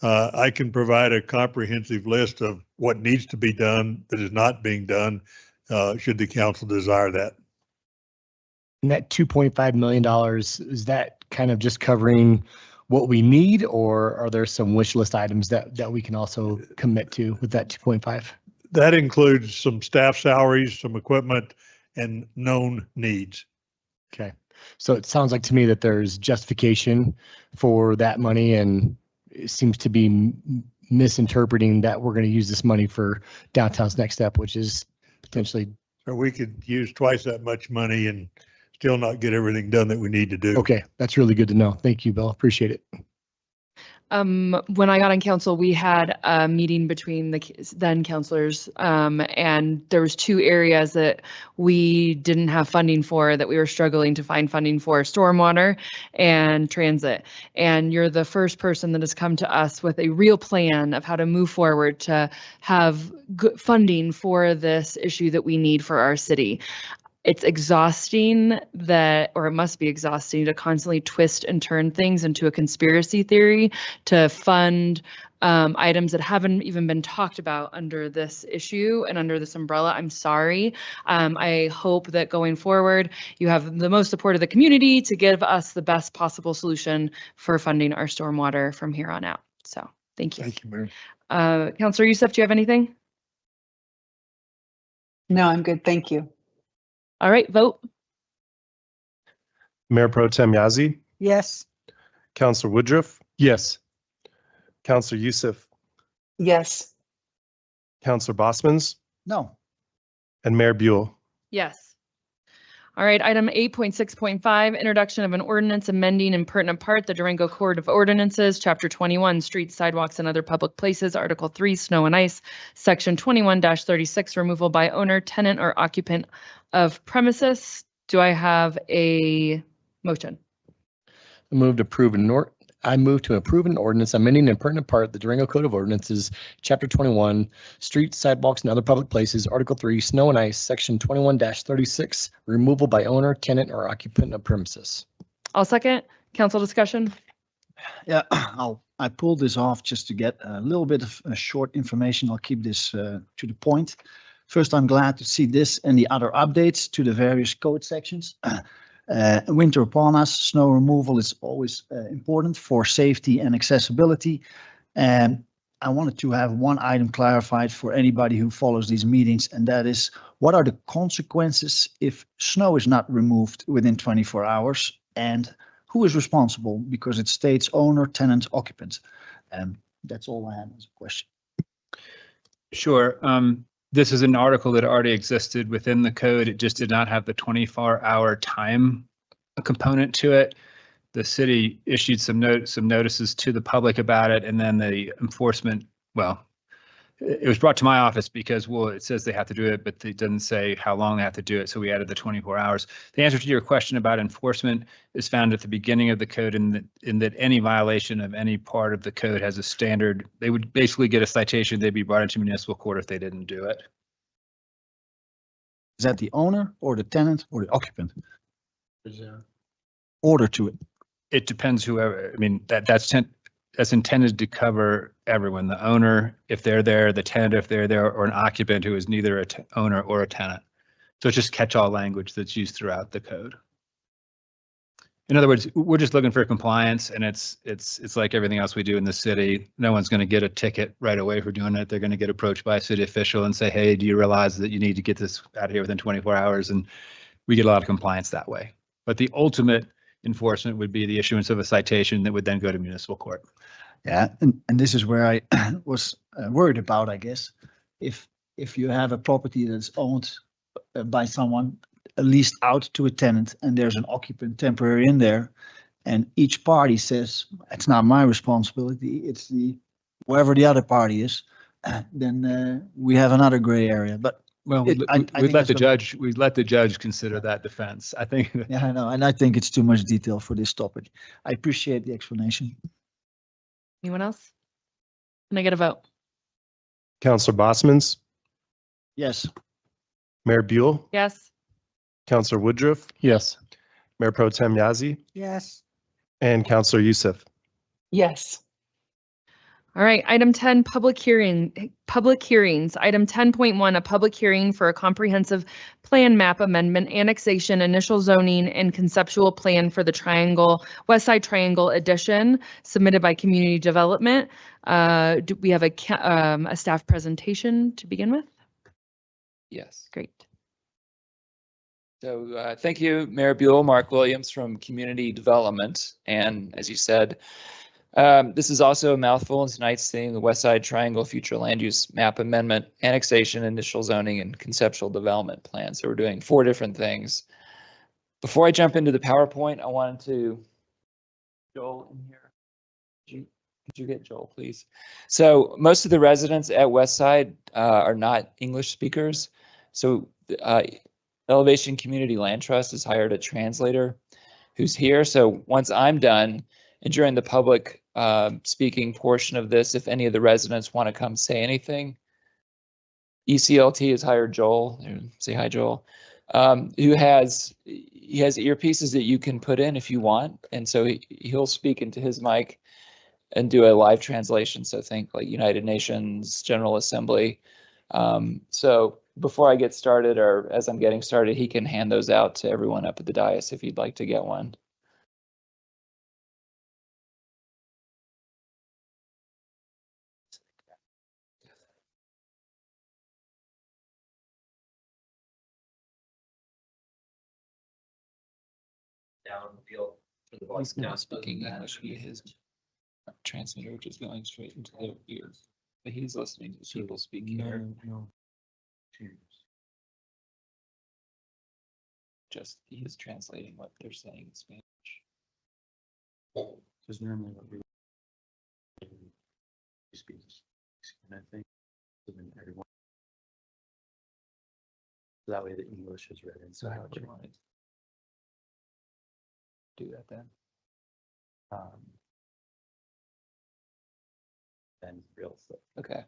I can provide a comprehensive list of what needs to be done that is not being done, should the council desire that. And that $2.5 million, is that kind of just covering what we need, or are there some wish list items that we can also commit to with that 2.5? That includes some staff salaries, some equipment, and known needs. Okay. So it sounds like to me that there's justification for that money, and it seems to be misinterpreting that we're going to use this money for downtown's next step, which is potentially. Or we could use twice that much money and still not get everything done that we need to do. Okay, that's really good to know. Thank you, Bill. Appreciate it. When I got on council, we had a meeting between the then councilors, and there was two areas that we didn't have funding for, that we were struggling to find funding for: stormwater and transit. And you're the first person that has come to us with a real plan of how to move forward to have good funding for this issue that we need for our city. It's exhausting or it must be exhausting to constantly twist and turn things into a conspiracy theory to fund items that haven't even been talked about under this issue and under this umbrella. I'm sorry. I hope that going forward, you have the most support of the community to give us the best possible solution for funding our stormwater from here on out. So thank you. Thank you, Mayor. Councilor Youssef, do you have anything? No, I'm good. Thank you. All right, vote. Mayor Pro Tem Yazzie, Yes. Councilor Woodruff, Yes. Councilor Youssef, Yes. Councilor Bosmans, No. and Mayor Buell. Yes. All right, item 8.6.5, introduction of an ordinance amending in pertinent part the Durango Code of Ordinances, Chapter 21, Streets, Sidewalks, and Other Public Places, Article 3, Snow and Ice, Section 21-36, removal by owner, tenant, or occupant of premises. Do I have a motion? I move to approve an ordinance amending in pertinent part the Durango Code of Ordinances, Chapter 21, Streets, Sidewalks, and Other Public Places, Article 3, Snow and Ice, Section 21-36, removal by owner, tenant, or occupant of premises. I'll second. Council discussion. Yeah, I pulled this off just to get a little bit of short information. I'll keep this to the point. First, I'm glad to see this and the other updates to the various code sections. Winter upon us, snow removal is always important for safety and accessibility. And I wanted to have one item clarified for anybody who follows these meetings, and that is, what are the consequences if snow is not removed within 24 hours? And who is responsible? Because it states owner, tenant, occupant. That's all I had as a question. Sure. This is an article that already existed within the code. It just did not have the 24-hour time component to it. The city issued some notices to the public about it, and then the enforcement, well, it was brought to my office because, well, it says they have to do it, but it doesn't say how long they have to do it, so we added the 24 hours. The answer to your question about enforcement is found at the beginning of the code, in that any violation of any part of the code has a standard. They would basically get a citation. They'd be brought into municipal court if they didn't do it. Is that the owner or the tenant or the occupant? Order to it. It depends whoever. I mean, that's intended to cover everyone. The owner, if they're there, the tenant, if they're there, or an occupant who is neither an owner or a tenant. So it's just catch-all language that's used throughout the code. In other words, we're just looking for compliance, and it's like everything else we do in the city. No one's going to get a ticket right away for doing it. They're going to get approached by a city official and say, hey, do you realize that you need to get this out of here within 24 hours? And we get a lot of compliance that way. But the ultimate enforcement would be the issuance of a citation that would then go to municipal court. Yeah, and this is where I was worried about, I guess. If you have a property that's owned by someone, leased out to a tenant, and there's an occupant temporary in there, and each party says, it's not my responsibility, it's whoever the other party is, then we have another gray area. But well, we let the judge consider that defense, I think. Yeah, I know, and I think it's too much detail for this topic. I appreciate the explanation. Anyone else? Can I get a vote? Councillor Bosmans, Yes. Mayor Buell, Yes. Councillor Woodruff, Yes. Mayor Pro Tem Yazzie, Yes. and Councillor Youssef. Yes. All right, item 10, public hearings. Item 10.1, a public hearing for a comprehensive plan map amendment, annexation, initial zoning, and conceptual plan for the West Side Triangle addition submitted by Community Development. Do we have a staff presentation to begin with? Yes. Great. So thank you, Mayor Buell, Mark Williams from Community Development. And as you said, this is also a mouthful, and tonight's theme, the West Side Triangle Future Land Use Map Amendment, Annexation, Initial Zoning, and Conceptual Development Plan. So we're doing 4 different things. Before I jump into the PowerPoint, I wanted to, Joel in here. Could you get Joel, please? So most of the residents at West Side are not English speakers. So Elevation Community Land Trust has hired a translator who's here. So once I'm done, and during the public speaking portion of this, if any of the residents want to come say anything, ECLT has hired Joel. Say hi, Joel. He has earpieces that you can put in if you want, and so he'll speak into his mic and do a live translation. So think like United Nations General Assembly. So before I get started, or as I'm getting started, he can hand those out to everyone up at the dais if you'd like to get one. Down the field for the voice. He's not speaking English via his transmitter, which is going straight into their ears. But he's listening to people speak here. Just he's translating what they're saying in Spanish. Because normally what we speaks, and I think everyone. That way the English is read. So how would you want it? Do that then. And real estate. Okay.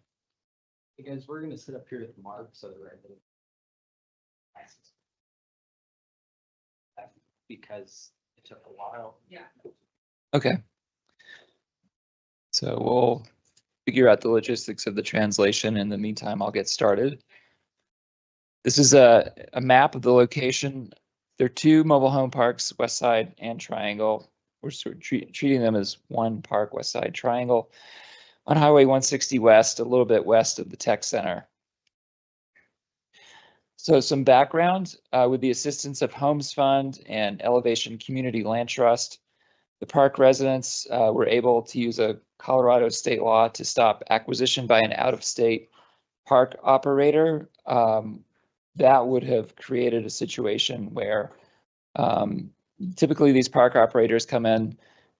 Hey guys, we're gonna sit up here with Mark so that we're able to because it took a while. Yeah. Okay. So we'll figure out the logistics of the translation. In the meantime, I'll get started. This is a map of the location. There are two mobile home parks, West Side and Triangle. We're sort of treating them as one park, West Side Triangle, on Highway 160 West, a little bit west of the Tech Center. So some background, with the assistance of Homes Fund and Elevation Community Land Trust, the park residents were able to use a Colorado state law to stop acquisition by an out-of-state park operator. That would have created a situation where typically these park operators come in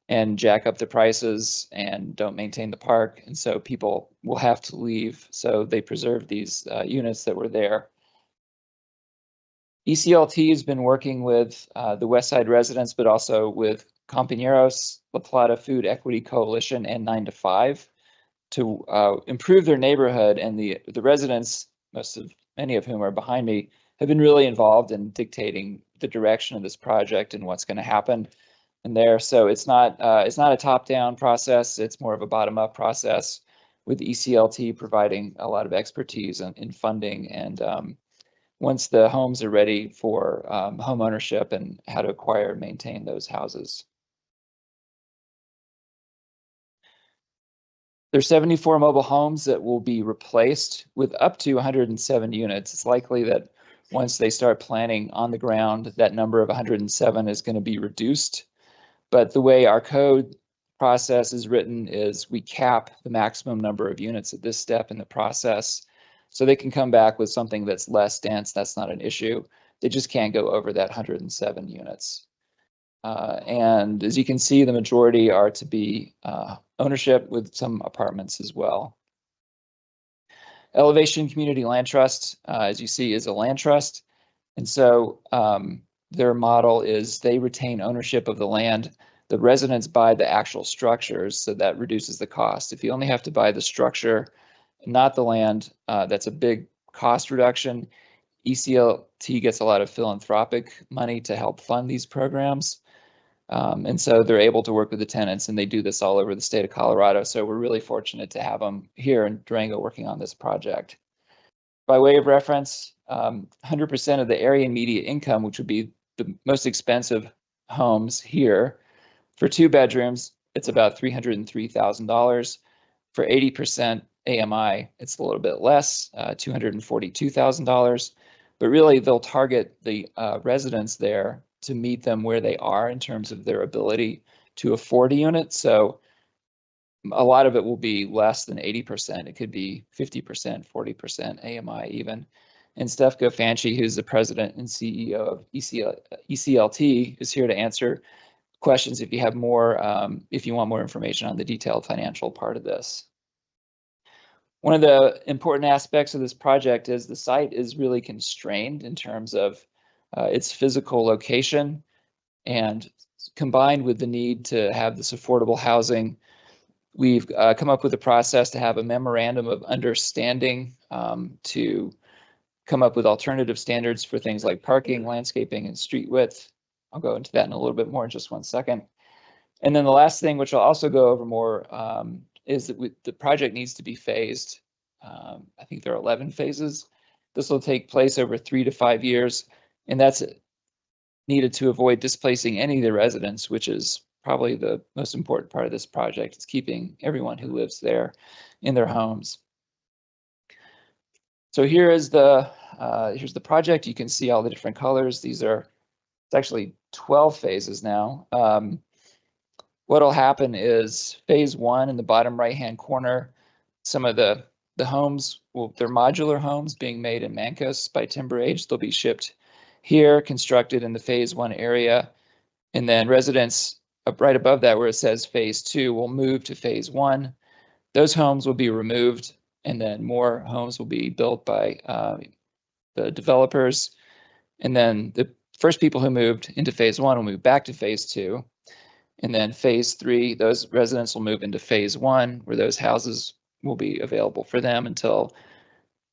and jack up the prices and don't maintain the park, and so people will have to leave. So they preserved these units that were there. ECLT has been working with the West Side residents, but also with Compañeros, La Plata Food Equity Coalition, and 9 to 5 to improve their neighborhood. And the residents, many of whom are behind me, have been really involved in dictating the direction of this project and what's going to happen in there. So it's not a top-down process. It's more of a bottom-up process, with ECLT providing a lot of expertise in funding and once the homes are ready for home ownership and how to acquire and maintain those houses. There's 74 mobile homes that will be replaced with up to 107 units. It's likely that once they start planning on the ground, that number of 107 is going to be reduced. But the way our code process is written is we cap the maximum number of units at this step in the process. So they can come back with something that's less dense. That's not an issue. They just can't go over that 107 units. And as you can see, the majority are to be ownership, with some apartments as well. Elevation Community Land Trust, as you see, is a land trust. And so their model is they retain ownership of the land. The residents buy the actual structures, so that reduces the cost. If you only have to buy the structure, not the land, that's a big cost reduction. ECLT gets a lot of philanthropic money to help fund these programs. And so they're able to work with the tenants, and they do this all over the state of Colorado. So we're really fortunate to have them here in Durango working on this project. By way of reference, 100% of the area median income, which would be the most expensive homes here, for 2 bedrooms, it's about $303,000. For 80% AMI, it's a little bit less, $242,000. But really, they'll target the residents there to meet them where they are in terms of their ability to afford a unit. So a lot of it will be less than 80%. It could be 50%, 40% AMI even. And Steph Gofanchi, who's the president and CEO of ECLT, is here to answer questions if you have more, if you want more information on the detailed financial part of this. One of the important aspects of this project is the site is really constrained in terms of its physical location, and combined with the need to have this affordable housing, we've come up with a process to have a memorandum of understanding to come up with alternative standards for things like parking, landscaping, and street width. I'll go into that in a little bit more in just one second. And then the last thing, which I'll also go over more, is that the project needs to be phased. I think there are 11 phases. This will take place over 3 to 5 years, and that's needed to avoid displacing any of the residents, which is probably the most important part of this project. It's keeping everyone who lives there in their homes. So here is here's the project. You can see all the different colors. It's actually 12 phases now. What'll happen is phase 1 in the bottom right-hand corner, some of the homes, they're modular homes being made in Mancos by Timber Age. They'll be shipped here, constructed in the phase 1 area. And then residents up right above that, where it says phase 2, will move to phase 1. Those homes will be removed, and then more homes will be built by the developers. And then the first people who moved into phase 1 will move back to phase 2. And then phase 3, those residents will move into phase 1, where those houses will be available for them until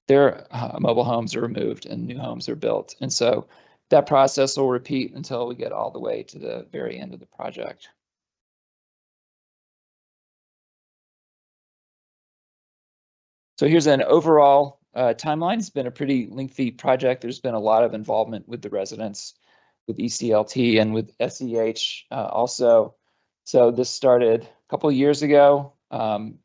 their mobile homes are removed and new homes are built. And so that process will repeat until we get all the way to the very end of the project. So here's an overall timeline. It's been a pretty lengthy project. There's been a lot of involvement with the residents, with ECLT and with SEH also. So this started a couple of years ago.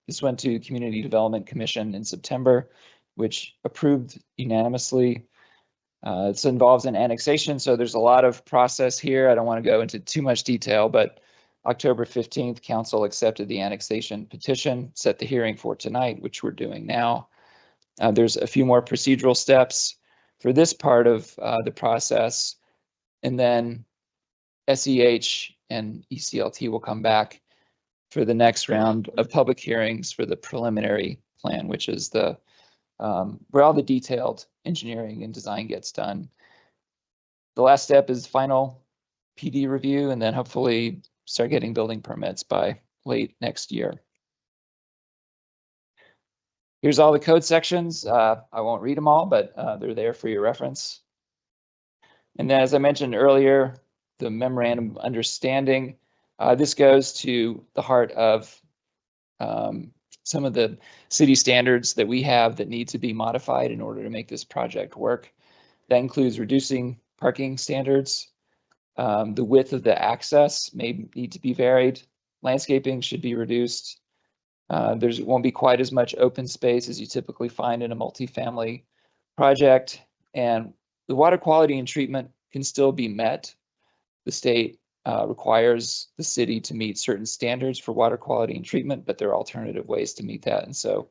This went to Community Development Commission in September, which approved unanimously. It involves an annexation, so there's a lot of process here. I don't want to go into too much detail, but October 15th, council accepted the annexation petition, set the hearing for tonight, which we're doing now. There's a few more procedural steps for this part of the process, and then SEH and ECLT will come back for the next round of public hearings for the preliminary plan, which is the where all the detailed engineering and design gets done. The last step is final PD review, and then hopefully start getting building permits by late next year. Here's all the code sections. I won't read them all, but they're there for your reference. And then, as I mentioned earlier, the memorandum of understanding, this goes to the heart of some of the city standards that we have that need to be modified in order to make this project work. That includes reducing parking standards. The width of the access may need to be varied. Landscaping should be reduced. There won't be quite as much open space as you typically find in a multifamily project. And the water quality and treatment can still be met. The state requires the city to meet certain standards for water quality and treatment, but there are alternative ways to meet that. And so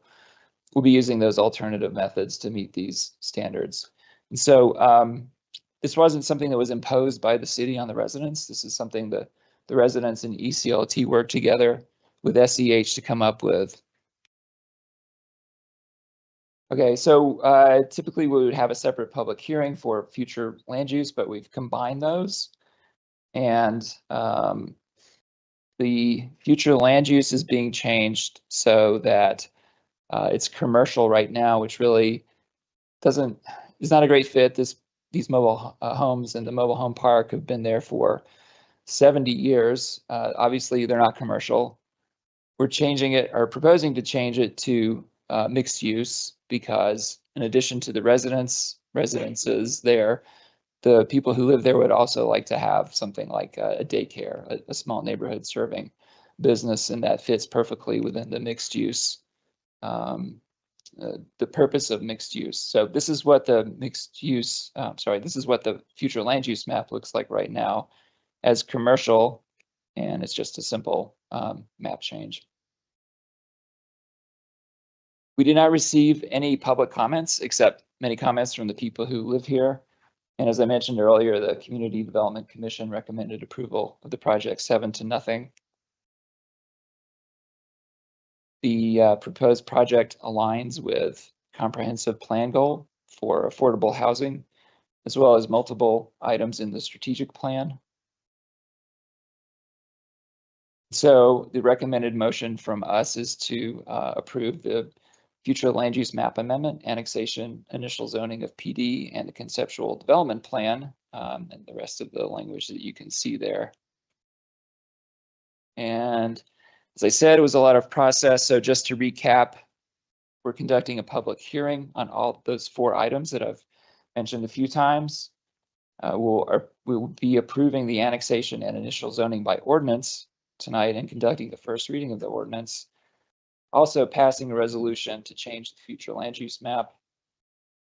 we'll be using those alternative methods to meet these standards. And so this wasn't something that was imposed by the city on the residents. This is something that the residents and ECLT worked together with SEH to come up with. Okay, so typically we would have a separate public hearing for future land use, but we've combined those. And the future land use is being changed so that it's commercial right now, which really is not a great fit. These mobile homes and the mobile home park have been there for 70 years. Obviously, they're not commercial. We're changing it, or proposing to change it to mixed use, because in addition to the residences there, the people who live there would also like to have something like a daycare, a small neighborhood serving business, and that fits perfectly within the mixed use, the purpose of mixed use. So this is what the mixed use, this is what the future land use map looks like right now as commercial, and it's just a simple map change. We did not receive any public comments, except many comments from the people who live here. And as I mentioned earlier, the Community Development Commission recommended approval of the project 7-0. The proposed project aligns with comprehensive plan goal for affordable housing, as well as multiple items in the strategic plan. So the recommended motion from us is to approve the future land use map amendment, annexation, initial zoning of PD, and the conceptual development plan, and the rest of the language that you can see there. And as I said, it was a lot of process. So just to recap, we're conducting a public hearing on all those 4 items that I've mentioned a few times. We'll be approving the annexation and initial zoning by ordinance tonight and conducting the first reading of the ordinance. Also passing a resolution to change the future land use map.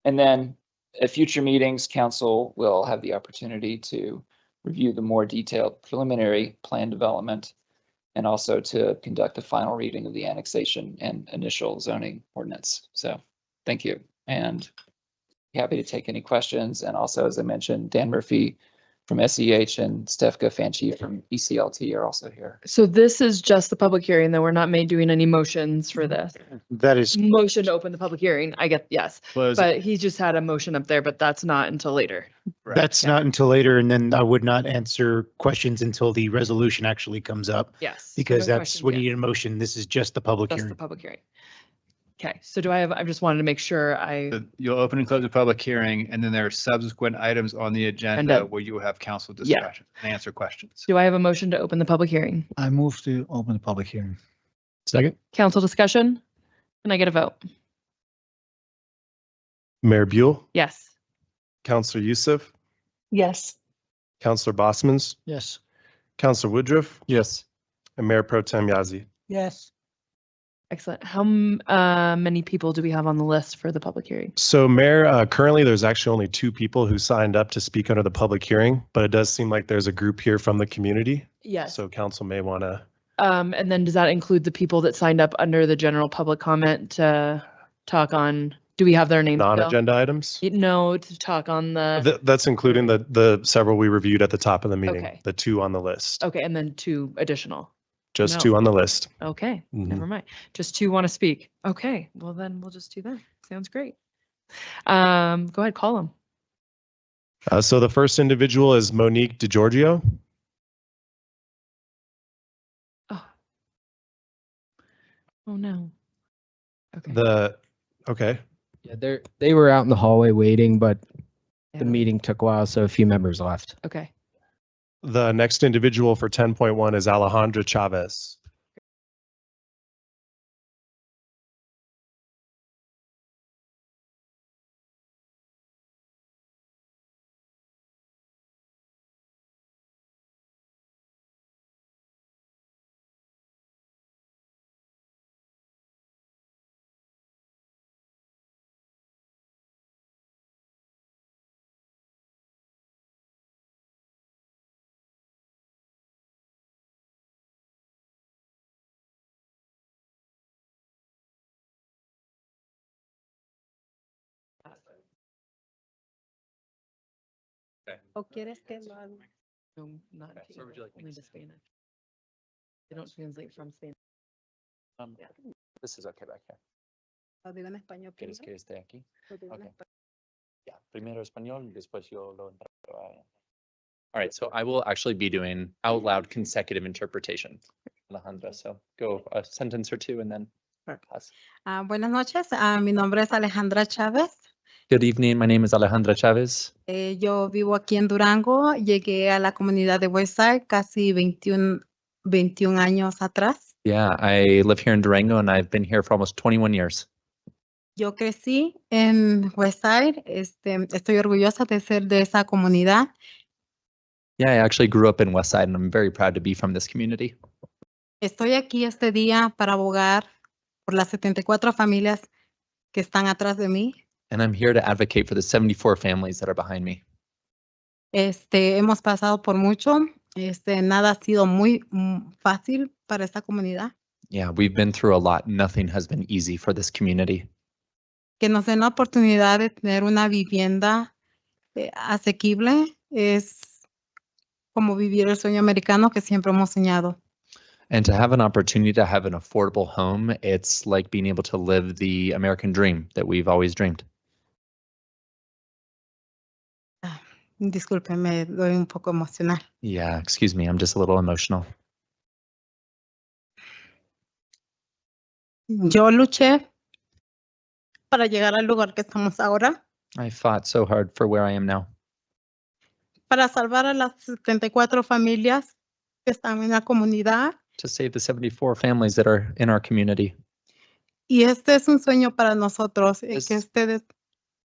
And then at future meetings, council will have the opportunity to review the more detailed preliminary plan development, and also to conduct the final reading of the annexation and initial zoning ordinance. So thank you, and happy to take any questions. And also, as I mentioned, Dan Murphy from SEH and Stefka Fanchi from ECLT are also here. So this is just the public hearing, though. We're not doing any motions for this. That is, Motion to open the public hearing. I get, yes. Was- But he just had a motion up there, but that's not until later. that's not until later, and then I would not answer questions until the resolution actually comes up. Yes. Because No that's questions when yet. you need a motion. This is just the public Just the hearing. public hearing. Okay, so do I just wanted to make sure You'll open and close the public hearing, and then there are subsequent items on the agenda Agenda. where you will have council Yeah. discussion and answer questions. do I have a motion to open the public hearing? I move to open the public hearing. Second. Council discussion? Can I get a vote? Mayor Buell, Yes. Councillor Youssef, Yes. Councillor Bosman's, Yes. Councillor Woodruff, Yes. and Mayor Pro Tem Yazzie. Yes. Excellent. How many people do we have on the list for the public hearing? So Mayor, currently there's actually only 2 people who signed up to speak under the public hearing, but it does seem like there's a group here from the community. Yes. So council may want to, And then does that include the people that signed up under the general public comment to talk on, do we have their names? Bill? non-agenda items? No, to talk on the, That's including the several we reviewed at the top of the meeting, Okay. the 2 on the list, okay, and then 2 additional. just No. 2 on the list. Okay, Mhm. never mind. Just 2 want to speak. Okay, well then we'll just do that. Sounds great. Go ahead, call them. So the first individual is Monique DeGiorgio. Oh, no. Okay. Yeah, they were out in the hallway waiting, but the Yeah. meeting took a while, so a few members left. Okay. The next individual for 10.1 is Alejandra Chavez. ¿O quieres que lo haga? No, not Okay, so would you like me only to to Spanish. They don't translate from Spanish. This is okay back here. Lo digo en español ¿Quieres primero? que esté aquí? Lo digo en Okay. español. Yeah, primero español, después yo lo All right, so I will actually be doing out loud consecutive interpretation, Alejandra. So go a sentence or 2 and then pass. Buenas noches, mi nombre es Alejandra Chávez. Good evening. My name is Alejandra Chavez. Yo vivo aquí en Durango. Llegué a la comunidad de Westside casi 21 años atrás. Yeah, I live here in Durango and I've been here for almost 21 years. Yo crecí en Westside. Estoy orgullosa de ser de esa comunidad. Yeah, I actually grew up in Westside and I'm very proud to be from this community. Estoy aquí este día para abogar por las 74 familias que están atrás de mí. And I'm here to advocate for the 74 families that are behind me. Hemos pasado por mucho. Nada ha sido muy fácil para esta comunidad. Yeah, we've been through a lot. Nothing has been easy for this community. Que nos den la oportunidad de tener una vivienda asequible es como vivir el sueño americano que siempre hemos soñado. And to have an opportunity to have an affordable home, it's like being able to live the American dream that we've always dreamed. Disculpe, me doy un poco emocional. Yeah, excuse me, I'm just a little emotional. Yo luché para llegar al lugar que estamos ahora, I fought so hard for where I am now. para salvar a las 74 familias que están en la comunidad. To save the 74 families that are in our community. Y este es un sueño para nosotros, que ustedes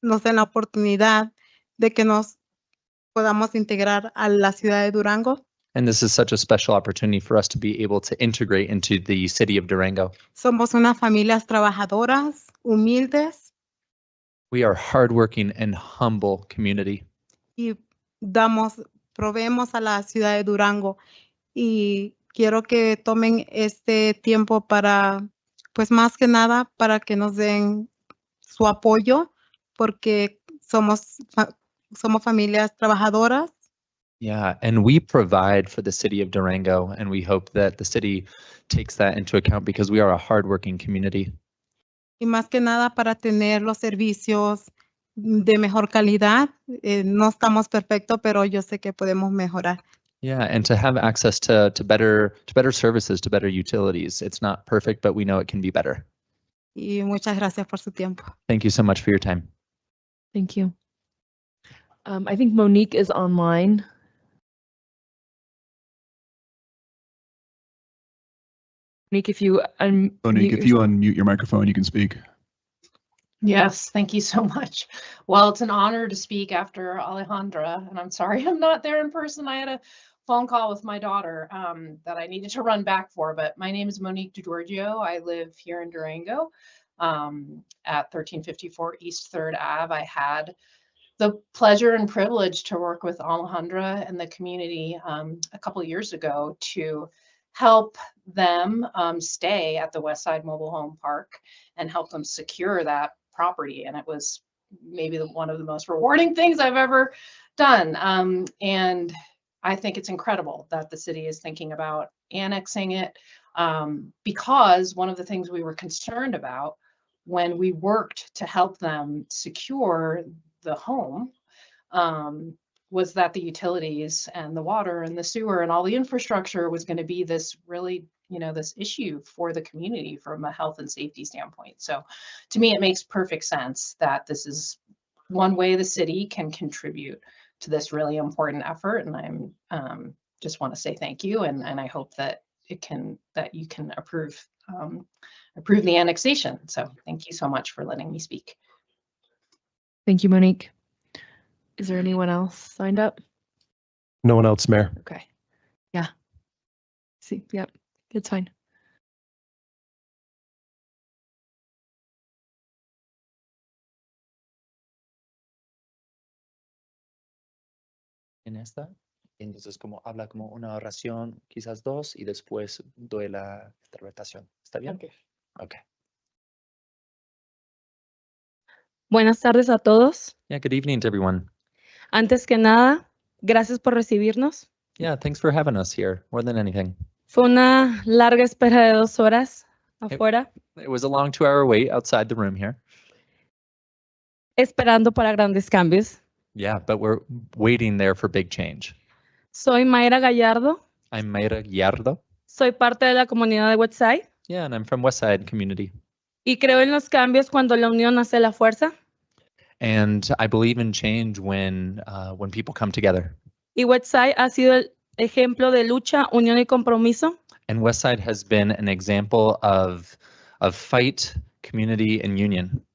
nos den la oportunidad de que nos podamos integrar a la ciudad de Durango. And this is such a special opportunity for us to be able to integrate into the city of Durango. Somos unas familias trabajadoras, humildes, We are hardworking and humble community. y proveemos a la ciudad de Durango. Y quiero que tomen este tiempo para, pues más que nada, para que nos den su apoyo, porque somos familias trabajadoras. Yeah, and we provide for the city of Durango, and we hope that the city takes that into account because we are a hardworking community. Y más que nada para tener los servicios de mejor calidad. No estamos perfectos, pero yo sé que podemos mejorar. Yeah, and to have access to better services, to better utilities. It's not perfect, but we know it can be better. Y muchas gracias por su tiempo. Thank you so much for your time. Thank you. I think Monique is online. Monique, if you Monique, if you unmute your microphone, you can speak. Yes, thank you so much. Well, it's an honor to speak after Alejandra, and I'm sorry I'm not there in person. I had a phone call with my daughter that I needed to run back for, but my name is Monique DiGiorgio. I live here in Durango at 1354 East 3rd Ave. I had the pleasure and privilege to work with Alejandra and the community a couple of years ago to help them stay at the Westside Mobile Home Park and help them secure that property. And it was maybe one of the most rewarding things I've ever done. And I think it's incredible that the city is thinking about annexing it because one of the things we were concerned about when we worked to help them secure the home was that the utilities and the water and the sewer and all the infrastructure was going to be this really, this issue for the community from a health and safety standpoint. So to me, it makes perfect sense that this is one way the city can contribute to this really important effort. And I'm just want to say thank you. And I hope that you can approve the annexation. So thank you so much for letting me speak. Thank you, Monique. Is there anyone else signed up? No one else, Mayor. Okay. Yeah. See, yep, it's fine. En esta, entonces habla como una oración, quizás dos, y después doy la interpretación. ¿Está bien? Okay. Buenas tardes a todos. Yeah, good evening to everyone. Antes que nada, gracias por recibirnos. Yeah, thanks for having us here, more than anything. Fue una larga espera de 2 horas afuera, It was a long 2-hour wait outside the room here. esperando para grandes cambios. Yeah, but we're waiting there for big change. Soy Mayra Gallardo. I'm Mayra Gallardo. Soy parte de la comunidad de Westside Yeah, and I'm from Westside Community. y creo en los cambios cuando la unión hace la fuerza. And I believe in change when people come together. Y Westside ha sido el ejemplo de lucha, unión y compromiso. And Westside has been an example of fight, community, and union.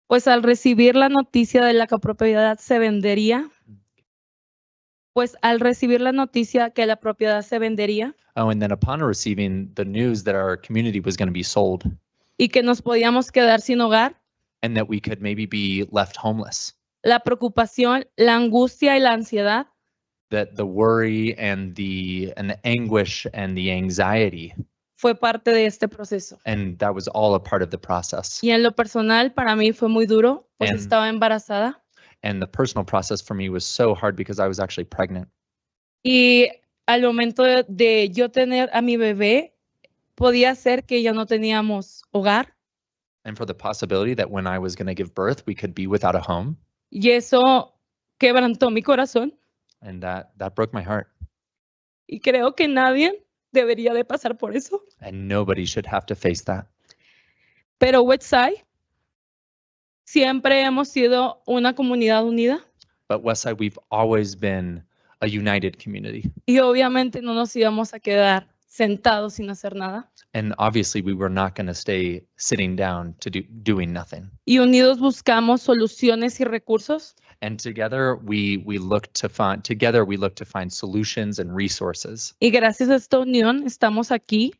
Pues al recibir la noticia de la copropiedad se vendería, Oh, and then upon receiving the news that our community was going to be sold y que nos podíamos quedar sin hogar, and that we could maybe be left homeless, la preocupación, la angustia y la ansiedad that the worry and the anguish and the anxiety, fue parte de este proceso. and that was all a part of the process. Y en lo personal, para mí fue muy duro, pues And- estaba embarazada And the personal process for me was so hard because I was actually pregnant. y al momento de yo tener a mi bebé, podía ser que ya no teníamos hogar And for the possibility that when I was going to give birth, we could be without a home. y eso quebrantó mi corazón And that broke my heart. y creo que nadie debería de pasar por eso. And nobody should have to face that. Pero Westside siempre hemos sido una comunidad unida But Westside, we've always been a united community. y obviamente no nos íbamos a quedar sentados sin hacer nada. And obviously, we were not going to stay sitting down to doing nothing. Y unidos buscamos soluciones y recursos And together, we look to find solutions and resources. y gracias a esta unión estamos aquí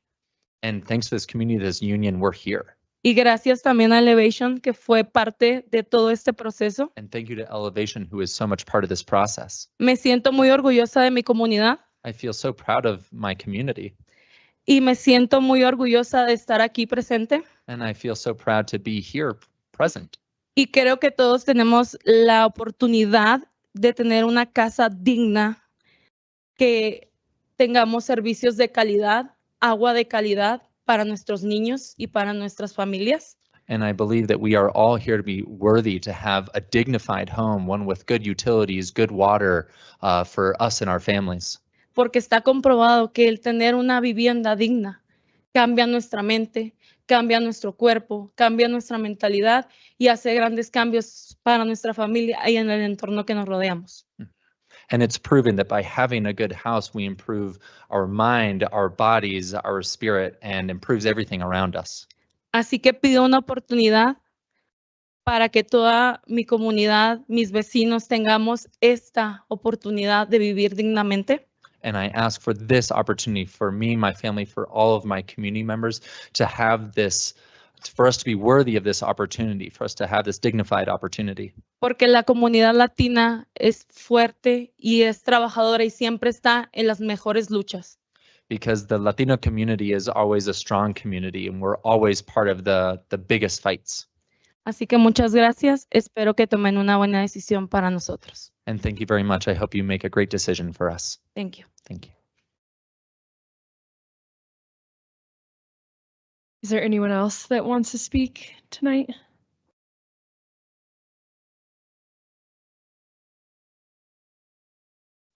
And thanks to this community, this union, we're here. y gracias también a Elevation que fue parte de todo este proceso. And thank you to Elevation, who is so much part of this process. Me siento muy orgullosa de mi comunidad I feel so proud of my community. y me siento muy orgullosa de estar aquí presente. And I feel so proud to be here present. Y creo que todos tenemos la oportunidad de tener una casa digna que tengamos servicios de calidad, agua de calidad para nuestros niños y para nuestras familias. And I believe that we are all here to be worthy to have a dignified home, one with good utilities, good water for us and our families. Porque está comprobado que el tener una vivienda digna cambia nuestra mente, cambia nuestro cuerpo, cambia nuestra mentalidad y hace grandes cambios para nuestra familia y en el entorno que nos rodeamos. And it's proven that by having a good house, we improve our mind, our bodies, our spirit, and improves everything around us. Así que pido una oportunidad para que toda mi comunidad, mis vecinos, tengamos esta oportunidad de vivir dignamente. And I ask for this opportunity for me, my family, for all of my community members to have this, for us to be worthy of this opportunity, for us to have this dignified opportunity. Porque la comunidad latina es fuerte y es trabajadora y siempre está en las mejores luchas. Because the Latino community is always a strong community and we're always part of the biggest fights. Así que muchas gracias. Espero que tomen una buena decisión para nosotros. And thank you very much. I hope you make a great decision for us. Thank you. Thank you. Is there anyone else that wants to speak tonight?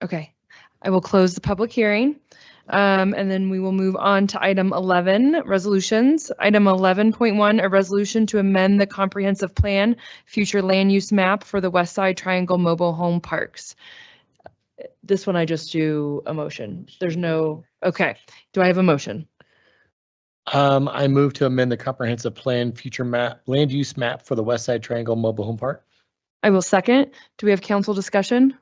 Okay, I will close the public hearing. And then we will move on to item 11, resolutions. Item 11.1, a resolution to amend the comprehensive plan future land use map for the West Side Triangle Mobile Home Parks. This one I just do a motion. There's no, okay. Do I have a motion? I move to amend the comprehensive plan future map, land use map for the West Side Triangle Mobile Home Park. I will second. Do we have council discussion?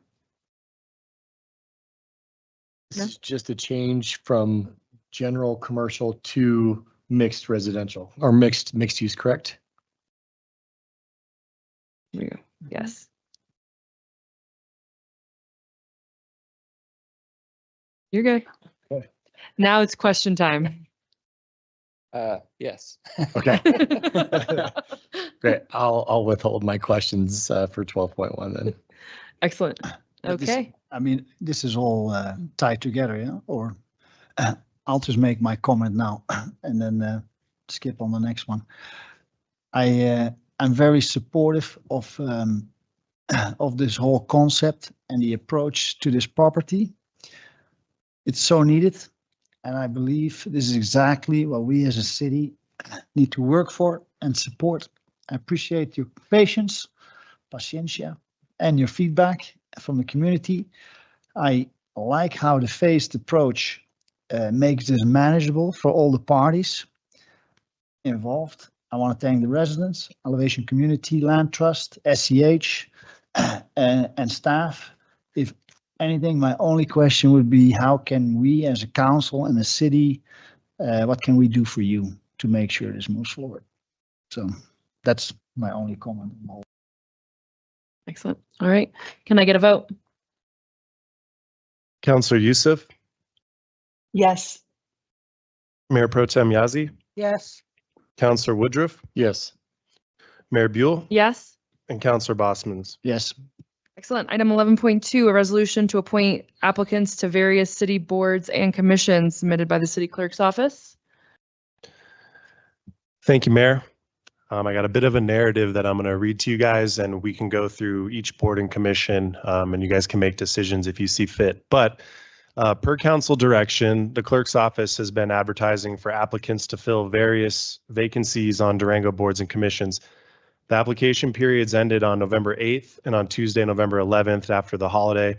This is just a change from general commercial to mixed residential or mixed use, correct? Yes. You're good. Okay. Now it's question time. Yes. Okay. Great. I'll withhold my questions for 12.1 then. Excellent. But this- Okay. I mean, this is all tied together, yeah? Or I'll just make my comment now and then skip on the next one. I'm very supportive of this whole concept and the approach to this property. It's so needed, and I believe this is exactly what we as a city need to work for and support. I appreciate your patience, paciencia, and your feedback from the community. I like how the phased approach makes this manageable for all the parties involved. I want to thank the residents, Elevation Community, Land Trust, SCH, and staff. If anything, my only question would be, how can we as a council and a city, what can we do for you to make sure this moves forward? So that's my only comment. Excellent. All right. Can I get a vote? Councillor Youssef, Yes. Mayor Pro Tem Yazzie, Yes. Councillor Woodruff, Yes. Mayor Buell, Yes. and Councillor Bosmans. Yes. Excellent. Item 11.2, a resolution to appoint applicants to various city boards and commissions submitted by the city clerk's office. Thank you, Mayor. I got a bit of a narrative that I'm going to read to you guys, and we can go through each board and commission, and you guys can make decisions if you see fit. But per council direction, the clerk's office has been advertising for applicants to fill various vacancies on Durango boards and commissions. The application periods ended on November 8th and on Tuesday, November 11th after the holiday.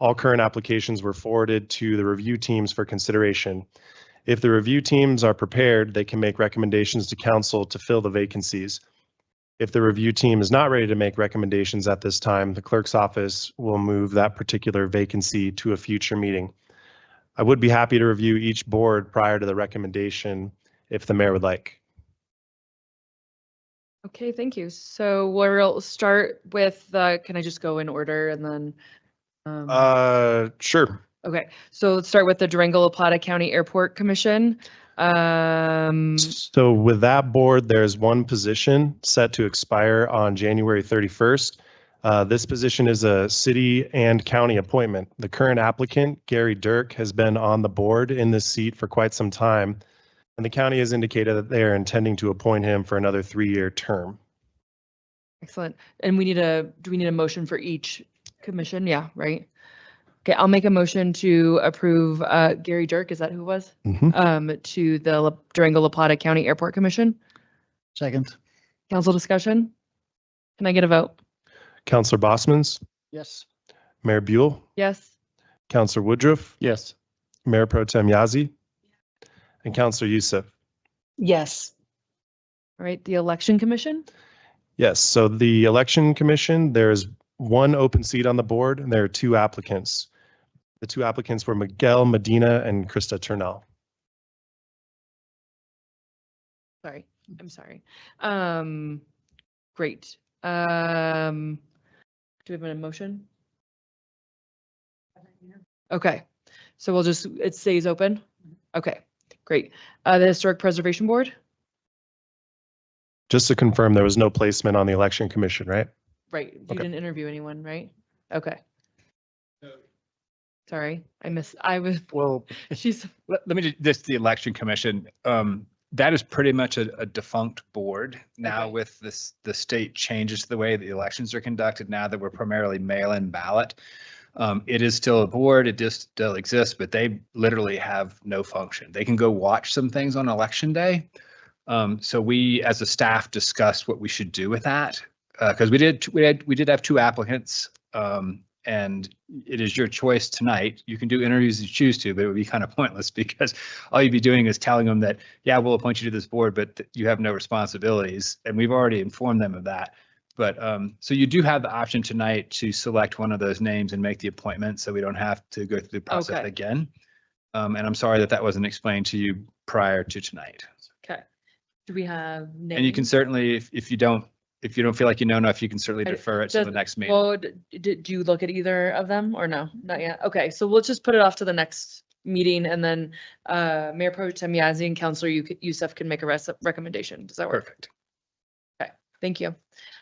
All current applications were forwarded to the review teams for consideration. If the review teams are prepared, they can make recommendations to council to fill the vacancies. If the review team is not ready to make recommendations at this time, the clerk's office will move that particular vacancy to a future meeting. I would be happy to review each board prior to the recommendation if the mayor would like. Okay, thank you. So we'll start with, can I just go in order and then? Sure. Okay, so let's start with the Durango La Plata County Airport Commission. So with that board, there's one position set to expire on January 31st. This position is a city and county appointment. The current applicant, Gary Dirk, has been on the board in this seat for quite some time, and the county has indicated that they are intending to appoint him for another 3-year term. Excellent. And do we need a motion for each commission? Yeah, right. Okay, I'll make a motion to approve Gary Dirk, is that who it was? To the Durango La Plata County Airport Commission. Second. Council discussion? Can I get a vote? Councillor Bosmans, Yes. Mayor Buell, Yes. Councillor Woodruff, Yes. Mayor Pro Tem Yazzie, and Councillor Youssef. Yes. All right, the Election Commission? Yes, so the Election Commission, there's one open seat on the board, and there are 2 applicants. The 2 applicants were Miguel Medina and Krista Turnell. Sorry, I'm sorry. Great. Do we have a motion? Okay, so we'll just, it stays open? Okay, great. The Historic Preservation Board? Just to confirm, there was no placement on the Election Commission, right? Right, you Okay. didn't interview anyone, right? Okay. Sorry, I was, Well, she's, Let me just, the election commission, that is pretty much a defunct board now. Okay. With this, the state changes the way the elections are conducted now that we're primarily mail-in ballot. It is still a board, it just still exists, but they literally have no function. They can go watch some things on election day. So we, as a staff, discussed what we should do with that. Because we did have 2 applicants, and it is your choice tonight. You can do interviews if you choose to, but it would be kind of pointless because all you'd be doing is telling them that, yeah, we'll appoint you to this board, but you have no responsibilities. And we've already informed them of that. But so you do have the option tonight to select one of those names and make the appointment, so we don't have to go through the process Okay. again. And I'm sorry that wasn't explained to you prior to tonight. okay. Do we have names? And you can certainly, if you don't feel like you know enough, you can certainly I- defer it to the does- next meeting. Well, did you look at either of them or no? Not yet. Okay, so we'll just put it off to the next meeting and then Mayor Pro Tem Yazzie and Councilor Youssef can make a recommendation. Does that work? Perfect. Okay, thank you.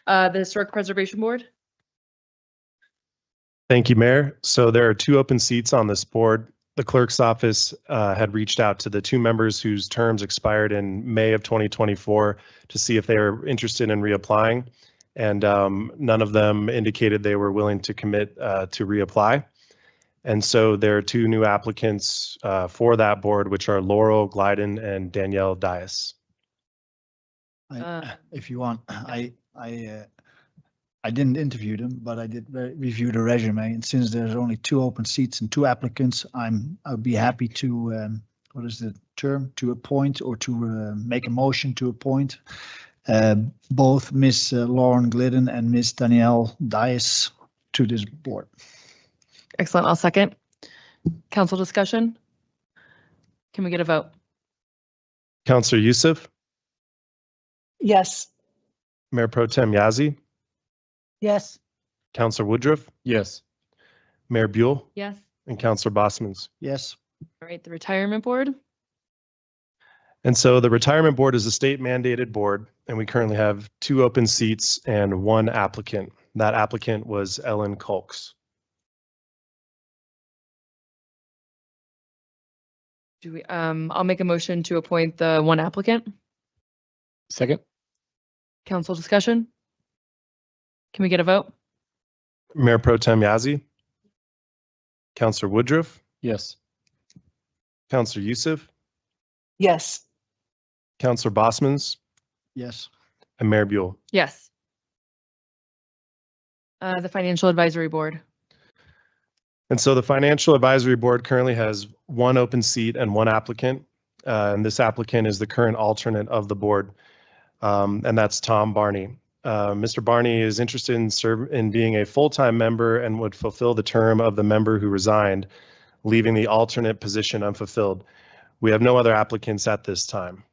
The Historic Preservation Board? Thank you, Mayor. So there are 2 open seats on this board. The clerk's office had reached out to the 2 members whose terms expired in May of 2024 to see if they were interested in reapplying. And none of them indicated they were willing to commit to reapply. And so there are 2 new applicants for that board, which are Laurel Glyden and Danielle Dias. If you want, I didn't interview them, but I did review the resume. And since there's only 2 open seats and 2 applicants, I'd be happy to, what is the term? To appoint or to make a motion to appoint both Miss Lauren Glidden and Miss Danielle Dias to this board. Excellent, I'll second. Council discussion? Can we get a vote? Councillor Youssef, Yes. Mayor Pro Tem Yazzie, Yes. Councillor Woodruff, Yes. Mayor Buell, Yes. and Councillor Bosmans. Yes. All right, the Retirement Board? And so the Retirement Board is a state mandated board, and we currently have 2 open seats and 1 applicant. That applicant was Ellen Colks. Do we, I'll make a motion to appoint the 1 applicant. Second. Council discussion? Can we get a vote? Mayor Pro Tem Yazzie, Councillor Woodruff, Yes. Councillor Youssef, Yes. Councillor Bosmans, Yes. and Mayor Buell. Yes. The Financial Advisory Board. And so the Financial Advisory Board currently has 1 open seat and 1 applicant. And this applicant is the current alternate of the board, and that's Tom Barney. Mr. Barney is interested in being a full-time member and would fulfill the term of the member who resigned, leaving the alternate position unfulfilled. We have no other applicants at this time.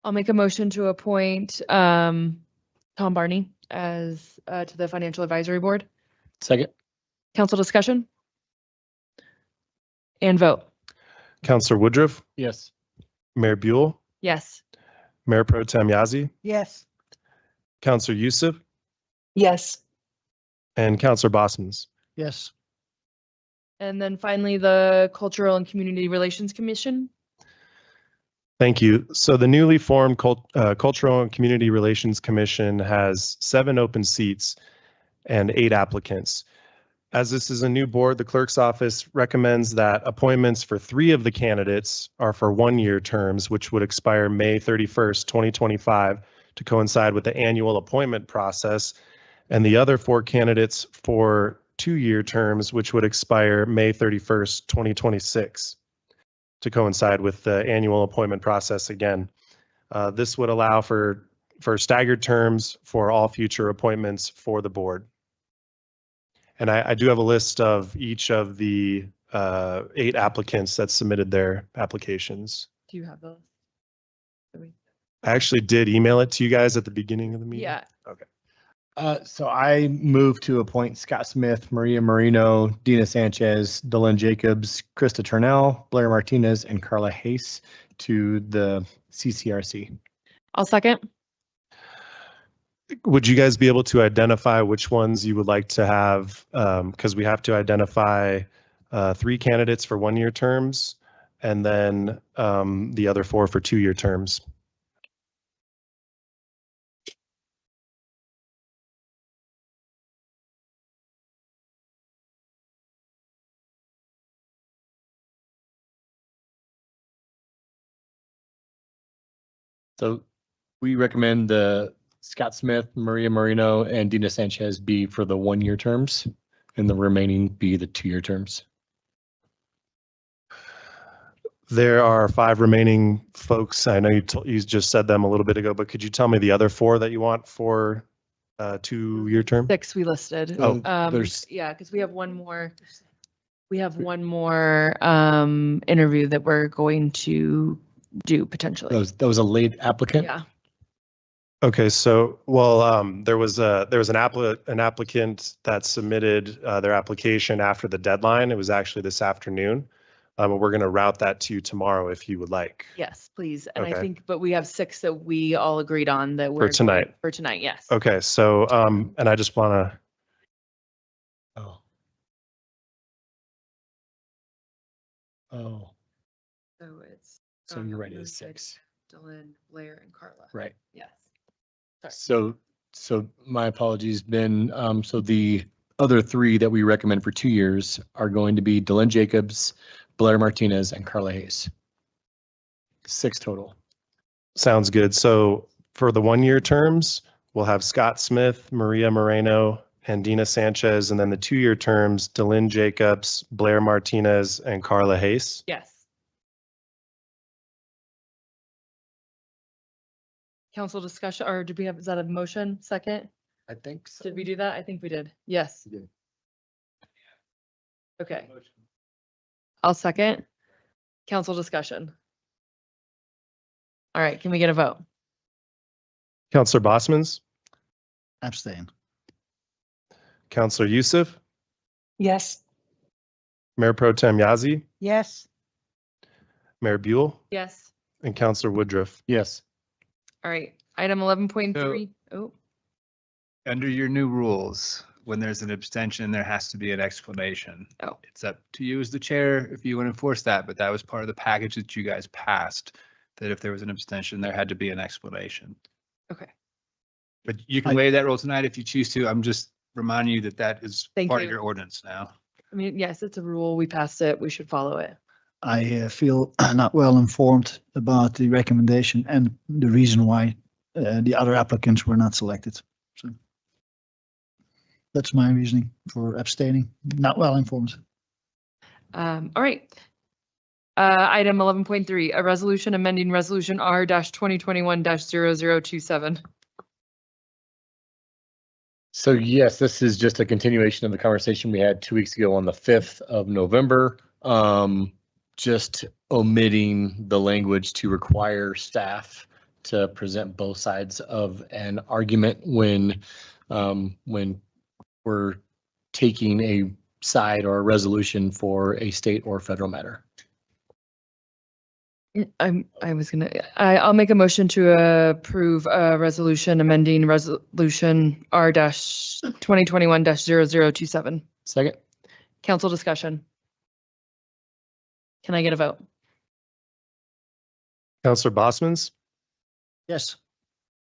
I'll make a motion to appoint Tom Barney as to the Financial Advisory Board. Second. Council discussion? And vote. Councillor Woodruff, Yes. Mayor Buell, Yes. Mayor Pro Tem Yazzie, Yes. Councillor Youssef, Yes. and Counselor Bosman's. Yes. And then finally, the Cultural and Community Relations Commission. Thank you. So the newly formed Cultural and Community Relations Commission has 7 open seats and 8 applicants. As this is a new board, the clerk's office recommends that appointments for 3 of the candidates are for 1-year terms, which would expire May 31st, 2025, to coincide with the annual appointment process, and the other 4 candidates for 2-year terms, which would expire May 31st, 2026, to coincide with the annual appointment process again. This would allow for staggered terms for all future appointments for the board. And I do have a list of each of the 8 applicants that submitted their applications. Do you have those? I actually did email it to you guys at the beginning of the meeting. Yeah. Okay. So I move to appoint Scott Smith, Maria Marino, Dina Sanchez, Dylan Jacobs, Krista Turnell, Blair Martinez, and Carla Hayes to the CCRC. I'll second. Would you guys be able to identify which ones you would like to have? Because we have to identify 3 candidates for 1-year terms and then the other 4 for 2-year terms. So we recommend the Scott Smith, Maria Marino, and Dina Sanchez be for the 1-year terms, and the remaining be the 2-year terms. There are 5 remaining folks. I know you just said them a little bit ago, but could you tell me the other 4 that you want for 2-year term? 6 we listed. Oh, Yeah, because we have one more. We have one more interview that we're going to do potentially. That was a late applicant. Yeah. Okay, so there was an applicant that submitted their application after the deadline. It was actually this afternoon. We're going to route that to you tomorrow if you would like. Yes, please. And I Okay. think, but we have 6 that we all agreed on that For we're tonight. For tonight, yes. Okay, so and I just want to. Oh, So it's. so you're right, it is 6. Dylan, Blair, and Carla. Right. Yes. So my apologies, Ben. So the other 3 that we recommend for 2 years are going to be Dylan Jacobs, Blair Martinez, and Carla Hayes. 6 total. Sounds good. So for the 1-year terms, we'll have Scott Smith, Maria Moreno, and Dina Sanchez, and then the 2-year terms, Dylan Jacobs, Blair Martinez, and Carla Hayes. Yes. Council discussion, or did we have, is that a motion second? I think so. Did we do that? I think we did. Yes. Okay. I'll second. Council discussion. All right, can we get a vote? Counselor Bosmans, Abstain. Counselor Youssef, Yes. Mayor Pro Tem Yazi, Yes. Mayor Buell, Yes. and Counselor Woodruff. Yes. All right, item 11.3. Oh, Under your new rules, when there's an abstention, there has to be an explanation. Oh. It's up to you as the chair if you want to enforce that, but that was part of the package that you guys passed, that if there was an abstention, there had to be an explanation. okay. But you can waive that rule tonight if you choose to. I'm just reminding you that that is Thank part you. of your ordinance now. I mean, yes, it's a rule. We passed it. We should follow it. I feel not well informed about the recommendation and the reason why the other applicants were not selected. So that's my reasoning for abstaining. Not well informed. All right. Item 11.3, a resolution amending resolution R-2021-0027. So yes, this is just a continuation of the conversation we had 2 weeks ago on the 5th of November. Just omitting the language to require staff to present both sides of an argument when we're taking a side or a resolution for a state or federal matter. I'll make a motion to approve a resolution amending resolution R-2021-0027. Second. Council discussion. Can I get a vote? Counselor Bosman's, Yes.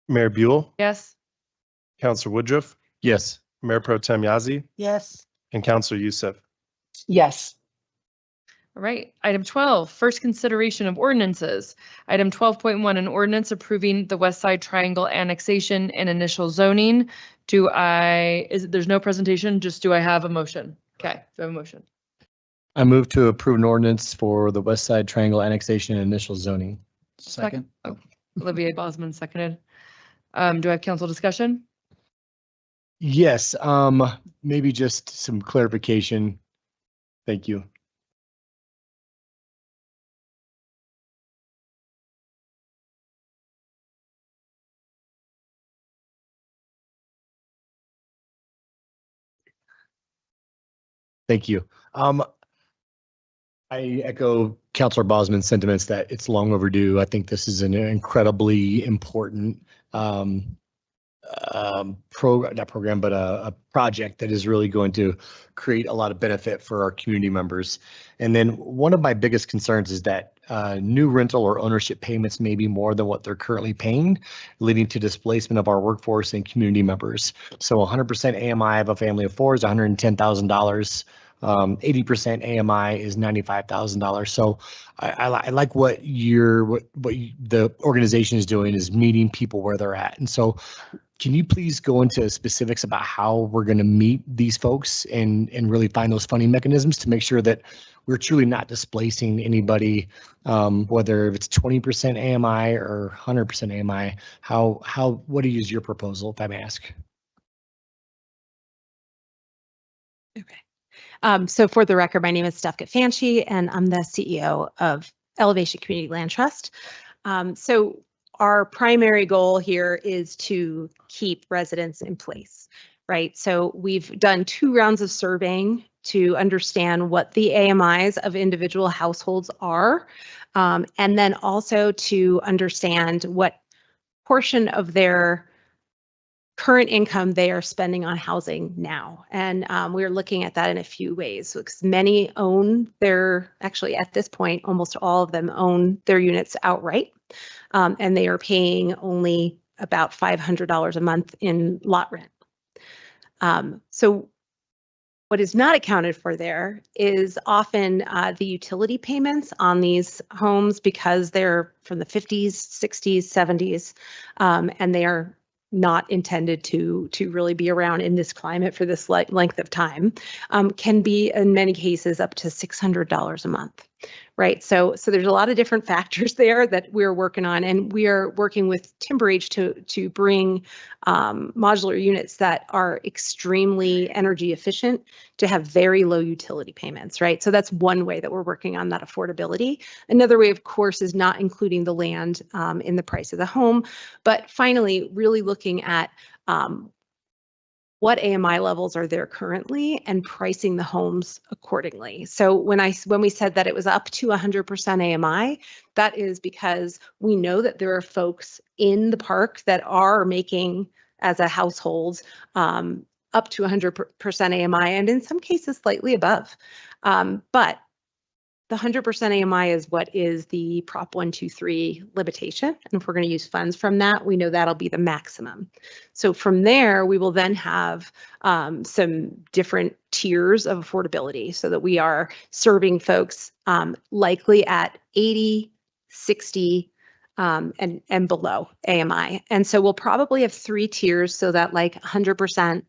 Mayor Buell, Yes. Counselor Woodruff, Yes. Mayor Pro Tem Yazi, Yes. and Counselor Youssef. Yes. All right. Item 12, first consideration of ordinances. Item 12.1, an ordinance approving the West Side Triangle annexation and initial zoning. There's no presentation, just do I have a motion? Okay, do I have a motion? I move to approve an ordinance for the West Side Triangle annexation and initial zoning. Second. Oh, Olivier Bosman seconded. Do I have council discussion? Yes, maybe just some clarification. Thank you. Thank you. I echo Councilor Bosman's sentiments that it's long overdue. I think this is an incredibly important not program, but a project that is really going to create a lot of benefit for our community members. And then one of my biggest concerns is that new rental or ownership payments may be more than what they're currently paying, leading to displacement of our workforce and community members. So 100% AMI of a family of four is $110,000. 80% AMI is $95,000. So I like what the organization is doing is meeting people where they're at. And so can you please go into specifics about how we're going to meet these folks and really find those funding mechanisms to make sure that we're truly not displacing anybody, whether it's 20% AMI or 100% AMI? What is your proposal, if I may ask? So for the record, my name is Steph Gafanchi, and I'm the CEO of Elevation Community Land Trust. So our primary goal here is to keep residents in place, right? So we've done 2 rounds of surveying to understand what the AMIs of individual households are, and then also to understand what portion of their current income they are spending on housing now. And we're looking at that in a few ways. Because many own actually at this point, almost all of them own their units outright. And they are paying only about $500 a month in lot rent. So what is not accounted for there is often the utility payments on these homes because they're from the 50s, 60s, 70s, and they are not intended to really be around in this climate for this length of time, can be in many cases up to $600 a month, right? So there's a lot of different factors there that we're working on, and we are working with TimberH to bring modular units that are extremely energy efficient to have very low utility payments, right? So that's one way that we're working on that affordability. Another way, of course, is not including the land in the price of the home, but finally, really looking at what AMI levels are there currently and pricing the homes accordingly. So when we said that it was up to 100% AMI, that is because we know that there are folks in the park that are making, as a household, up to 100% AMI, and in some cases slightly above. But the 100% AMI is what is the Prop 123 limitation. And if we're going to use funds from that, we know that'll be the maximum. So from there, we will then have some different tiers of affordability so that we are serving folks likely at 80, 60, and below AMI. And so we'll probably have 3 tiers so that like 100%,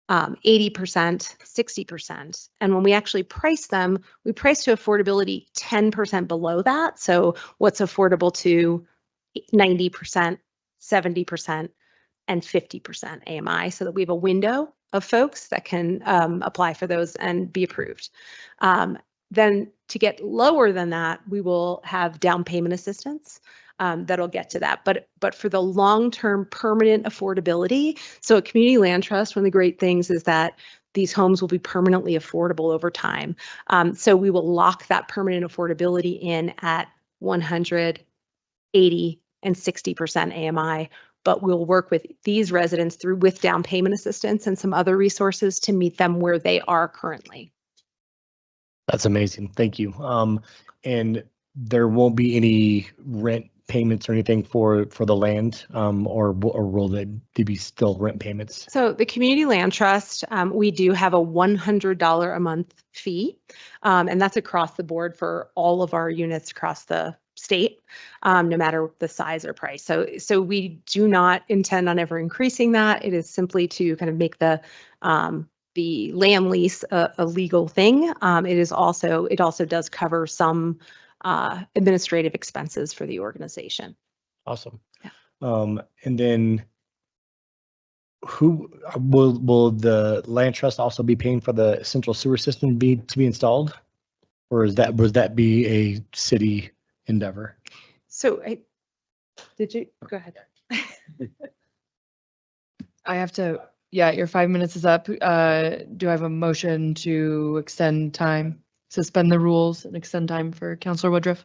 80%, 60%. And when we actually price them, we price to affordability 10% below that. So what's affordable to 90%, 70%, and 50% AMI, so that we have a window of folks that can apply for those and be approved. Then to get lower than that, we will have down payment assistance. That'll get to that. But for the long-term permanent affordability, so at Community Land Trust, one of the great things is that these homes will be permanently affordable over time. So we will lock that permanent affordability in at 100, 80, and 60% AMI. But we'll work with these residents through with down payment assistance and some other resources to meet them where they are currently. That's amazing. Thank you. And there won't be any rent payments or anything for the land, or will they be still rent payments? So the Community Land Trust, we do have a $100 a month fee, and that's across the board for all of our units across the state, no matter the size or price. So we do not intend on ever increasing that. It is simply to kind of make the land lease a legal thing. It also does cover some administrative expenses for the organization. Awesome. And then who will the land trust also be paying for the central sewer system to be installed, or was that be a city endeavor? So did you go ahead? I have to, yeah, your 5 minutes is up. Do I have a motion to extend time, suspend the rules and extend time for Councilor Woodruff?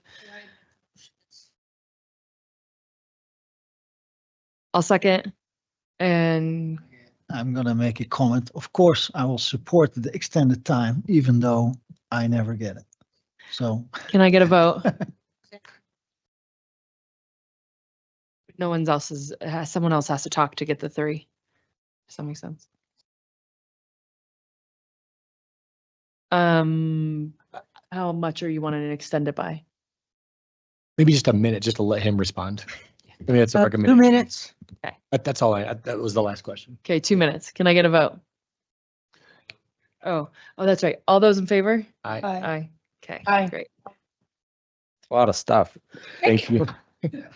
I'll second. And I'm going to make a comment. Of course, I will support the extended time, even though I never get it. So can I get a vote? No one else someone else has to talk to get the 3. Does that make sense? How much are you wanting to extend it by? Maybe just a minute, just to let him respond. I mean, it's a 2 minutes. Okay. That's all that was the last question. Okay, 2 minutes. Can I get a vote? Oh, that's right. All those in favor? Aye. Aye. Okay, great. A lot of stuff. Thank you.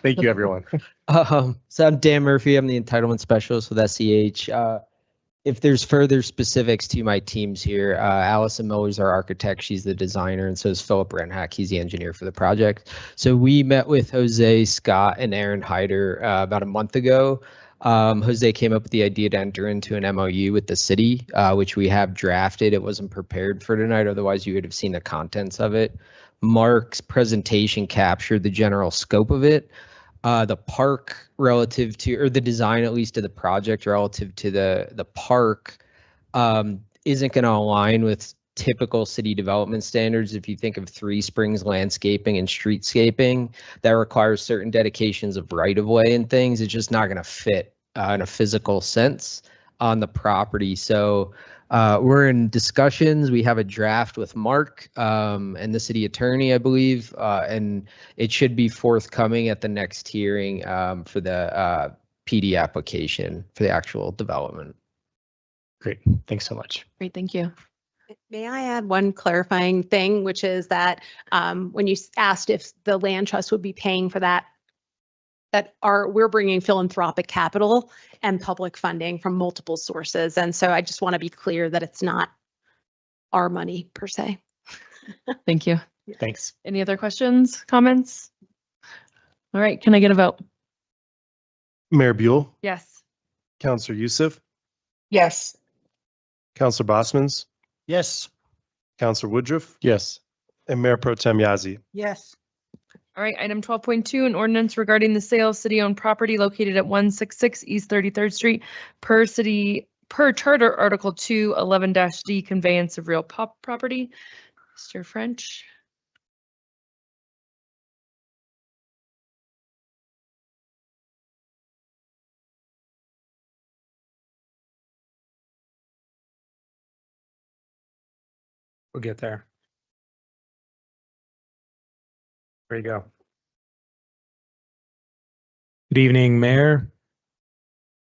Thank you, everyone. So I'm Dan Murphy. I'm the entitlement specialist with SEH. If there's further specifics to my teams here, Allison Miller's our architect. She's the designer, and so is Philip Renhack. He's the engineer for the project. So we met with Jose, Scott, and Aaron Hyder about a month ago. Jose came up with the idea to enter into an MOU with the city, which we have drafted. It wasn't prepared for tonight, otherwise you would have seen the contents of it. Mark's presentation captured the general scope of it. The park relative to, or the design at least of the project relative to the park isn't going to align with typical city development standards. If you think of Three Springs landscaping and streetscaping, that requires certain dedications of right-of-way and things. It's just not going to fit in a physical sense on the property. So we're in discussions. We have a draft with Mark and the city attorney, I believe, and it should be forthcoming at the next hearing for the PD application for the actual development. Great. Thanks so much. Great. Thank you. May I add one clarifying thing, which is that when you asked if the land trust would be paying for that, we're bringing philanthropic capital and public funding from multiple sources. And so I just want to be clear that it's not our money per se. Thank you. Thanks. Any other questions, comments? All right, can I get a vote? Mayor Buell, Yes. Councilor Youssef, Yes. Councilor Bosmans, Yes. Councilor Woodruff, Yes. and Mayor Pro Tem Yazzie. Yes. All right, item 12.2, an ordinance regarding the sale of city-owned property located at 166 East 33rd Street per Charter Article 2, 11-D, conveyance of real property. Mr. French. We'll get there. There you go. Good evening, Mayor,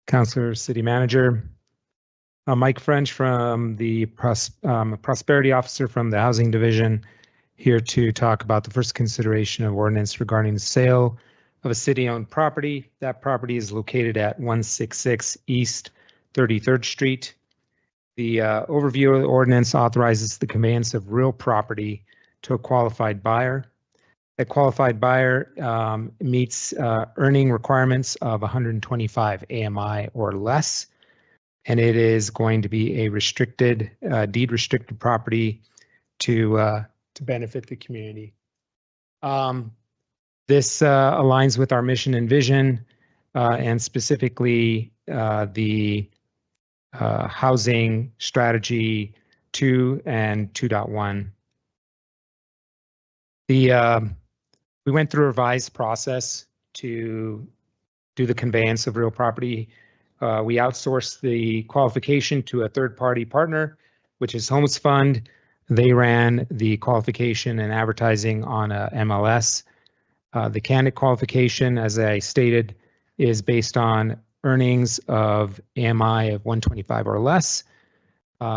Councilor, City Manager. I'm Mike French from the Prosperity Officer from the Housing Division, here to talk about the first consideration of ordinance regarding the sale of a city-owned property. That property is located at 166 East 33rd Street. The overview of the ordinance authorizes the conveyance of real property to a qualified buyer. A qualified buyer meets earning requirements of 125 AMI or less, and it is going to be a restricted, deed restricted property to benefit the community. This aligns with our mission and vision, and specifically the housing strategy 2 and 2.1. We went through a revised process to do the conveyance of real property. We outsourced the qualification to a third-party partner, which is Homes Fund. They ran the qualification and advertising on a MLS. The candidate qualification, as I stated, is based on earnings of AMI of 125 or less.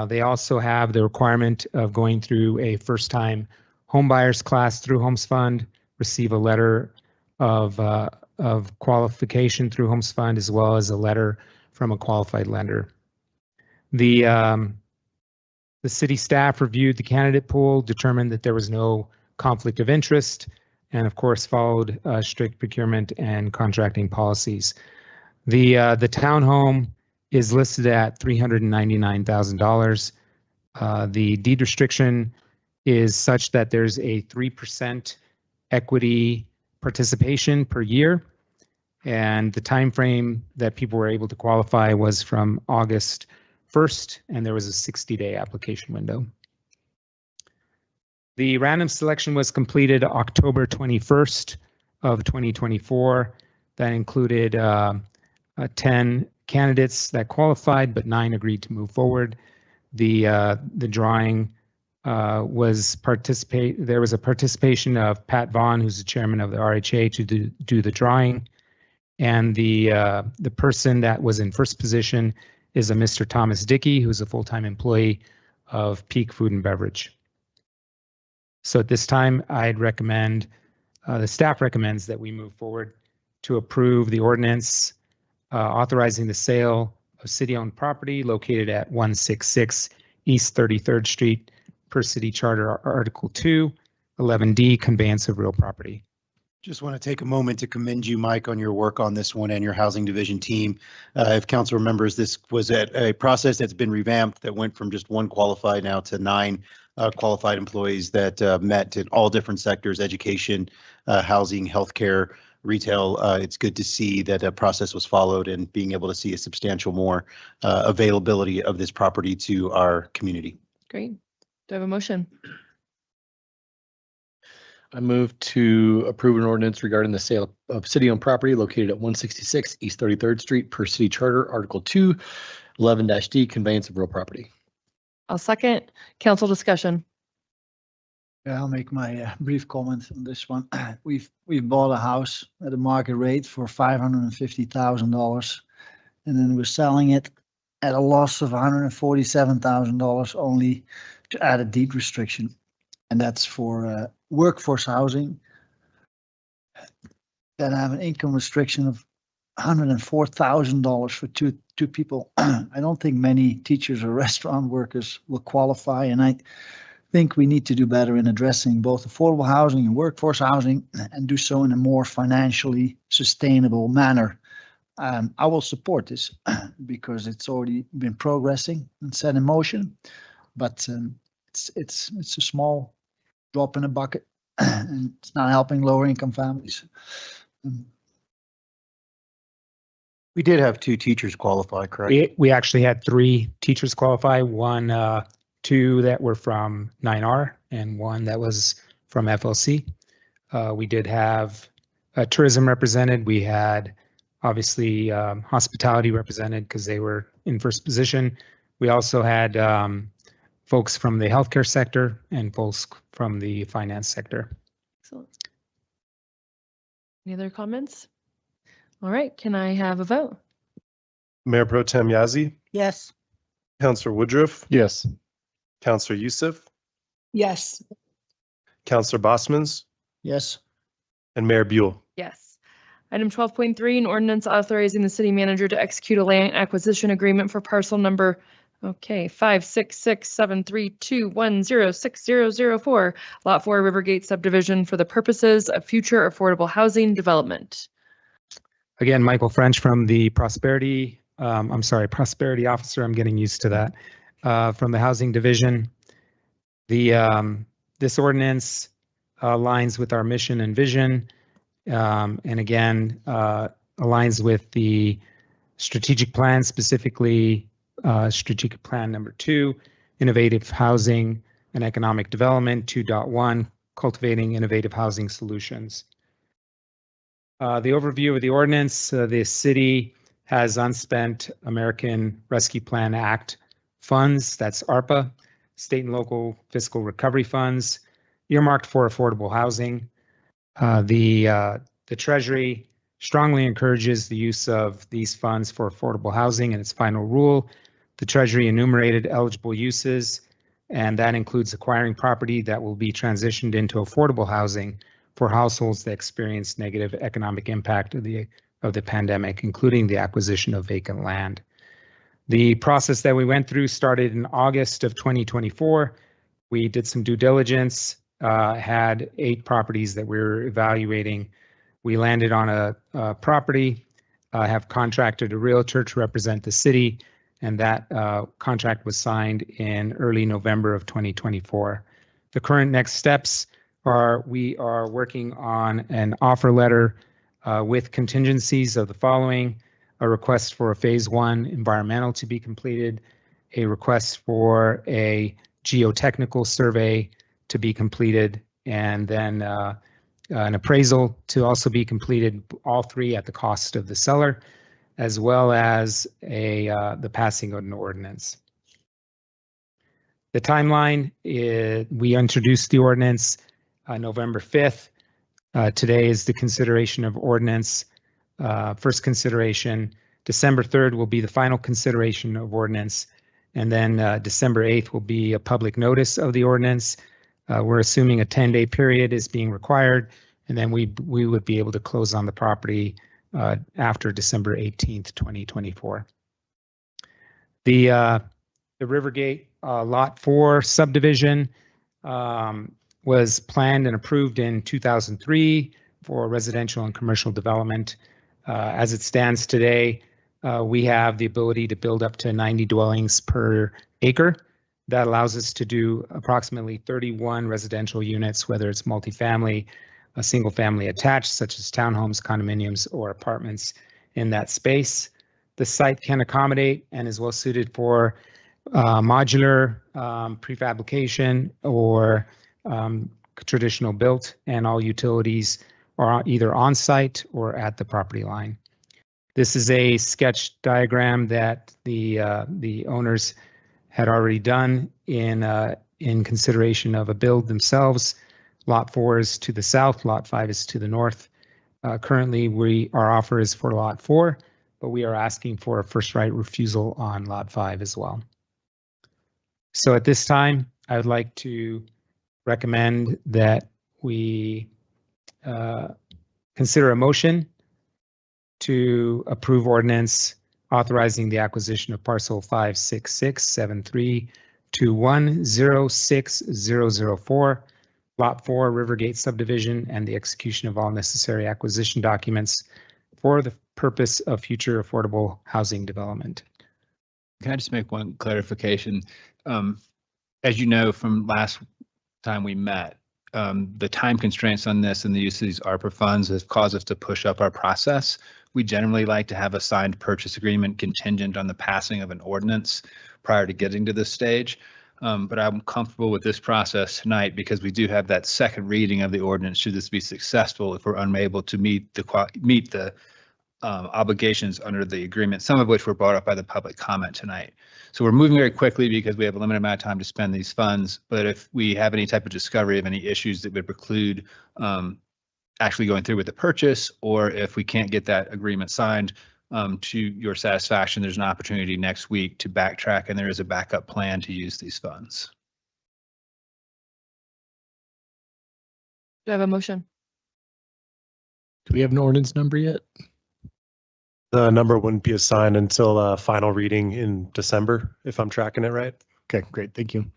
They also have the requirement of going through a first-time homebuyers class through Homes Fund, receive a letter of qualification through Homes Fund, as well as a letter from a qualified lender. The city staff reviewed the candidate pool, determined that there was no conflict of interest, and of course followed strict procurement and contracting policies. The townhome is listed at $399,000. The deed restriction is such that there's a 3% equity participation per year, and the time frame that people were able to qualify was from August 1st, and there was a 60-day application window. The random selection was completed October 21st of 2024. That included 10 candidates that qualified, but 9 agreed to move forward. The drawing there was a participation of Pat Vaughn, who's the chairman of the RHA, to do the drawing, and the person that was in first position is a Mr. Thomas Dickey, who's a full-time employee of Peak Food and Beverage. So at this time, I'd recommend, the staff recommends that we move forward to approve the ordinance authorizing the sale of city-owned property located at 166 East 33rd Street per City Charter Article 2, 11D, conveyance of real property. Just want to take a moment to commend you, Mike, on your work on this one and your Housing Division team. If council remembers, this was a process that's been revamped that went from just 1 qualified now to 9 qualified employees that met in all different sectors: education, housing, healthcare, retail. It's good to see that a process was followed and being able to see a substantial more availability of this property to our community. Great. Do I have a motion? I move to approve an ordinance regarding the sale of city-owned property located at 166 East 33rd Street per City Charter, Article 2, 11-D, conveyance of real property. I'll second. Council discussion. Yeah, I'll make my brief comment on this one. We've bought a house at a market rate for $550,000, and then we're selling it at a loss of $147,000 only to add a deed restriction, and that's for workforce housing that have an income restriction of $104,000 for two people. I don't think many teachers or restaurant workers will qualify, and I think we need to do better in addressing both affordable housing and workforce housing, and do so in a more financially sustainable manner. I will support this because it's already been progressing and set in motion, but it's a small drop in a bucket, and it's not helping lower income families. We did have 2 teachers qualify, correct? We actually had 3 teachers qualify, 2 that were from 9R and 1 that was from FLC. We did have tourism represented. We had obviously hospitality represented because they were in first position. We also had folks from the healthcare sector and folks from the finance sector. Excellent. Any other comments? All right, can I have a vote? Mayor Pro Tem Yazzie, Yes. Councillor Woodruff, Yes. Councillor Youssef, Yes. Councillor Bosmans, Yes. and Mayor Buell. Yes. Item 12.3, an ordinance authorizing the city manager to execute a land acquisition agreement for parcel number 5667321060004, Lot 4, Rivergate subdivision for the purposes of future affordable housing development. Again, Michael French from the Prosperity Officer. I'm getting used to that. From the Housing Division. This ordinance aligns with our mission and vision And again, aligns with the strategic plan, specifically strategic plan number 2, innovative housing and economic development, 2.1, cultivating innovative housing solutions. The overview of the ordinance, the city has unspent American Rescue Plan Act funds, that's ARPA, state and local fiscal recovery funds, earmarked for affordable housing. The Treasury strongly encourages the use of these funds for affordable housing in its final rule. The Treasury enumerated eligible uses, and that includes acquiring property that will be transitioned into affordable housing for households that experience negative economic impact of the pandemic, including the acquisition of vacant land. The process that we went through started in August of 2024. We did some due diligence, had 8 properties that we were evaluating. We landed on a property, have contracted a realtor to represent the city, and that contract was signed in early November of 2024. The current next steps are we are working on an offer letter with contingencies of the following: a request for a phase 1 environmental to be completed, a request for a geotechnical survey to be completed, and then an appraisal to also be completed, all 3 at the cost of the seller, as well as the passing of an ordinance. The timeline, we introduced the ordinance November 5th. Today is the consideration of ordinance. First consideration. December 3rd will be the final consideration of ordinance. And then December 8th will be a public notice of the ordinance. We're assuming a 10-day period is being required, and then we would be able to close on the property after December 18th, 2024. The Rivergate Lot 4 subdivision was planned and approved in 2003 for residential and commercial development. As it stands today, we have the ability to build up to 90 dwellings per acre. That allows us to do approximately 31 residential units, whether it's multifamily, a single family attached, such as townhomes, condominiums, or apartments in that space. The site can accommodate and is well suited for modular prefabrication or traditional built, and all utilities are either on site or at the property line. This is a sketch diagram that the owners had already done in consideration of a build themselves. Lot 4 is to the south, Lot 5 is to the north. Currently, our offer is for Lot 4, but we are asking for a first right refusal on Lot 5 as well. So at this time, I would like to recommend that we consider a motion to approve ordinance authorizing the acquisition of parcel 5667321060004, Lot 4, Rivergate subdivision, and the execution of all necessary acquisition documents for the purpose of future affordable housing development. Can I just make one clarification? As you know from last time we met, the time constraints on this and the use of these ARPA funds has caused us to push up our process. We generally like to have a signed purchase agreement contingent on the passing of an ordinance prior to getting to this stage. But I'm comfortable with this process tonight because we do have that second reading of the ordinance should this be successful if we're unable to meet the obligations under the agreement, some of which were brought up by the public comment tonight. So we're moving very quickly because we have a limited amount of time to spend these funds. But if we have any type of discovery of any issues that would preclude actually going through with the purchase, or if we can't get that agreement signed to your satisfaction, there's an opportunity next week to backtrack, and there is a backup plan to use these funds. Do I have a motion? Do we have an ordinance number yet? The number wouldn't be assigned until final reading in December, if I'm tracking it right. Okay, great. Thank you.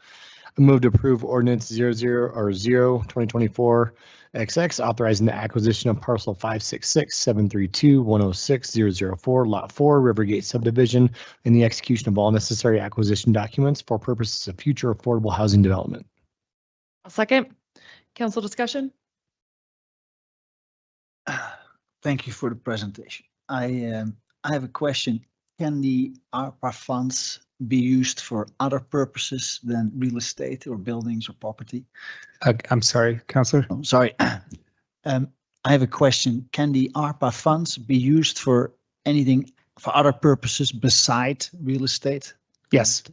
I move to approve ordinance 2024 XX authorizing the acquisition of parcel 5667321060004 Lot 4 Rivergate subdivision and the execution of all necessary acquisition documents for purposes of future affordable housing development. A second. Council discussion? Thank you for the presentation. I have a question. Can the ARPA funds be used for other purposes than real estate or buildings or property? I'm sorry, Counselor. I'm sorry. I have a question. Can the ARPA funds be used for anything, for other purposes beside real estate? Yes.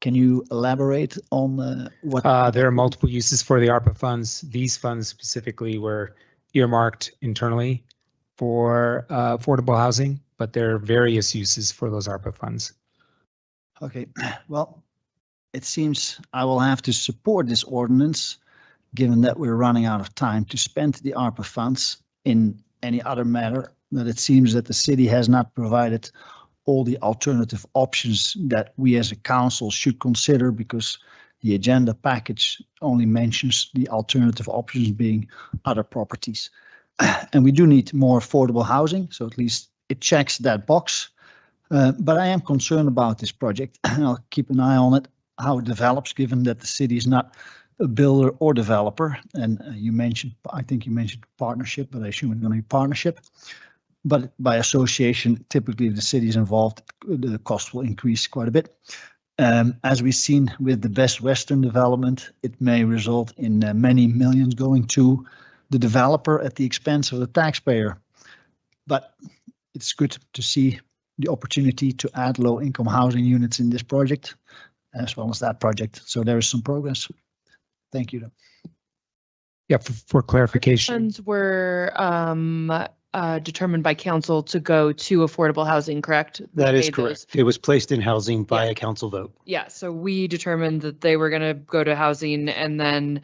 Can you elaborate on what? There are multiple uses for the ARPA funds. These funds specifically were earmarked internally for affordable housing, but there are various uses for those ARPA funds. Okay, well, it seems I will have to support this ordinance, given that we're running out of time to spend the ARPA funds in any other matter, that it seems that the city has not provided all the alternative options that we as a council should consider, because the agenda package only mentions the alternative options being other properties. And we do need more affordable housing, so at least it checks that box. But I am concerned about this project. I'll keep an eye on it, how it develops, given that the city is not a builder or developer. And you mentioned, I think you mentioned partnership, but I assume it's going to be partnership. But by association, typically if the city is involved, the cost will increase quite a bit. As we've seen with the Best Western development, it may result in many millions going to the developer at the expense of the taxpayer. But it's good to see the opportunity to add low-income housing units in this project, as well as that project. So there is some progress. Thank you. Yeah, for clarification. Funds were determined by council to go to affordable housing, correct? That is Made correct. those- It was placed in housing by a council vote. Yeah, so we determined that they were going to go to housing, and then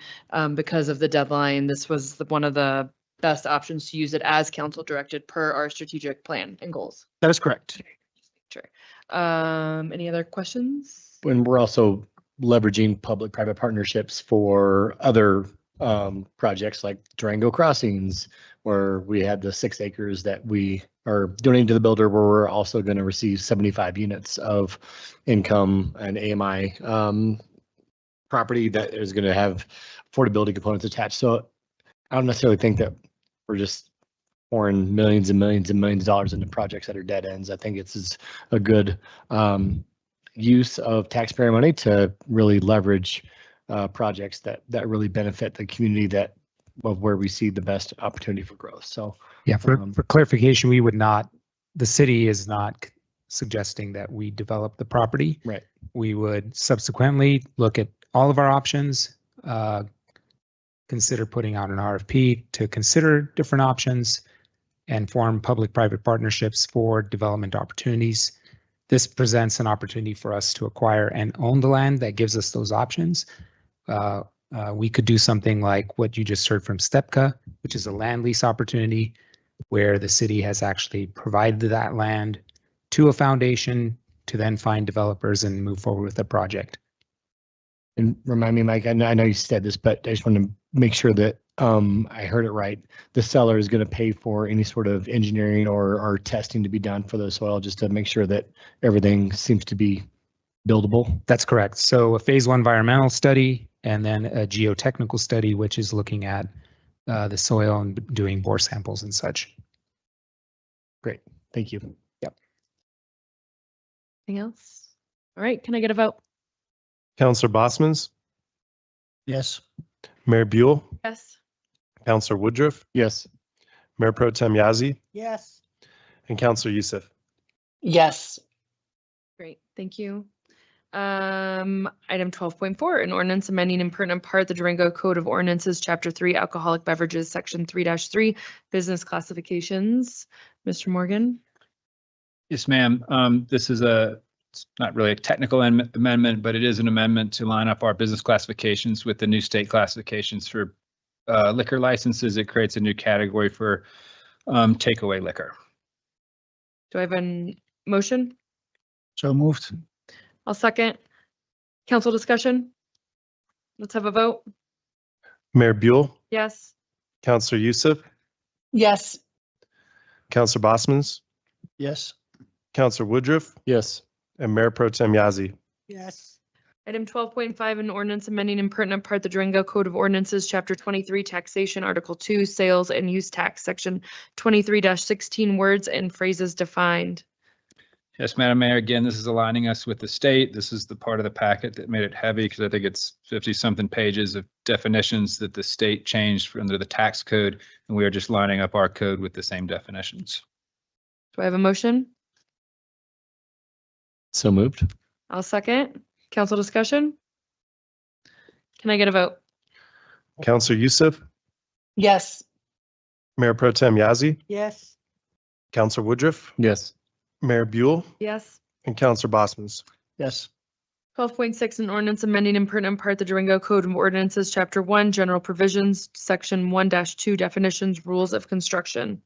because of the deadline, this was one of the best options to use it as council directed per our strategic plan and goals. That is correct. Sure. Any other questions? When we're also leveraging public-private partnerships for other projects like Durango Crossings, where we had the 6 acres that we are donating to the builder, where we're also going to receive 75 units of income and AMI property that is going to have affordability components attached. So I don't necessarily think that we're just pouring millions and millions and millions of dollars into projects that are dead ends. I think it's a good use of taxpayer money to really leverage projects that really benefit the community of where we see the best opportunity for growth. So yeah, for clarification, the city is not suggesting that we develop the property. Right. We would subsequently look at all of our options, consider putting out an RFP to consider different options, and form public-private partnerships for development opportunities. This presents an opportunity for us to acquire and own the land that gives us those options. We could do something like what you just heard from STEPCA, which is a land lease opportunity where the city has actually provided that land to a foundation to then find developers and move forward with the project. And remind me, Mike, I know you said this, but I just want to make sure that I heard it right. The seller is going to pay for any sort of engineering or testing to be done for the soil, just to make sure that everything seems to be buildable. That's correct. So a phase 1 environmental study and then a geotechnical study, which is looking at the soil and doing bore samples and such. Great. Thank you. Yep. Anything else? All right, can I get a vote? Counselor Bosmans, Yes. Mayor Buell, Yes. Counselor Woodruff, Yes. Mayor Pro Tem Yazzie, Yes. and Counselor Youssef. Yes. Great, thank you. Item 12.4, an ordinance amending in pertinent part the Durango Code of Ordinances, Chapter 3, Alcoholic Beverages, Section 3-3, Business Classifications. Mr. Morgan? Yes, ma'am. This is it's not really a technical amendment, but it is an amendment to line up our business classifications with the new state classifications for liquor licenses. It creates a new category for takeaway liquor. Do I have a motion? So moved. I'll second. Council discussion? Let's have a vote. Mayor Buell, Yes. Counselor Youssef, Yes. Counselor Bosmans, Yes. Counselor Woodruff, Yes. and Mayor Pro Tem Yazzie. Yes. Item 12.5, an ordinance amending in pertinent part the Durango Code of Ordinances, Chapter 23, Taxation, Article 2, Sales and Use Tax, Section 23-16, words and phrases defined. Yes, Madam Mayor, again, this is aligning us with the state. This is the part of the packet that made it heavy because I think it's 50-something pages of definitions that the state changed under the tax code, and we are just lining up our code with the same definitions. Do I have a motion? So moved. I'll second. Council discussion? Can I get a vote? Counselor Youssef, Yes. Mayor Pro Tem Yazzie, Yes. Counselor Woodruff, Yes. Mayor Buell, Yes. and Counselor Bosman's. Yes. 12.6, an ordinance amending in pertinent part the Durango Code of Ordinances, Chapter 1, General Provisions, Section 1-2, Definitions, Rules of Construction.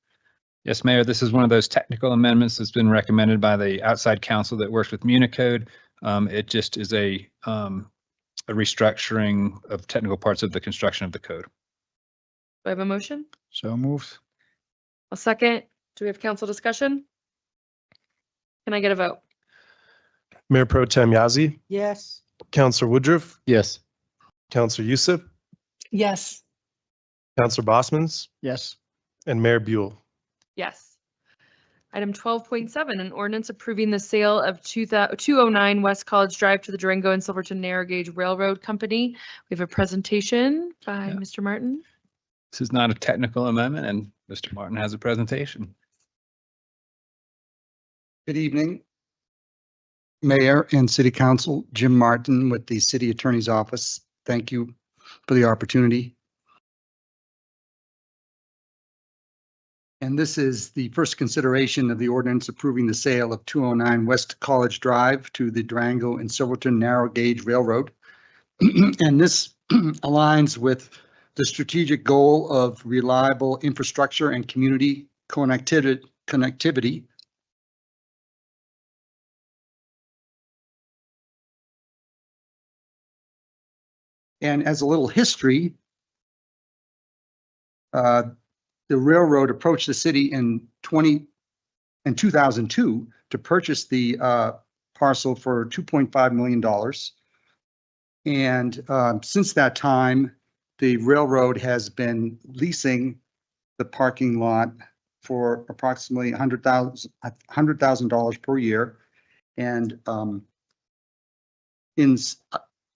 Yes, Mayor, this is one of those technical amendments that's been recommended by the outside counsel that works with Municode. It just is a restructuring of technical parts of the construction of the code. Do I have a motion? So moved. A second. Do we have council discussion? Can I get a vote? Mayor Pro Tem Yazzie, Yes. Counselor Woodruff, Yes. Counselor Youssef, Yes. Counselor Bosman's, Yes. and Mayor Buell. Yes. Item 12.7, an ordinance approving the sale of 209 West College Drive to the Durango and Silverton Narrow Gauge Railroad Company. We have a presentation by Mr. Martin. This is not a technical amendment, and Mr. Martin has a presentation. Good evening, Mayor and City Council. Jim Martin with the City Attorney's Office. Thank you for the opportunity. And this is the first consideration of the ordinance approving the sale of 209 West College Drive to the Durango and Silverton Narrow Gauge Railroad. And this aligns with the strategic goal of reliable infrastructure and community connectivity. And as a little history, the railroad approached the city in 2002 to purchase the parcel for $2.5 million. And since that time, the railroad has been leasing the parking lot for approximately $100,000 per year. And in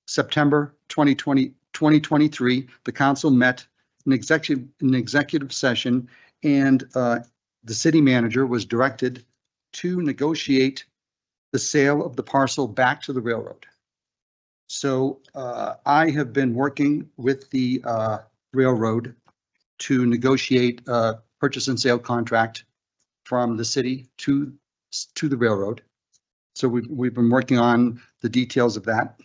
September 2023, the council met an executive session, and the city manager was directed to negotiate the sale of the parcel back to the railroad. So I have been working with the railroad to negotiate a purchase and sale contract from the city to the railroad. So we've been working on the details of that.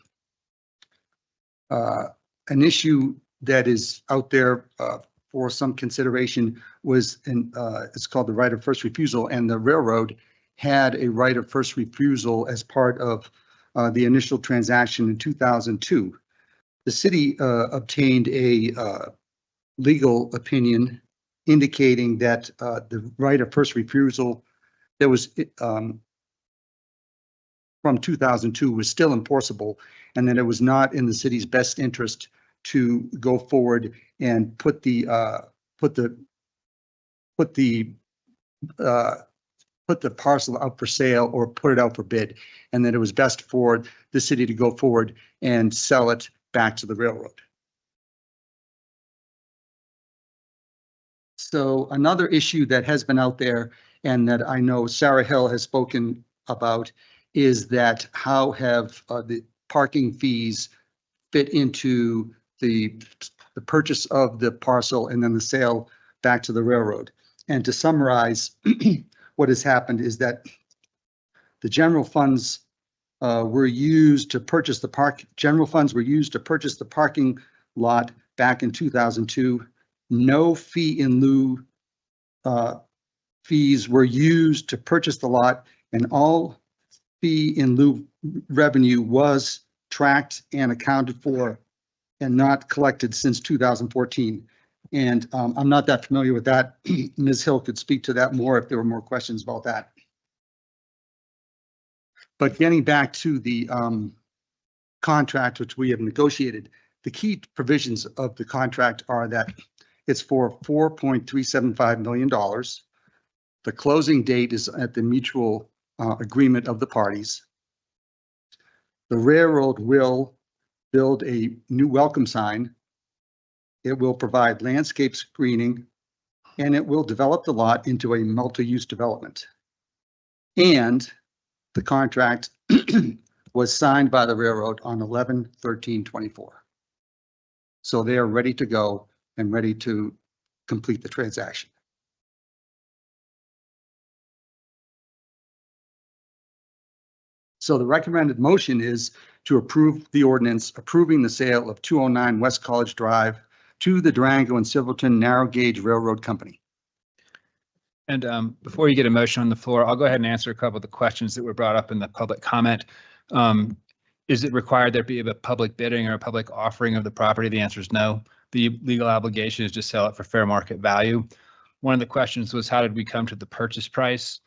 An issue that is out there for some consideration was it's called the right of first refusal, and the railroad had a right of first refusal as part of the initial transaction in 2002. The city obtained a legal opinion indicating that the right of first refusal that was from 2002 was still enforceable, and that it was not in the city's best interest to go forward and put the parcel out for sale or put it out for bid, and that it was best for the city to go forward and sell it back to the railroad. So another issue that has been out there and that I know Sarah Hill has spoken about is that how have the parking fees fit into the purchase of the parcel and then the sale back to the railroad. And to summarize, what has happened is that the general funds were used to purchase the parking lot back in 2002. No fee in lieu fees were used to purchase the lot, and all fee in lieu revenue was tracked and accounted for and not collected since 2014. And I'm not that familiar with that. Ms. Hill could speak to that more if there were more questions about that. But getting back to the contract, which we have negotiated. The key provisions of the contract are that it's for $4.375 million. The closing date is at the mutual agreement of the parties. The railroad will build a new welcome sign. It will provide landscape screening, and it will develop the lot into a multi-use development. And the contract was signed by the railroad on 11/13/24. So they are ready to go and ready to complete the transaction. So the recommended motion is to approve the ordinance approving the sale of 209 West College Drive to the Durango and Silverton Narrow Gauge Railroad Company. And before you get a motion on the floor, I'll go ahead and answer a couple of the questions that were brought up in the public comment. Is it required there be a public bidding or a public offering of the property? The answer is no. The legal obligation is to sell it for fair market value. One of the questions was, how did we come to the purchase price?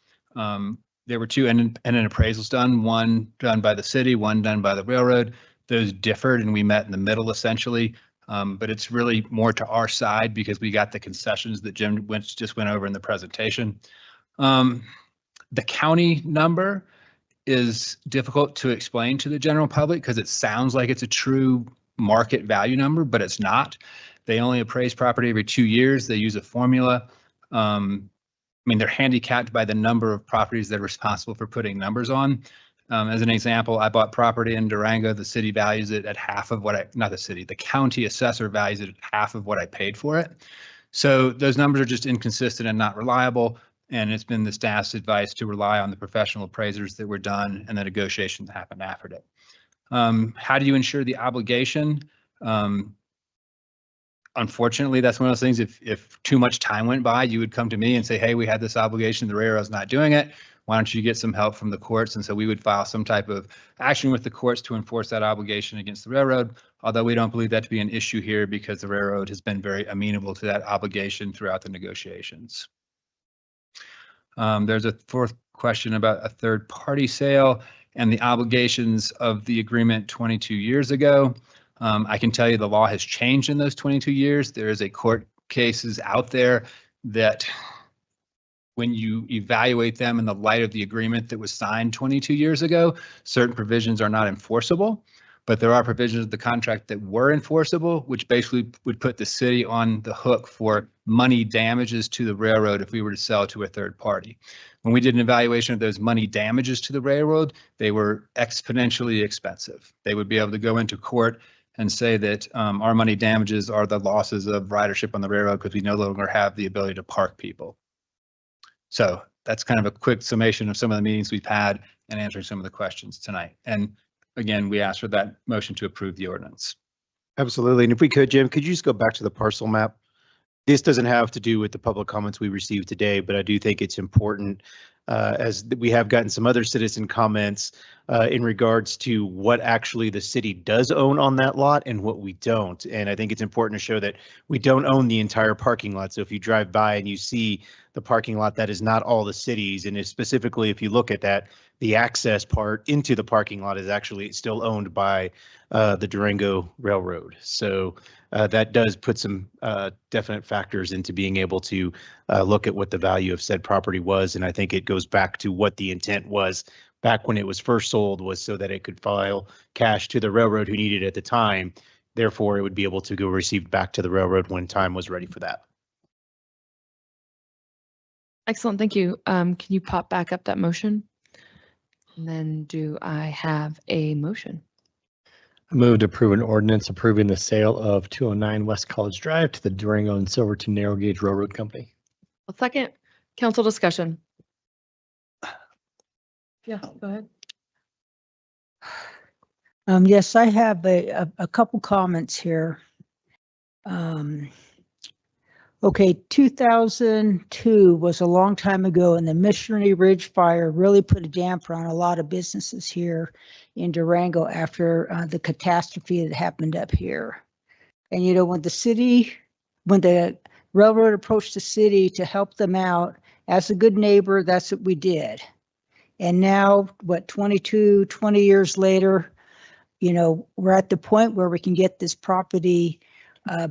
There were two independent appraisals done, one done by the city, one done by the railroad. Those differed and we met in the middle essentially. But it's really more to our side because we got the concessions that Jim just went over in the presentation. The county number is difficult to explain to the general public because it sounds like it's a true market value number, but it's not. They only appraise property every 2 years. They use a formula. I mean, they're handicapped by the number of properties they're responsible for putting numbers on. As an example, I bought property in Durango. The city values it at half of what not the city, the county assessor values it at half of what I paid for it. So those numbers are just inconsistent and not reliable. And it's been the staff's advice to rely on the professional appraisers that were done and the negotiations that happened after it. How do you ensure the obligation? Unfortunately, that's one of those things, if too much time went by, you would come to me and say, hey, we had this obligation, the railroad's not doing it. Why don't you get some help from the courts? And so we would file some type of action with the courts to enforce that obligation against the railroad, although we don't believe that to be an issue here because the railroad has been very amenable to that obligation throughout the negotiations. There's a fourth question about a third party sale and the obligations of the agreement 22 years ago. I can tell you the law has changed in those 22 years. There is a court cases out there that when you evaluate them in the light of the agreement that was signed 22 years ago, certain provisions are not enforceable, but there are provisions of the contract that were enforceable, which basically would put the city on the hook for money damages to the railroad if we were to sell to a third party. When we did an evaluation of those money damages to the railroad, they were exponentially expensive. They would be able to go into court and say that our money damages are the losses of ridership on the railroad because we no longer have the ability to park people. So that's kind of a quick summation of some of the meetings we've had and answering some of the questions tonight. And again, we ask for that motion to approve the ordinance. Absolutely. And if we could, Jim, could you just go back to the parcel map? This doesn't have to do with the public comments we received today, but I do think it's important as we have gotten some other citizen comments in regards to what actually the city does own on that lot and what we don't. And I think it's important to show that we don't own the entire parking lot. So if you drive by and you see the parking lot, that is not all the city's. And specifically, if you look at that, the access part into the parking lot is actually still owned by the Durango Railroad. So that does put some definite factors into being able to look at what the value of said property was. And I think it goes back to what the intent was back when it was first sold, was so that it could file cash to the railroad who needed it at the time. Therefore, it would be able to go received back to the railroad when time was ready for that. Excellent, thank you. Can you pop back up that motion? And then do I have a motion? I move to approve an ordinance approving the sale of 209 West College Drive to the Durango and Silverton Narrow Gauge Railroad Company. A second. Council discussion. Yeah, go ahead. Yes, I have a couple comments here. Okay, 2002 was a long time ago, and the Missionary Ridge fire really put a damper on a lot of businesses here in Durango after the catastrophe that happened up here. And you know, when the railroad approached the city to help them out, as a good neighbor, that's what we did. And now, what, 20 years later, you know, we're at the point where we can get this property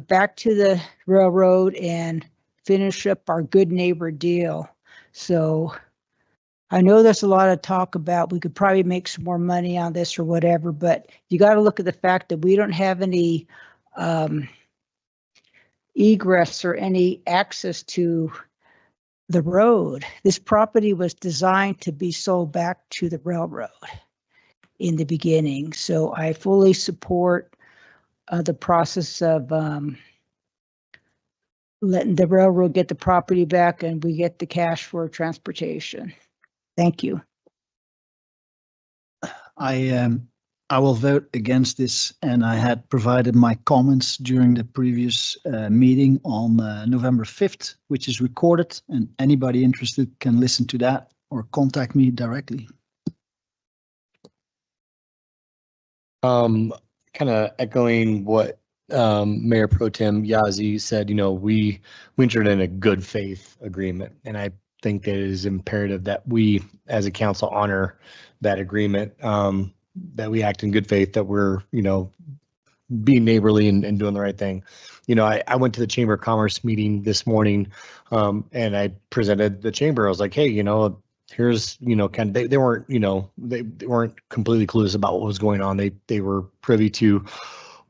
back to the railroad and finish up our good neighbor deal. So I know there's a lot of talk about we could probably make some more money on this or whatever, but you got to look at the fact that we don't have any egress or any access to the road. This property was designed to be sold back to the railroad in the beginning. So I fully support the process of letting the railroad get the property back and we get the cash for transportation. Thank you. I will vote against this, and I had provided my comments during the previous meeting on November 5th, which is recorded, and anybody interested can listen to that or contact me directly. Kind of echoing what Mayor Pro Tem Yazzie said, you know, we entered in a good faith agreement, and I think that it is imperative that we as a council honor that agreement, that we act in good faith, that we're, you know, being neighborly and doing the right thing. You know, I went to the Chamber of Commerce meeting this morning, and I presented the chamber. I was like, hey, you know, here's, you know, kind of, they weren't, you know, they weren't completely clueless about what was going on. They were privy to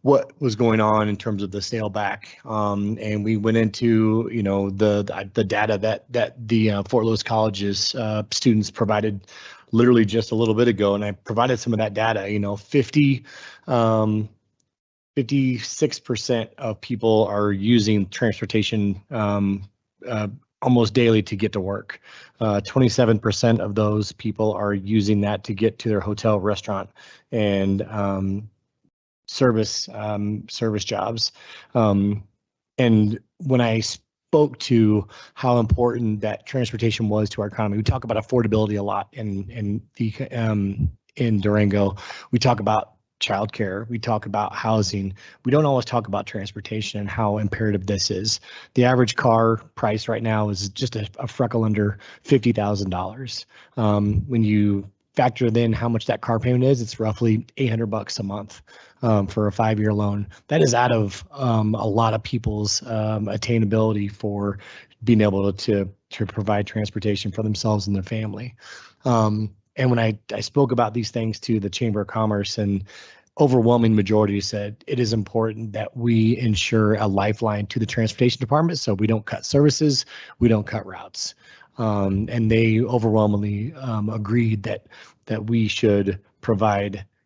what was going on in terms of the sale back. And we went into, you know, the data that the Fort Lewis College's students provided literally just a little bit ago. And I provided some of that data, you know, 56% of people are using transportation almost daily to get to work. 27% of those people are using that to get to their hotel, restaurant, and service jobs. And when I spoke to how important that transportation was to our economy, we talk about affordability a lot in Durango. We talk about childcare, we talk about housing. We don't always talk about transportation and how imperative this is. The average car price right now is just a freckle under $50,000. When you factor in how much that car payment is, it's roughly $800 a month for a 5-year loan. That is out of a lot of people's attainability for being able to provide transportation for themselves and their family. And when I spoke about these things to the Chamber of Commerce, and overwhelming majority said it is important that we ensure a lifeline to the transportation department so we don't cut services, we don't cut routes. And they overwhelmingly agreed that we should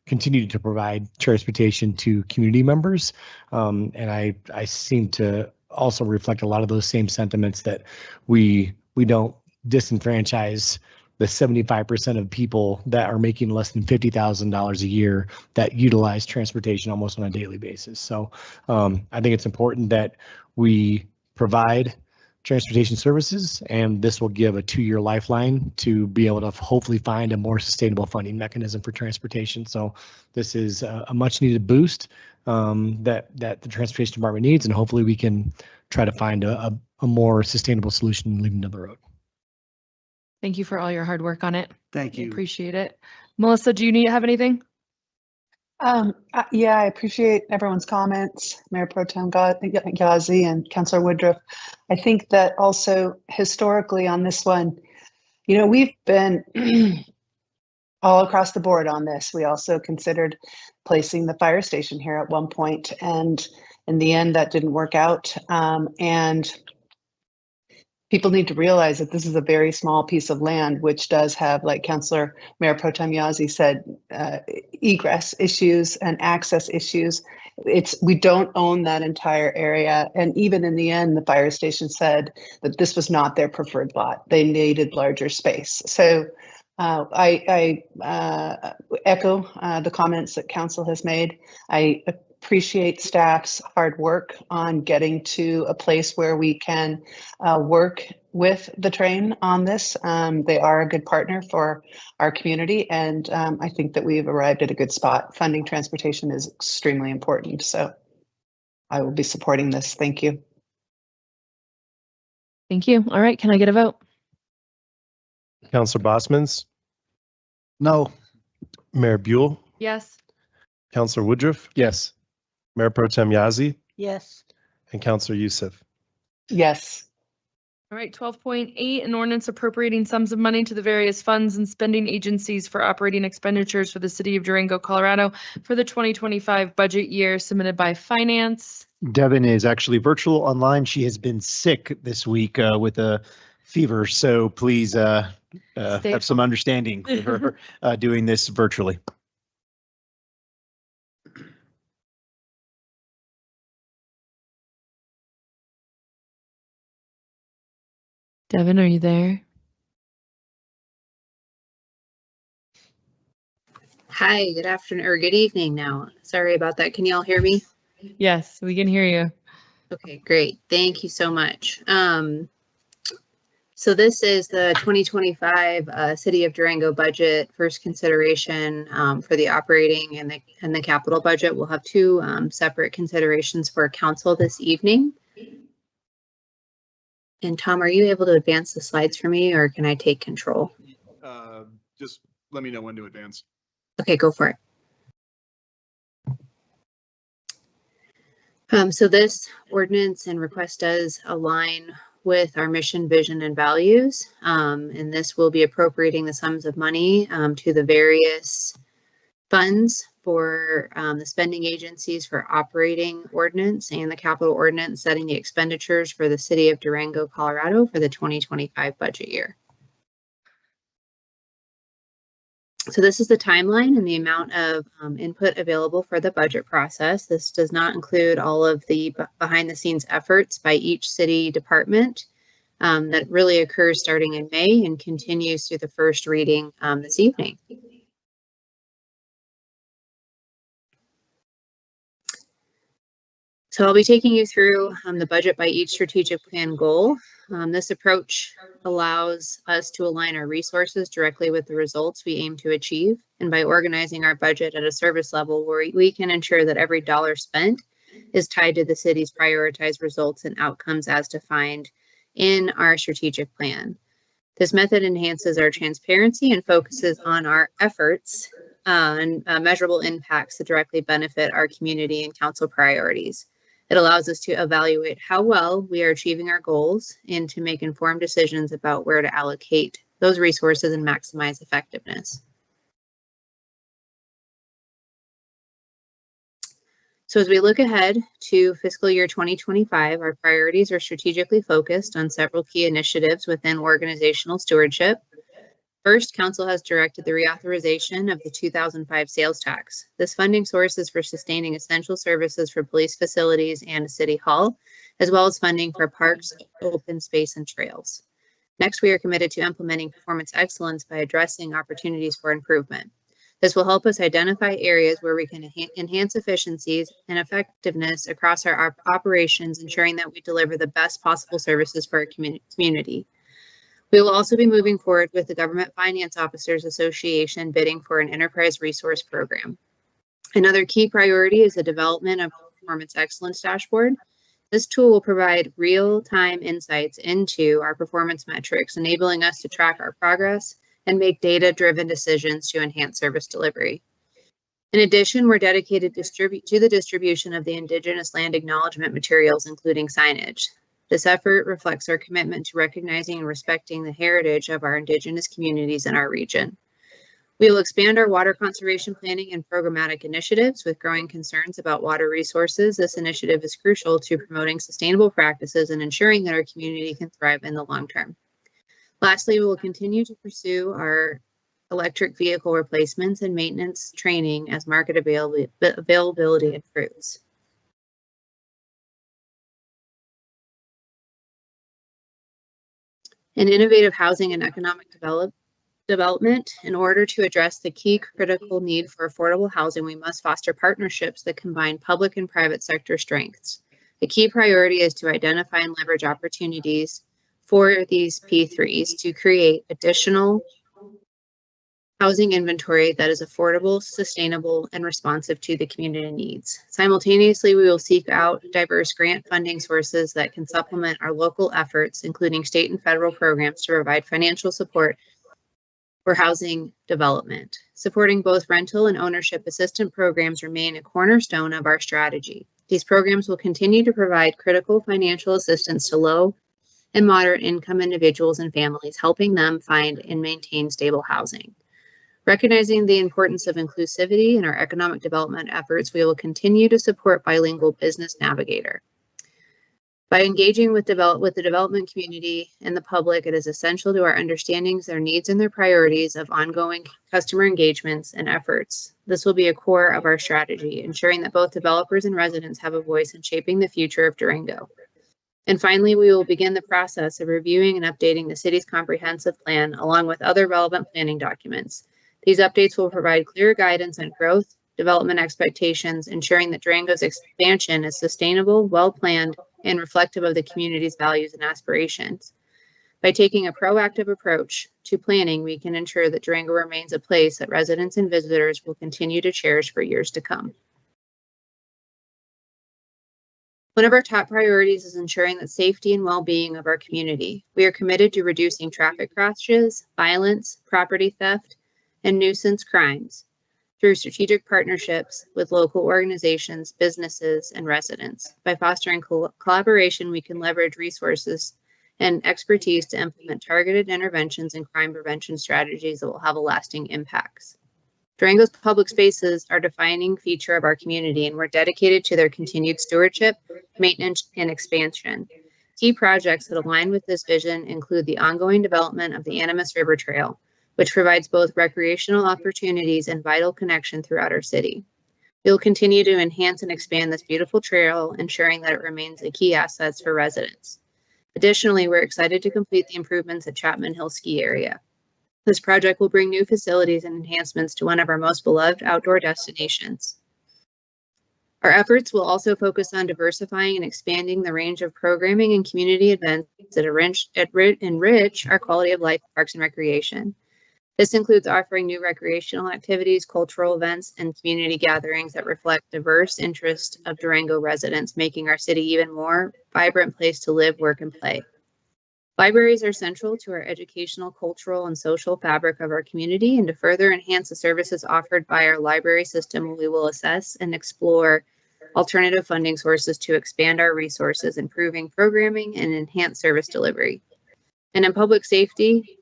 continue to provide transportation to community members. And I seem to also reflect a lot of those same sentiments, that we don't disenfranchise the 75% of people that are making less than $50,000 a year that utilize transportation almost on a daily basis. So I think it's important that we provide transportation services, and this will give a 2-year lifeline to be able to hopefully find a more sustainable funding mechanism for transportation. So this is a much needed boost that the transportation department needs, and hopefully we can try to find a more sustainable solution leading down the road. Thank you for all your hard work on it. Thank you. Appreciate it. Melissa, do you have anything? Yeah, I appreciate everyone's comments, Mayor Pro Tem Yazzie and Councilor Woodruff. I think that also historically on this one, you know, we've been all across the board on this. We also considered placing the fire station here at one point, and in the end that didn't work out. And people need to realize that this is a very small piece of land, which does have, like Councilor Mayor Pro Tem Yazzie said, egress issues and access issues. We don't own that entire area. And even in the end, the fire station said that this was not their preferred lot. They needed larger space. So I echo the comments that council has made. I appreciate staff's hard work on getting to a place where we can work with the train on this. They are a good partner for our community, and I think that we've arrived at a good spot. Funding transportation is extremely important, so I will be supporting this. Thank you. Thank you. All right, can I get a vote? Councilor Bosmans, No. Mayor Buell, Yes. Councillor Woodruff, Yes. Mayor Pro Tem Yazzie, Yes. and Councillor Youssef. Yes. All right, 12.8, an ordinance appropriating sums of money to the various funds and spending agencies for operating expenditures for the city of Durango, Colorado for the 2025 budget year submitted by Finance. Devin is actually virtual online. She has been sick this week with a fever, so please have some understanding for her doing this virtually. Devin, are you there? Hi, good afternoon or good evening now. Sorry about that. Can you all hear me? Yes, we can hear you. Okay, great. Thank you so much. So this is the 2025 City of Durango budget first consideration for the operating and the capital budget. We'll have two separate considerations for council this evening. And Tom, are you able to advance the slides for me, or can I take control? Just let me know when to advance. Okay, go for it. So this ordinance and request does align with our mission, vision, and values. And this will be appropriating the sums of money to the various funds for the spending agencies for operating ordinance and the capital ordinance, setting the expenditures for the city of Durango, Colorado for the 2025 budget year. So this is the timeline and the amount of input available for the budget process. This does not include all of the behind the scenes efforts by each city department that really occurs starting in May and continues through the first reading this evening. So I'll be taking you through the budget by each strategic plan goal. This approach allows us to align our resources directly with the results we aim to achieve. And by organizing our budget at a service level where we can ensure that every dollar spent is tied to the city's prioritized results and outcomes as defined in our strategic plan. This method enhances our transparency and focuses on our efforts and measurable impacts that directly benefit our community and council priorities. It allows us to evaluate how well we are achieving our goals and to make informed decisions about where to allocate those resources and maximize effectiveness. So as we look ahead to fiscal year 2025, our priorities are strategically focused on several key initiatives within organizational stewardship. First, Council has directed the reauthorization of the 2005 sales tax. This funding source is for sustaining essential services for police facilities and City Hall, as well as funding for parks, open space, and trails. Next, we are committed to implementing performance excellence by addressing opportunities for improvement. This will help us identify areas where we can enhance efficiencies and effectiveness across our operations, ensuring that we deliver the best possible services for our community. We will also be moving forward with the Government Finance Officers Association bidding for an enterprise resource program. Another key priority is the development of a performance excellence dashboard. This tool will provide real-time insights into our performance metrics, enabling us to track our progress and make data-driven decisions to enhance service delivery. In addition, we're dedicated to the distribution of the Indigenous land acknowledgement materials, including signage. This effort reflects our commitment to recognizing and respecting the heritage of our Indigenous communities in our region. We will expand our water conservation planning and programmatic initiatives with growing concerns about water resources. This initiative is crucial to promoting sustainable practices and ensuring that our community can thrive in the long term. Lastly, we will continue to pursue our electric vehicle replacements and maintenance training as market availability improves. In innovative housing and economic development, in order to address the key critical need for affordable housing, we must foster partnerships that combine public and private sector strengths. The key priority is to identify and leverage opportunities for these P3s to create additional housing inventory that is affordable, sustainable, and responsive to the community needs. Simultaneously, we will seek out diverse grant funding sources that can supplement our local efforts, including state and federal programs to provide financial support for housing development. Supporting both rental and ownership assistance programs remain a cornerstone of our strategy. These programs will continue to provide critical financial assistance to low and moderate income individuals and families, helping them find and maintain stable housing. Recognizing the importance of inclusivity in our economic development efforts, we will continue to support Bilingual Business Navigator. By engaging with the development community and the public, it is essential to our understandings, their needs, and their priorities of ongoing customer engagements and efforts. This will be a core of our strategy, ensuring that both developers and residents have a voice in shaping the future of Durango. And finally, we will begin the process of reviewing and updating the city's comprehensive plan along with other relevant planning documents. These updates will provide clear guidance on growth, development expectations, ensuring that Durango's expansion is sustainable, well-planned, and reflective of the community's values and aspirations. By taking a proactive approach to planning, we can ensure that Durango remains a place that residents and visitors will continue to cherish for years to come. One of our top priorities is ensuring the safety and well-being of our community. We are committed to reducing traffic crashes, violence, property theft, and nuisance crimes through strategic partnerships with local organizations, businesses, and residents. By fostering collaboration, we can leverage resources and expertise to implement targeted interventions and crime prevention strategies that will have a lasting impacts. Durango's public spaces are a defining feature of our community, and we're dedicated to their continued stewardship, maintenance, and expansion. Key projects that align with this vision include the ongoing development of the Animas River Trail, which provides both recreational opportunities and vital connection throughout our city. We will continue to enhance and expand this beautiful trail, ensuring that it remains a key asset for residents. Additionally, we're excited to complete the improvements at Chapman Hill Ski Area. This project will bring new facilities and enhancements to one of our most beloved outdoor destinations. Our efforts will also focus on diversifying and expanding the range of programming and community events that enrich our quality of life, parks, and recreation. This includes offering new recreational activities, cultural events, and community gatherings that reflect diverse interests of Durango residents, making our city even more vibrant place to live, work, and play. Libraries are central to our educational, cultural, and social fabric of our community, and to further enhance the services offered by our library system, we will assess and explore alternative funding sources to expand our resources, improving programming and enhance service delivery. And in public safety,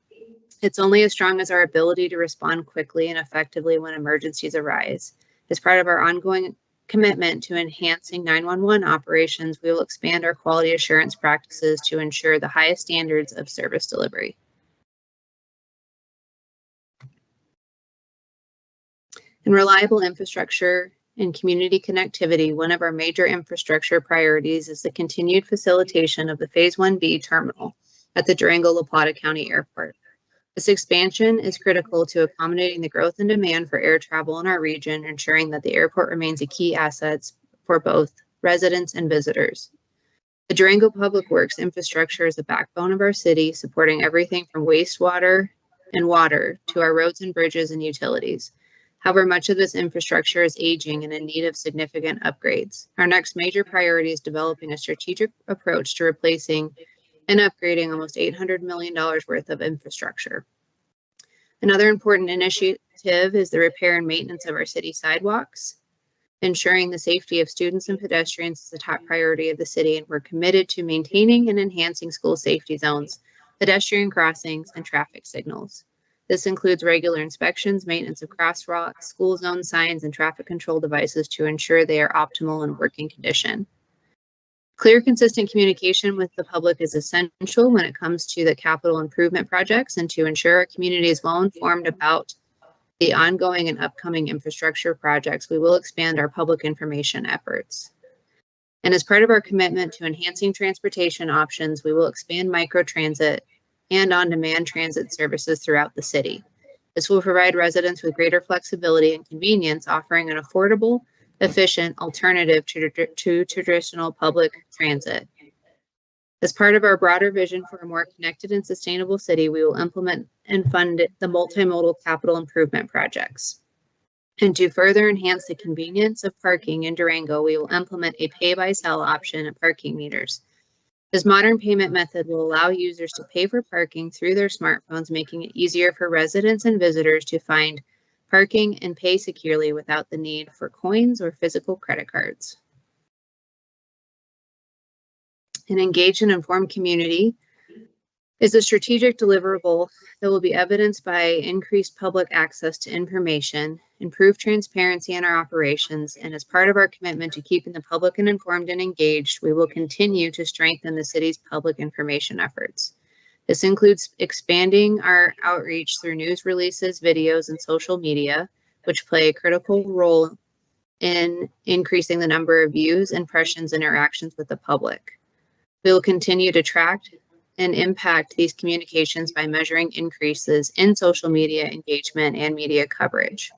it's only as strong as our ability to respond quickly and effectively when emergencies arise. As part of our ongoing commitment to enhancing 911 operations, we will expand our quality assurance practices to ensure the highest standards of service delivery. And reliable infrastructure and community connectivity, one of our major infrastructure priorities is the continued facilitation of the Phase 1B terminal at the Durango-La Plata County Airport. This expansion is critical to accommodating the growth and demand for air travel in our region, ensuring that the airport remains a key asset for both residents and visitors. The Durango Public Works infrastructure is the backbone of our city, supporting everything from wastewater and water to our roads and bridges and utilities. However, much of this infrastructure is aging and in need of significant upgrades. Our next major priority is developing a strategic approach to replacing and upgrading almost $800 million worth of infrastructure. Another important initiative is the repair and maintenance of our city sidewalks. Ensuring the safety of students and pedestrians is the top priority of the city, and we're committed to maintaining and enhancing school safety zones, pedestrian crossings, and traffic signals. This includes regular inspections, maintenance of crosswalks, school zone signs, and traffic control devices to ensure they are optimal and working condition. Clear, consistent communication with the public is essential when it comes to the capital improvement projects and to ensure our community is well informed about the ongoing and upcoming infrastructure projects. We will expand our public information efforts. And as part of our commitment to enhancing transportation options, we will expand microtransit and on-demand transit services throughout the city. This will provide residents with greater flexibility and convenience, offering an affordable, efficient alternative to traditional public transit. As part of our broader vision for a more connected and sustainable city, we will implement and fund the multimodal capital improvement projects. And to further enhance the convenience of parking in Durango, we will implement a pay-by-cell option at parking meters. This modern payment method will allow users to pay for parking through their smartphones, making it easier for residents and visitors to find parking and pay securely without the need for coins or physical credit cards. An engaged and informed community is a strategic deliverable that will be evidenced by increased public access to information, improved transparency in our operations, and as part of our commitment to keeping the public informed and engaged, we will continue to strengthen the city's public information efforts. This includes expanding our outreach through news releases, videos, and social media, which play a critical role in increasing the number of views, impressions, and interactions with the public. We will continue to track and impact these communications by measuring increases in social media engagement and media coverage.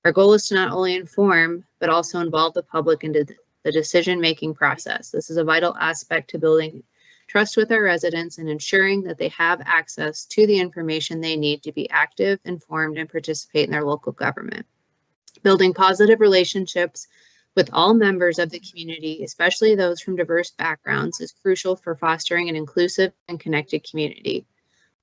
Our goal is to not only inform, but also involve the public into the decision-making process. This is a vital aspect to building trust with our residents and ensuring that they have access to the information they need to be active, informed, and participate in their local government. Building positive relationships with all members of the community, especially those from diverse backgrounds, is crucial for fostering an inclusive and connected community.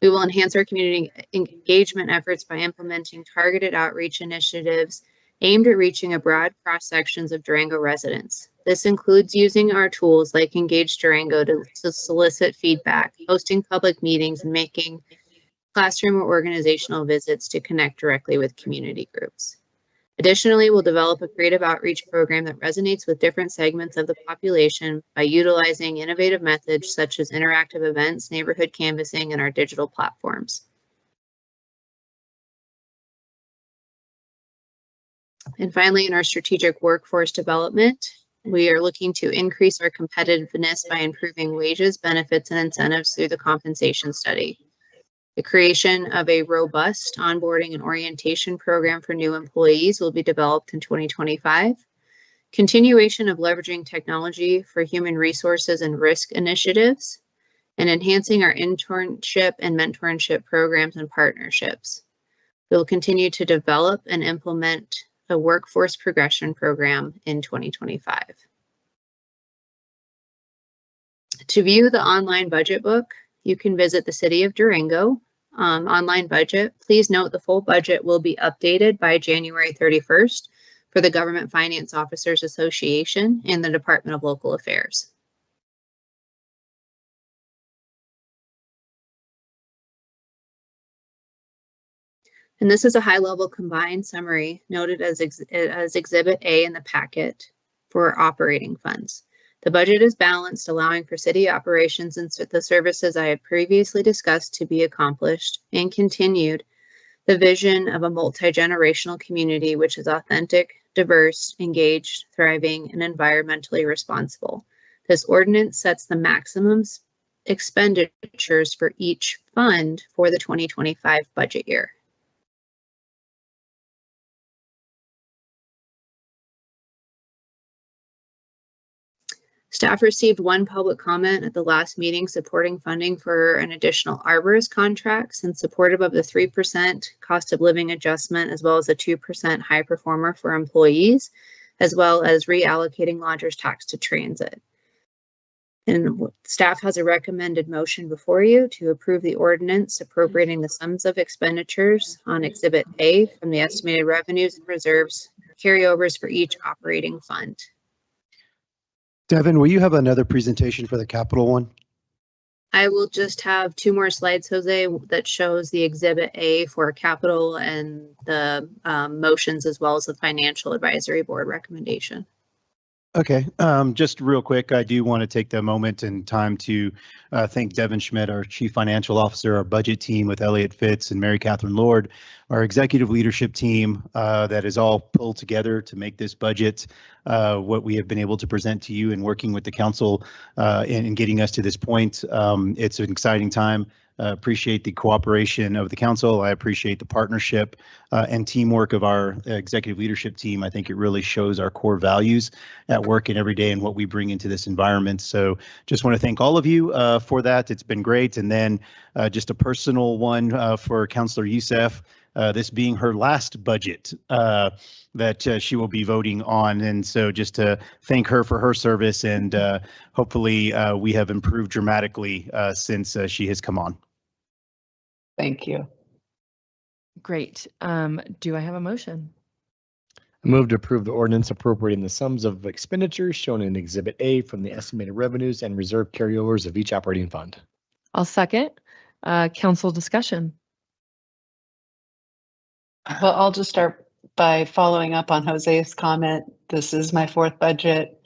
We will enhance our community engagement efforts by implementing targeted outreach initiatives aimed at reaching a broad cross-sections of Durango residents. This includes using our tools like Engage Durango to solicit feedback, hosting public meetings, and making classroom or organizational visits to connect directly with community groups. Additionally, we'll develop a creative outreach program that resonates with different segments of the population by utilizing innovative methods such as interactive events, neighborhood canvassing, and our digital platforms. And finally, in our strategic workforce development, we are looking to increase our competitiveness by improving wages, benefits, and incentives through the compensation study. The creation of a robust onboarding and orientation program for new employees will be developed in 2025. Continuation of leveraging technology for human resources and risk initiatives, and enhancing our internship and mentorship programs and partnerships. We'll continue to develop and implement a workforce progression program in 2025. To view the online budget book, you can visit the City of Durango online budget. Please note the full budget will be updated by January 31st for the Government Finance Officers Association and the Department of Local Affairs. And this is a high-level combined summary noted as Exhibit A in the packet for operating funds. The budget is balanced, allowing for city operations and the services I had previously discussed to be accomplished, and continued the vision of a multi-generational community which is authentic, diverse, engaged, thriving, and environmentally responsible. This ordinance sets the maximum expenditures for each fund for the 2025 budget year. Staff received one public comment at the last meeting supporting funding for an additional arborist contracts and supportive of the 3% cost of living adjustment, as well as a 2% high performer for employees, as well as reallocating lodgers tax to transit. And staff has a recommended motion before you to approve the ordinance appropriating the sums of expenditures on Exhibit A from the estimated revenues and reserves carryovers for each operating fund. Devin, will you have another presentation for the capital one? I will just have two more slides, Jose, that shows the Exhibit A for capital and the motions, as well as the Financial Advisory Board recommendation. Okay, just real quick, I do want to take the moment and time to thank Devin Schmidt, our Chief Financial Officer, our budget team with Elliot Fitz and Mary Catherine Lord, our executive leadership team that is all pulled together to make this budget what we have been able to present to you and working with the council in getting us to this point. It's an exciting time. Appreciate the cooperation of the council. I appreciate the partnership and teamwork of our executive leadership team. I think it really shows our core values at work and every day and what we bring into this environment. So just want to thank all of you for that. It's been great. And then just a personal one for Councilor Youssef. this being her last budget that she will be voting on. And so just to thank her for her service, and hopefully we have improved dramatically since she has come on. Thank you. Great. Do I have a motion? I move to approve the ordinance appropriating the sums of expenditures shown in Exhibit A from the estimated revenues and reserve carryovers of each operating fund. I'll second. Council discussion. Well, I'll just start by following up on Jose's comment. This is my fourth budget.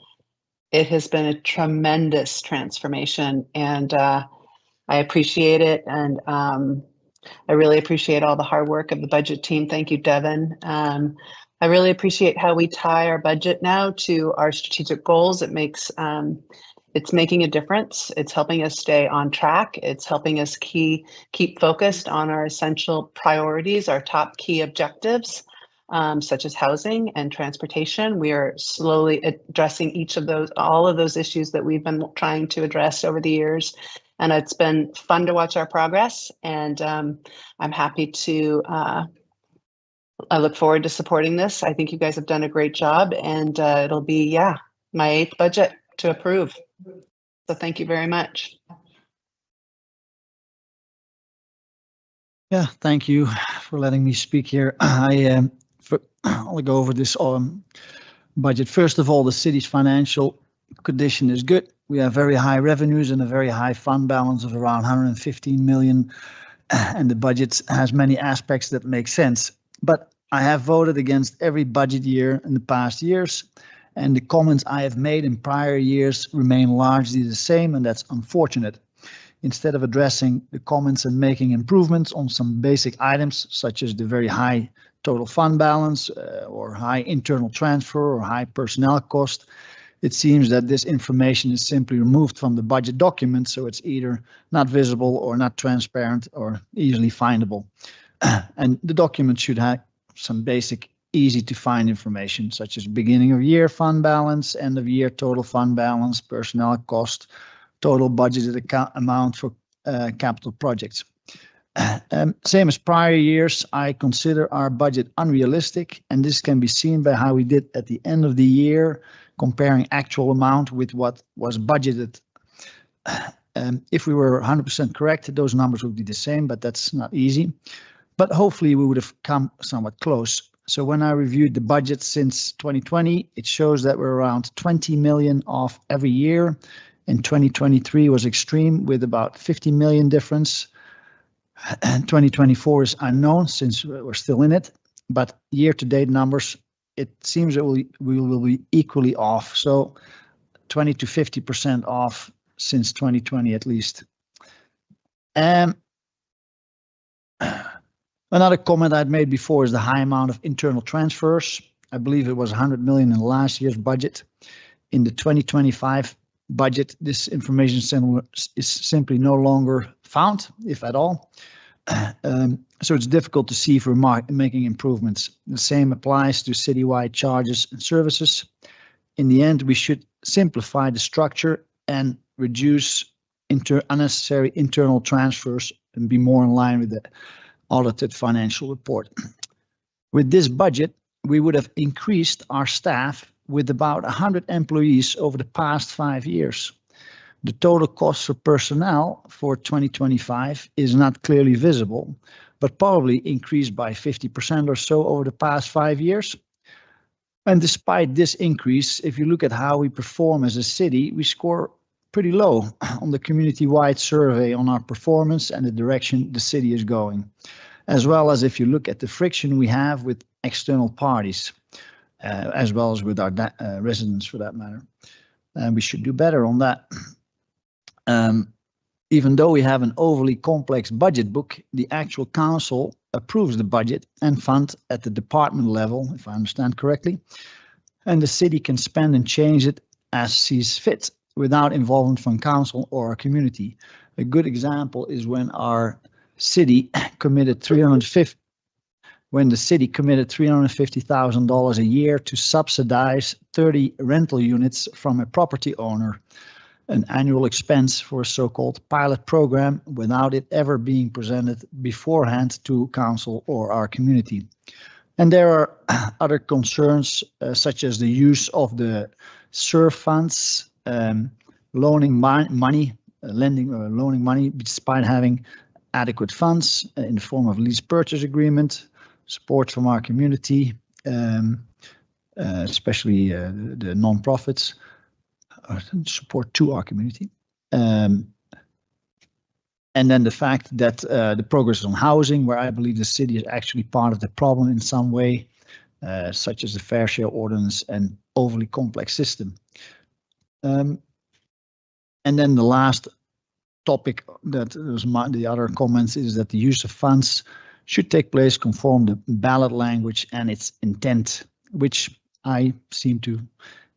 It has been a tremendous transformation, and I appreciate it. And I really appreciate all the hard work of the budget team. Thank you, Devin. I really appreciate how we tie our budget now to our strategic goals. It makes it's making a difference. It's helping us stay on track. It's helping us keep focused on our essential priorities, our top key objectives, such as housing and transportation. We are slowly addressing all of those issues that we've been trying to address over the years. And it's been fun to watch our progress. And I'm happy to I look forward to supporting this. I think you guys have done a great job, and it'll be, my 8th budget to approve. So thank you very much. Yeah, thank you for letting me speak here. I'll go over this budget. First of all, the city's financial condition is good. We have very high revenues and a very high fund balance of around 115 million, and the budget has many aspects that make sense. But I have voted against every budget year in the past years, and the comments I have made in prior years remain largely the same, and that's unfortunate. Instead of addressing the comments and making improvements on some basic items, such as the very high total fund balance, or high internal transfer, or high personnel cost, it seems that this information is simply removed from the budget document, so it's either not visible or not transparent or easily findable. And the document should have some basic, easy to find information, such as beginning of year fund balance, end of year total fund balance, personnel cost, total budgeted amount for capital projects. Same as prior years, I consider our budget unrealistic, and this can be seen by how we did at the end of the year, comparing actual amount with what was budgeted. If we were 100% correct, those numbers would be the same, but that's not easy. But hopefully we would have come somewhat close. So when I reviewed the budget since 2020, it shows that we're around 20 million off every year. And 2023 was extreme with about 50 million difference. And 2024 is unknown since we're still in it. But year-to-date numbers, it seems that we will be equally off. So 20 to 50% off since 2020 at least. Another comment I'd made before is the high amount of internal transfers. I believe it was 100 million in last year's budget. In the 2025 budget, this information is simply no longer found, if at all. So it's difficult to see if we're making improvements. The same applies to citywide charges and services. In the end, we should simplify the structure and reduce unnecessary internal transfers and be more in line with the audited financial report. With this budget, we would have increased our staff with about 100 employees over the past 5 years. The total cost for personnel for 2025 is not clearly visible, but probably increased by 50% or so over the past 5 years. And despite this increase, if you look at how we perform as a city, we score pretty low on the community-wide survey on our performance and the direction the city is going, as well as if you look at the friction we have with external parties, as well as with our residents for that matter. And we should do better on that. Even though we have an overly complex budget book, the actual council approves the budget and fund at the department level, if I understand correctly, and the city can spend and change it as sees fit, without involvement from council or our community. A good example is when our city committed $350,000 a year to subsidize 30 rental units from a property owner. an annual expense for a so-called pilot program without it ever being presented beforehand to council or our community. And there are other concerns such as the use of the SURF funds, loaning money despite having adequate funds in the form of lease purchase agreement, support from our community, especially the non-profits, support to our community. And then the fact that the progress on housing, where I believe the city is actually part of the problem in some way, such as the fair share ordinance and overly complex system. And then the last topic that was the other comments is that the use of funds should take place conform the ballot language and its intent, which I seem to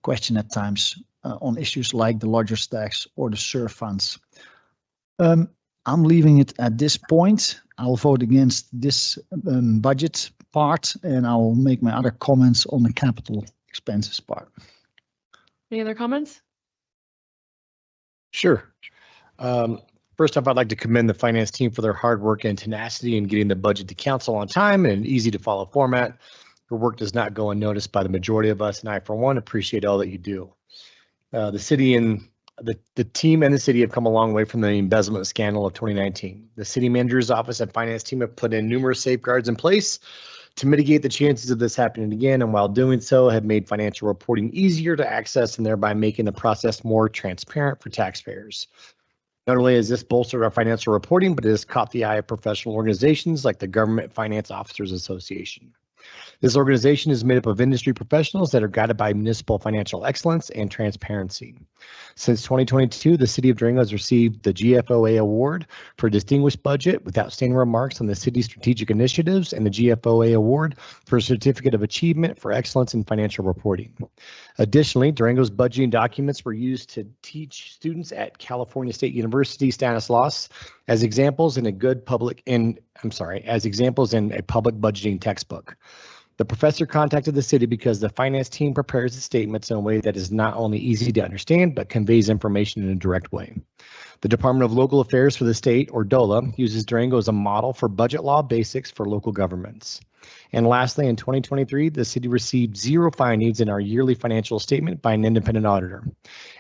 question at times on issues like the lodgers tax or the SURF funds. I'm leaving it at this point. I'll vote against this budget part, and I will make my other comments on the capital expenses part. Any other comments? Sure. First off, I'd like to commend the finance team for their hard work and tenacity in getting the budget to council on time and an easy to follow format. Your work does not go unnoticed by the majority of us, and I, for one, appreciate all that you do. The city and the team and the city have come a long way from the embezzlement scandal of 2019. The city manager's office and finance team have put in numerous safeguards in place to mitigate the chances of this happening again, and while doing so, have made financial reporting easier to access and thereby making the process more transparent for taxpayers. Not only has this bolstered our financial reporting, but it has caught the eye of professional organizations like the Government Finance Officers Association. This organization is made up of industry professionals that are guided by municipal financial excellence and transparency. Since 2022, the City of Durango has received the GFOA Award for Distinguished Budget with outstanding remarks on the city's strategic initiatives and the GFOA Award for Certificate of Achievement for Excellence in Financial Reporting. Additionally, Durango's budgeting documents were used to teach students at California State University Stanislaus as examples in a public budgeting textbook. The professor contacted the city because the finance team prepares the statements in a way that is not only easy to understand, but conveys information in a direct way. The Department of Local Affairs for the state, or DOLA, uses Durango as a model for budget law basics for local governments. And lastly, in 2023, the city received 0 findings in our yearly financial statement by an independent auditor.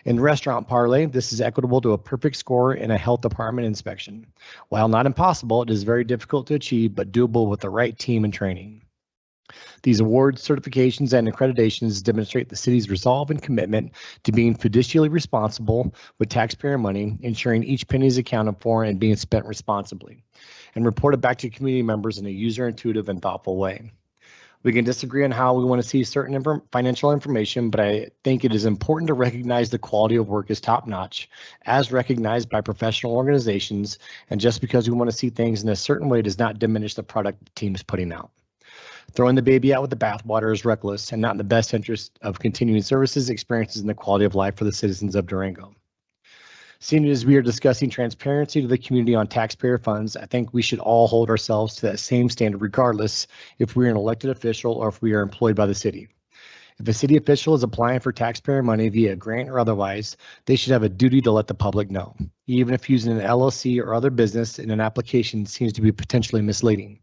In restaurant parlay, this is equitable to a perfect score in a health department inspection. While not impossible, it is very difficult to achieve, but doable with the right team and training. These awards, certifications, and accreditations demonstrate the city's resolve and commitment to being fiduciarily responsible with taxpayer money, ensuring each penny is accounted for and being spent responsibly, and reported back to community members in a user-intuitive and thoughtful way. We can disagree on how we want to see certain financial information, but I think it is important to recognize the quality of work is top-notch, as recognized by professional organizations, and just because we want to see things in a certain way does not diminish the product the team is putting out. Throwing the baby out with the bathwater is reckless and not in the best interest of continuing services, experiences, and the quality of life for the citizens of Durango. Seeing as we are discussing transparency to the community on taxpayer funds, I think we should all hold ourselves to that same standard regardless if we are an elected official or if we are employed by the city. If a city official is applying for taxpayer money via grant or otherwise, they should have a duty to let the public know, even if using an LLC or other business in an application seems to be potentially misleading.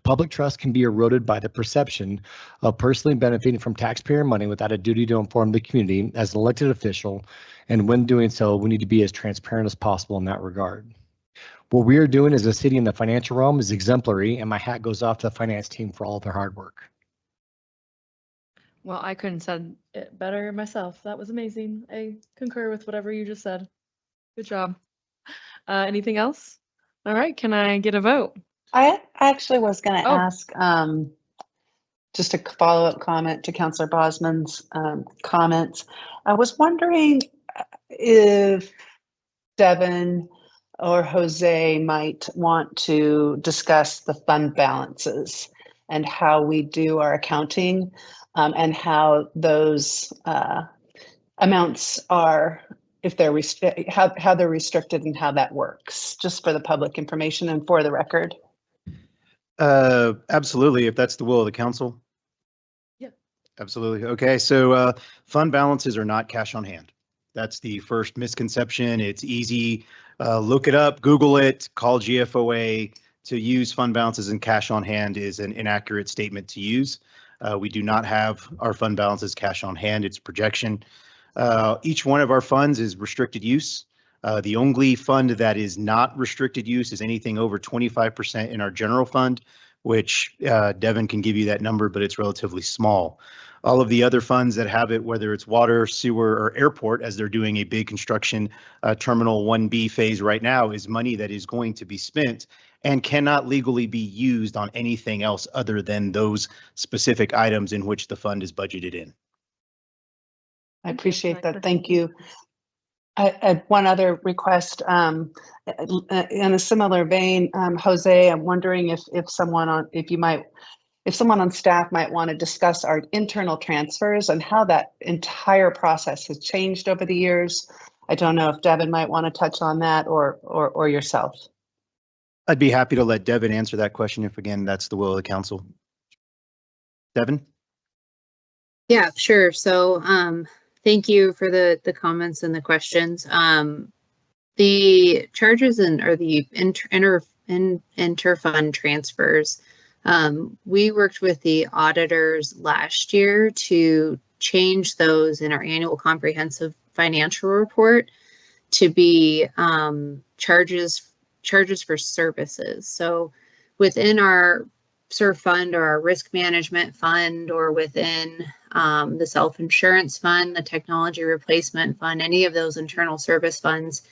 Public trust can be eroded by the perception of personally benefiting from taxpayer money without a duty to inform the community as an elected official, and when doing so, we need to be as transparent as possible in that regard. What we are doing as a city in the financial realm is exemplary, and my hat goes off to the finance team for all of their hard work. Well, I couldn't said it better myself. That was amazing. I concur with whatever you just said. Good job. Anything else? All right, can I get a vote? I actually was going to Oh. ask just a follow-up comment to Councillor Bosman's comments. I was wondering if Devin or Jose might want to discuss the fund balances and how we do our accounting and how those amounts are, if they're how they're restricted and how that works, just for the public information and for the record. Absolutely, if that's the will of the council. Yeah. Absolutely. Okay, so fund balances are not cash on hand. That's the first misconception. It's easy. Look it up, Google it, call GFOA. To use fund balances and cash on hand is an inaccurate statement to use. We do not have our fund balances cash on hand. It's projection. Each one of our funds is restricted use. The only fund that is not restricted use is anything over 25% in our general fund, which Devin can give you that number, but it's relatively small. All of the other funds that have it, whether it's water, sewer, or airport, as they're doing a big construction terminal 1B phase right now, is money that is going to be spent and cannot legally be used on anything else other than those specific items in which the fund is budgeted in. I appreciate that. Thank you. I had one other request in a similar vein. Jose, I'm wondering if someone on staff might want to discuss our internal transfers and how that entire process has changed over the years. I don't know if Devin might want to touch on that or yourself. I'd be happy to let Devin answer that question if, again, that's the will of the council. Devin? Yeah, sure. So thank you for the comments and the questions. The charges or the inter-fund transfers, we worked with the auditors last year to change those in our annual comprehensive financial report to be charges for services. So within our SURF fund or our risk management fund, or within the self-insurance fund, the technology replacement fund, any of those internal service funds,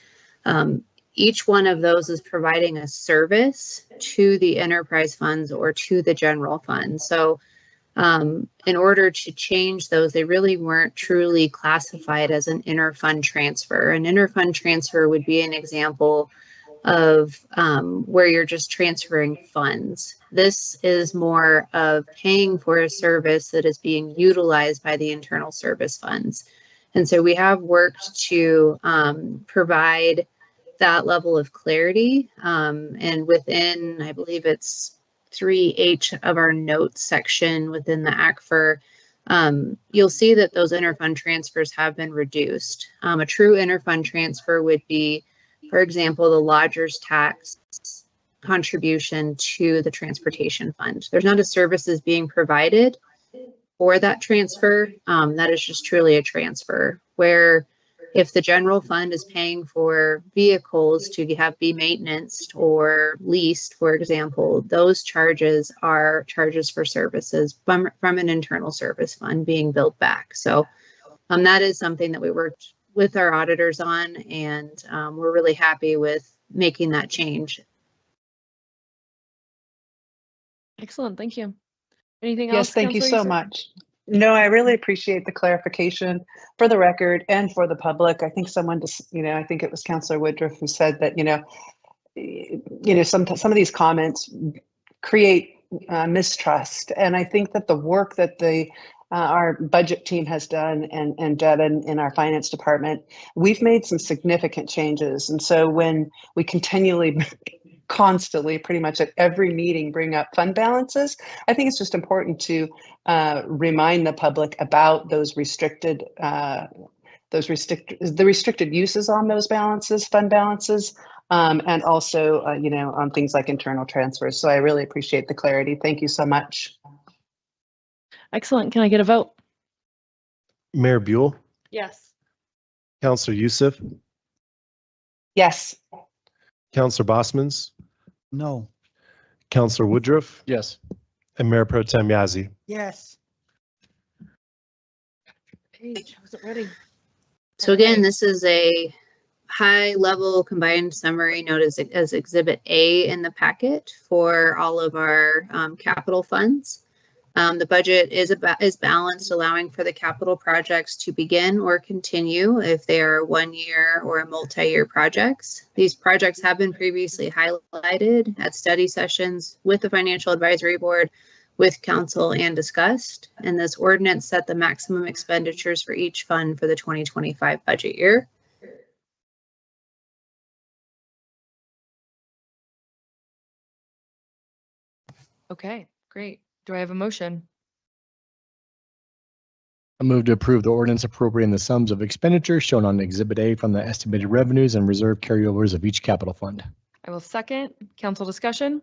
each one of those is providing a service to the enterprise funds or to the general fund. So in order to change those, they really weren't truly classified as an inter-fund transfer. An inter-fund transfer would be an example of where you're just transferring funds. This is more of paying for a service that is being utilized by the internal service funds. And so we have worked to provide that level of clarity. And within, I believe it's 3H of our notes section within the ACFR, you'll see that those interfund transfers have been reduced. A true interfund transfer would be, for example, the lodger's tax contribution to the transportation fund. There's not a services being provided for that transfer. That is just truly a transfer, where if the general fund is paying for vehicles to be maintenanced or leased, for example, those charges are charges for services from an internal service fund being billed back. So that is something that we worked with our auditors on, and we're really happy with making that change. Excellent, thank you. Anything else? Yes, thank you Councilor so Youssef? much. No, I really appreciate the clarification for the record and for the public. I think someone just, I think it was Councilor Woodruff who said that, some of these comments create mistrust. And I think that the work that our budget team has done and Devin in our finance department, we've made some significant changes. And so when we constantly, pretty much at every meeting, bring up fund balances, I think it's just important to remind the public about those restricted uses on those balances, fund balances, and also, on things like internal transfers. So I really appreciate the clarity. Thank you so much. Excellent. Can I get a vote? Mayor Buell, Yes. Councilor Youssef, Yes. Councilor Bosmans, No. Councilor Woodruff, Yes. and Mayor Pro Tem Yazzie. Yes. Page, I wasn't ready. So again, this is a high-level combined summary known as Exhibit A in the packet for all of our capital funds. The budget is balanced, allowing for the capital projects to begin or continue if they are 1 year or multi-year projects. These projects have been previously highlighted at study sessions with the Financial Advisory Board, with council, and discussed. And this ordinance set the maximum expenditures for each fund for the 2025 budget year. Okay, great. Do I have a motion? I move to approve the ordinance appropriating the sums of expenditures shown on Exhibit A from the estimated revenues and reserve carryovers of each capital fund. I will second. Council discussion?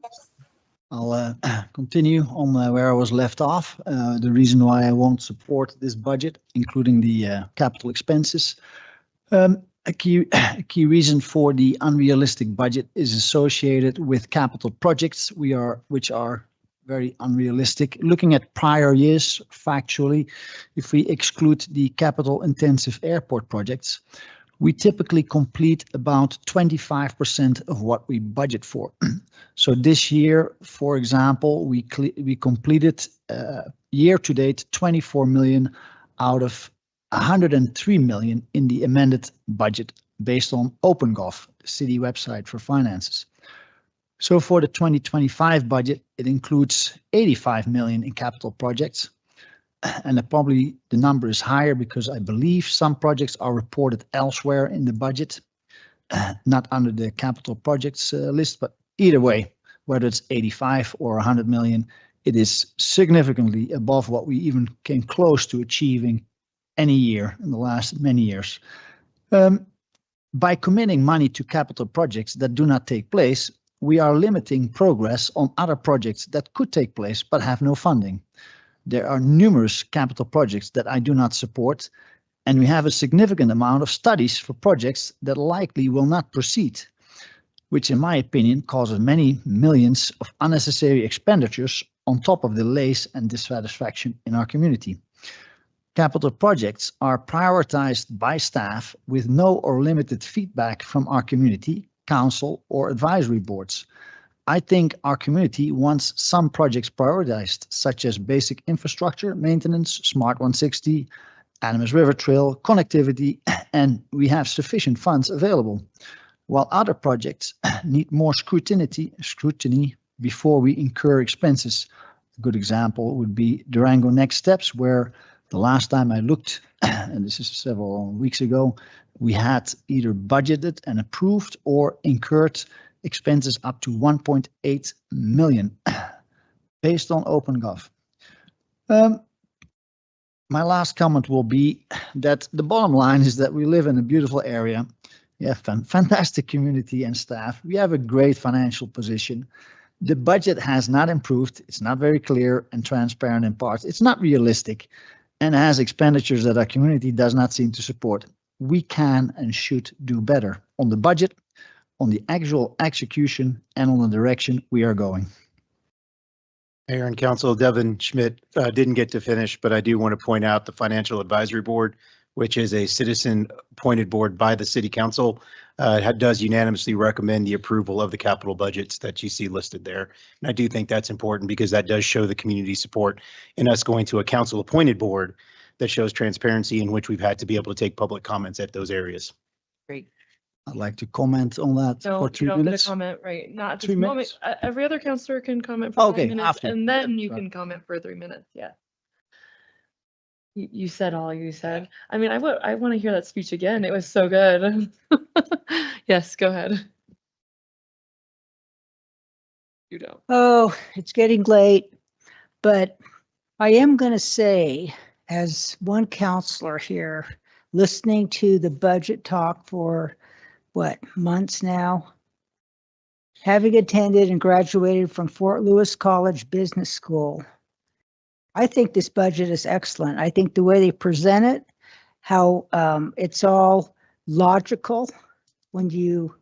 I'll continue on where I was left off. The reason why I won't support this budget, including the capital expenses. A key reason for the unrealistic budget is associated with capital projects which are very unrealistic. Looking at prior years, factually, if we exclude the capital intensive airport projects, we typically complete about 25% of what we budget for. So this year, for example, we completed year to date 24 million out of 103 million in the amended budget based on OpenGov, the city website for finances. So for the 2025 budget, it includes 85 million in capital projects. And probably the number is higher because I believe some projects are reported elsewhere in the budget, not under the capital projects list, but either way, whether it's 85 or 100 million, it is significantly above what we even came close to achieving any year in the last many years. By committing money to capital projects that do not take place, we are limiting progress on other projects that could take place but have no funding. There are numerous capital projects that I do not support, and we have a significant amount of studies for projects that likely will not proceed, which in my opinion causes many millions of unnecessary expenditures on top of delays and dissatisfaction in our community. Capital projects are prioritized by staff with no or limited feedback from our community, council, or advisory boards. I think our community wants some projects prioritized, such as basic infrastructure, maintenance, Smart 160, Animas River Trail, connectivity, and we have sufficient funds available. While other projects need more scrutiny before we incur expenses. A good example would be Durango Next Steps, where the last time I looked, and this is several weeks ago, we had either budgeted and approved or incurred expenses up to 1.8 million based on OpenGov. My last comment will be that the bottom line is that we live in a beautiful area. We have fantastic community and staff. We have a great financial position. The budget has not improved. It's not very clear and transparent in parts. It's not realistic and has expenditures that our community does not seem to support. We can and should do better on the budget, on the actual execution, and on the direction we are going. Mayor and Council, Devin Schmidt didn't get to finish, but I do want to point out the Financial Advisory Board, which is a citizen-appointed board by the City Council, does unanimously recommend the approval of the capital budgets that you see listed there. And I do think that's important because that does show the community support in us going to a council-appointed board that shows transparency in which we've had to be able to take public comments at those areas. Great. I'd like to comment on that No, for you 3 don't get minutes. a comment, right? Not at 3 this moment. minutes? Every other counselor can comment for 5 Okay, minutes, after. and then you Sorry. can comment for 3 minutes. Yeah. You said all you said. I mean, I want to hear that speech again. It was so good. Yes, go ahead. You don't. Oh, it's getting late, but I am going to say, as one counselor here, listening to the budget talk for what, months now, having attended and graduated from Fort Lewis College Business School, I think this budget is excellent. I think the way they present it, how it's all logical when you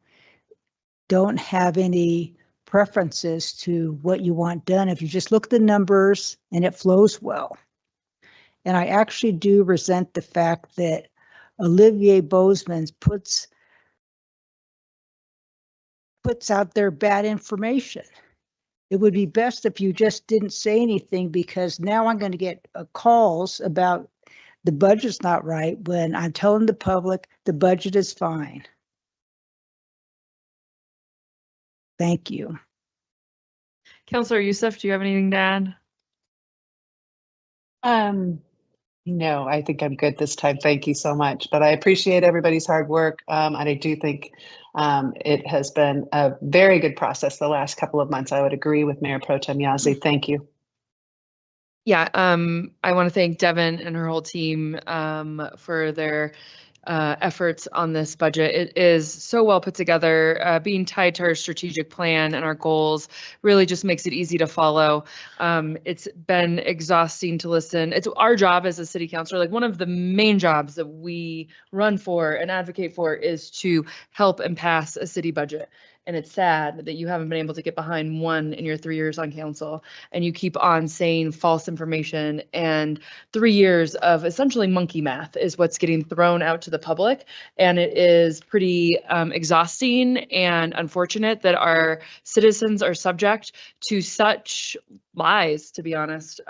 don't have any preferences to what you want done. If you just look at the numbers and it flows well. And I actually do resent the fact that Olivier Bozeman puts out their bad information. It would be best if you just didn't say anything, because now I'm going to get calls about the budget's not right when I'm telling the public the budget is fine. Thank you. Counselor Youssef, do you have anything to add? No, I think I'm good this time. Thank you so much. But I appreciate everybody's hard work. And I do think it has been a very good process the last couple of months. I would agree with Mayor Pro Tem Yazzie. Thank you. Yeah, I want to thank Devin and her whole team for their efforts on this budget. It is so well put together. Being tied to our strategic plan and our goals really just makes it easy to follow. It's been exhausting to listen. It's our job as a city councilor, like one of the main jobs that we run for and advocate for is to help and pass a city budget. And it's sad that you haven't been able to get behind one in your 3 years on council, and you keep on saying false information, and 3 years of essentially monkey math is what's getting thrown out to the public. And it is pretty exhausting and unfortunate that our citizens are subject to such lies, to be honest.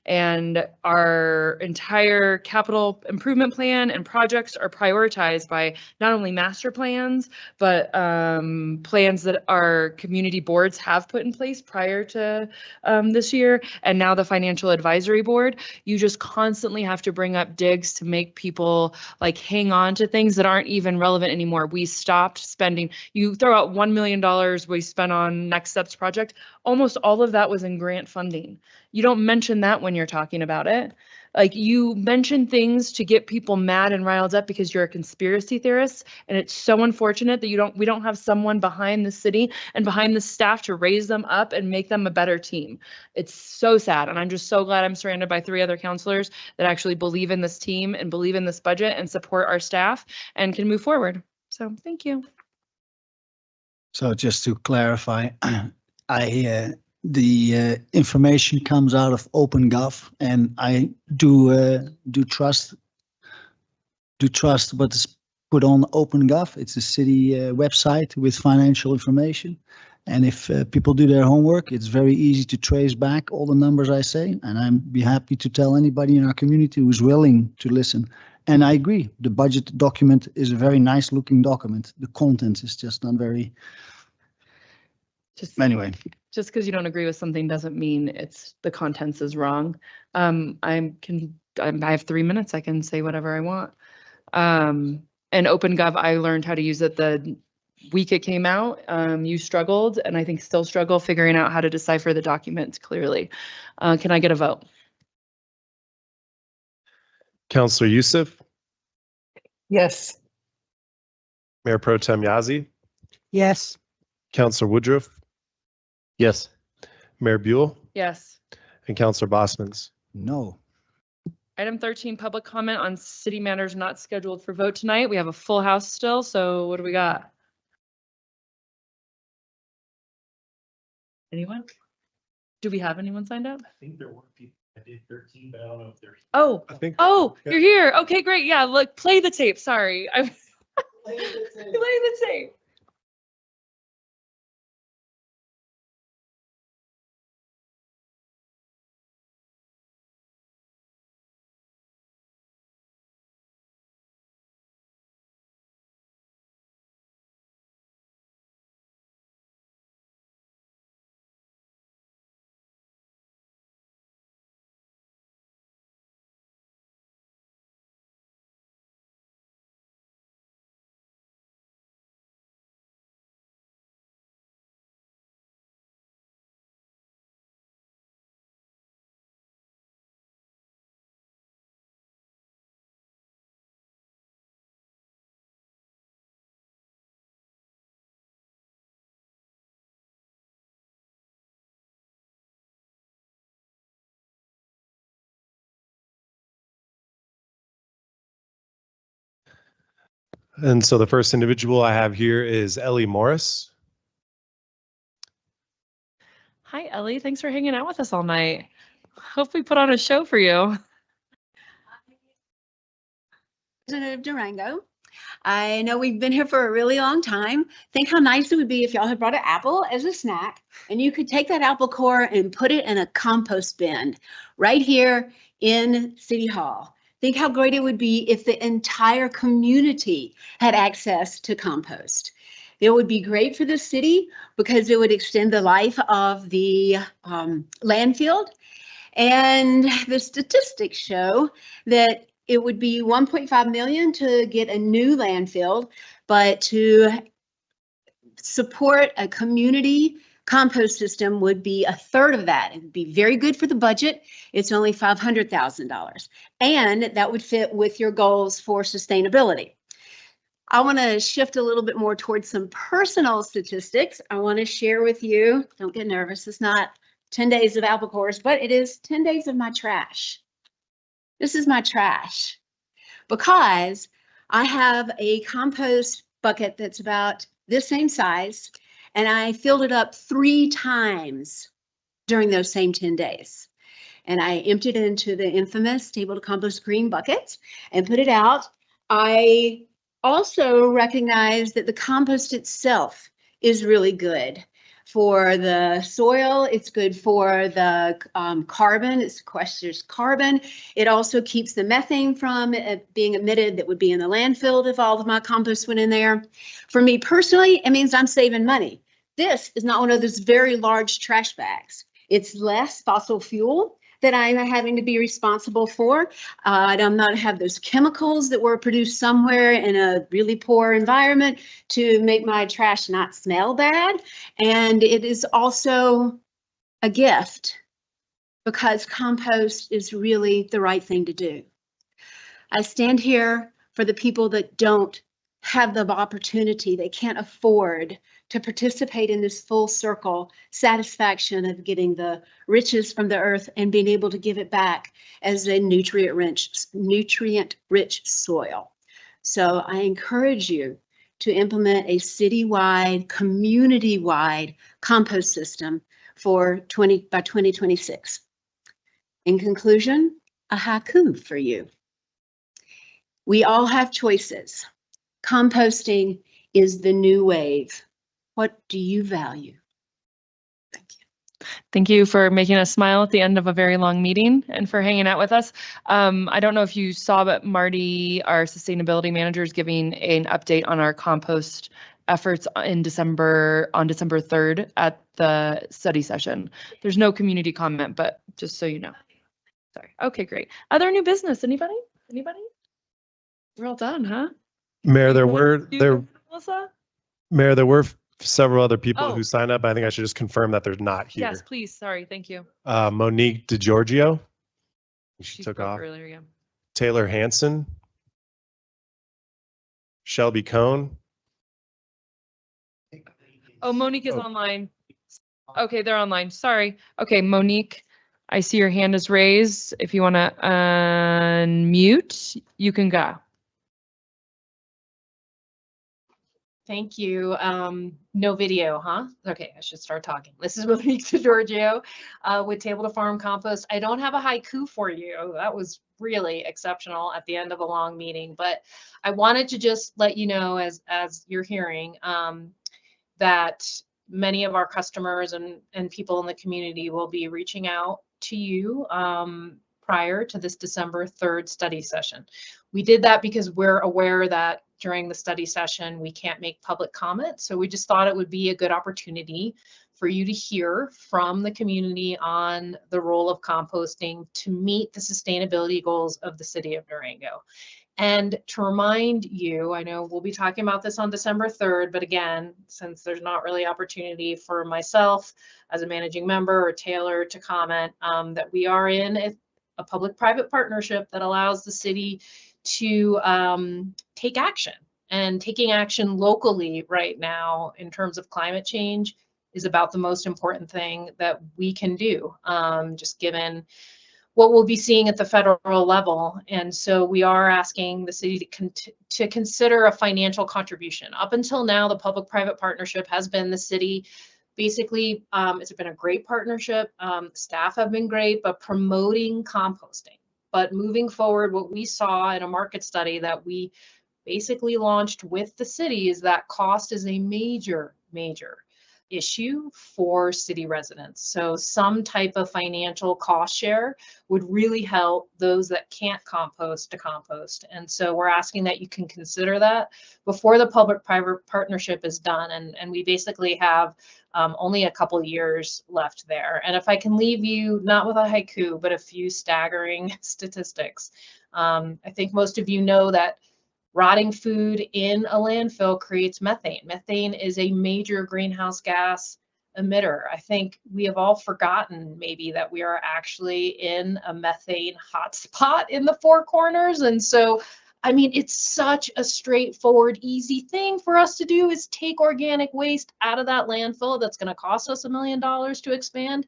And our entire capital improvement plan and projects are prioritized by not only master plans, but plans that our community boards have put in place prior to this year, and now the financial advisory board. You just constantly have to bring up digs to make people like hang on to things that aren't even relevant anymore. We stopped spending. You throw out $1 million we spent on Next Steps project. Almost all of that was in grant funding. You don't mention that when you're talking about it. Like, you mention things to get people mad and riled up because you're a conspiracy theorist, and it's so unfortunate that we don't have someone behind the city and behind the staff to raise them up and make them a better team. It's so sad, and I'm just so glad I'm surrounded by 3 other counselors that actually believe in this team and believe in this budget and support our staff and can move forward. So thank you. So just to clarify, the information comes out of OpenGov, and I do trust what is put on OpenGov. It's a city website with financial information, and if people do their homework, it's very easy to trace back all the numbers I say, and I'd be happy to tell anybody in our community who's willing to listen. And I agree, the budget document is a very nice looking document. The content is just not very. Anyway. Just because you don't agree with something doesn't mean it's the contents is wrong. I have 3 minutes. I can say whatever I want. And OpenGov, I learned how to use it the week it came out. You struggled, and I think still struggle figuring out how to decipher the documents clearly. Can I get a vote? Councillor Youssef, Yes. Mayor Pro Tem Yazzie, Yes. Councillor Woodruff, Yes. Mayor Buell, Yes. and Councillor Bosmans. No. Item 13, public comment on city matters not scheduled for vote tonight. We have a full house still, so what do we got? Anyone? Do we have anyone signed up? I think there were people. I did 13, but I don't know if there's. Oh, I think. oh, yeah. you're here. Okay, great. Yeah, look, play the tape. Sorry. Play the tape. And so the first individual I have here is Ellie Morris. Hi, Ellie. Thanks for hanging out with us all night. Hope we put on a show for you. Representative Durango. I know we've been here for a really long time. Think how nice it would be if y'all had brought an apple as a snack, and you could take that apple core and put it in a compost bin right here in City Hall. Think how great it would be if the entire community had access to compost. It would be great for the city because it would extend the life of the landfill. And the statistics show that it would be 1.5 million to get a new landfill, but to support a community compost system would be a third of that. It would be very good for the budget. It's only $500,000. And that would fit with your goals for sustainability. I want to shift a little bit more towards some personal statistics. I want to share with you, don't get nervous, it's not 10 days of apple cores, but it is 10 days of my trash. This is my trash because I have a compost bucket that's about this same size, and I filled it up 3 times during those same 10 days. And I emptied it into the infamous table to compost green bucket and put it out. I also recognize that the compost itself is really good for the soil. It's good for the carbon. It sequesters carbon. It also keeps the methane from being emitted that would be in the landfill if all of my compost went in there. For me personally, it means I'm saving money. This is not one of those very large trash bags. It's less fossil fuel that I'm having to be responsible for. I do not have those chemicals that were produced somewhere in a really poor environment to make my trash not smell bad. And it is also a gift because compost is really the right thing to do. I stand here for the people that don't have the opportunity, they can't afford to participate in this full circle satisfaction of getting the riches from the earth and being able to give it back as a nutrient-rich soil. So I encourage you to implement a citywide, community-wide compost system for by 2026. In conclusion, a haiku for you. We all have choices. Composting is the new wave. What do you value? Thank you for making us smile at the end of a very long meeting and for hanging out with us. I don't know if you saw, but Marty, our sustainability manager, is giving an update on our compost efforts on December 3rd at the study session. There's no community comment, but just so you know. Sorry. Okay, great. Other new business? Anybody? We're all done, huh? Mayor, there Melissa? Mayor, there were several other people Oh. who signed up. I think I should just confirm that they're not here. Yes, please. Sorry. Thank you. Monique DeGiorgio. She took spoke off. earlier, yeah. Taylor Hanson. Shelby Cohn. Oh, Monique is online. Okay, they're online. Sorry. Okay, Monique, I see your hand is raised. If you want to unmute, you can go. Thank you. No video, huh? Okay, I should start talking. This is Monique DeGiorgio with Table to Farm Compost. I don't have a haiku for you. That was really exceptional at the end of a long meeting, but I wanted to just let you know, as you're hearing, that many of our customers and people in the community will be reaching out to you prior to this December 3rd study session. We did that because we're aware that during the study session, we can't make public comment. So we just thought it would be a good opportunity for you to hear from the community on the role of composting to meet the sustainability goals of the city of Durango. And to remind you, I know we'll be talking about this on December 3rd, but again, since there's not really opportunity for myself as a managing member or Taylor to comment, that we are in a public-private partnership that allows the city to take action. And taking action locally right now in terms of climate change is about the most important thing that we can do, just given what we'll be seeing at the federal level. And so we are asking the city to consider a financial contribution. Up until now, the public-private partnership has been the city. Basically, it's been a great partnership. Staff have been great, but promoting composting. But moving forward, what we saw in a market study that we basically launched with the city is that cost is a major issue for city residents. So some type of financial cost share would really help those that can't compost to compost. And so we're asking that you can consider that before the public-private partnership is done. And we basically have only a couple years left there. And if I can leave you not with a haiku, but a few staggering statistics. I think most of you know that rotting food in a landfill creates methane. Methane is a major greenhouse gas emitter. I think we have all forgotten maybe that we are actually in a methane hotspot in the Four Corners. And so, I mean, it's such a straightforward, easy thing for us to do is take organic waste out of that landfill that's going to cost us $1 million to expand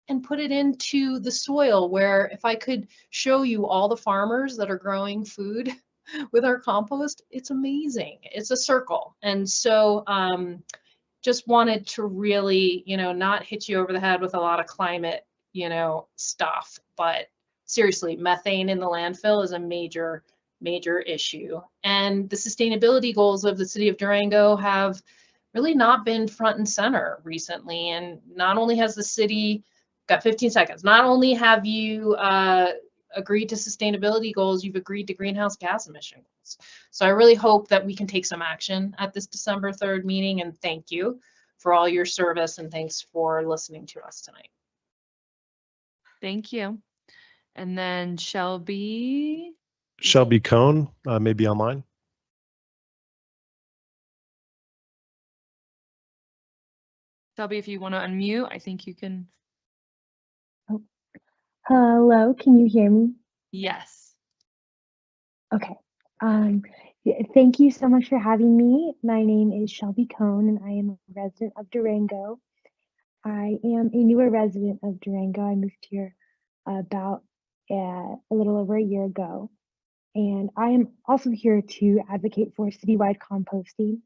and put it into the soil, where if I could show you all the farmers that are growing food with our compost, it's amazing. It's a circle. And so just wanted to really, you know, not hit you over the head with a lot of climate, you know, stuff, but seriously, methane in the landfill is a major issue. And the sustainability goals of the city of Durango have really not been front and center recently. And not only has the city got 15 seconds, not only have you agreed to sustainability goals, you've agreed to greenhouse gas emission goals. So I really hope that we can take some action at this December 3rd meeting, and thank you for all your service and thanks for listening to us tonight. Thank you. And then Shelby Cohn, maybe online. Shelby, if you want to unmute, I think you can. Hello, can you hear me? Yes. Okay. Thank you so much for having me. My name is Shelby Cohn, and I am a resident of Durango. I am a newer resident of Durango. I moved here about a little over a year ago. And I am also here to advocate for citywide composting.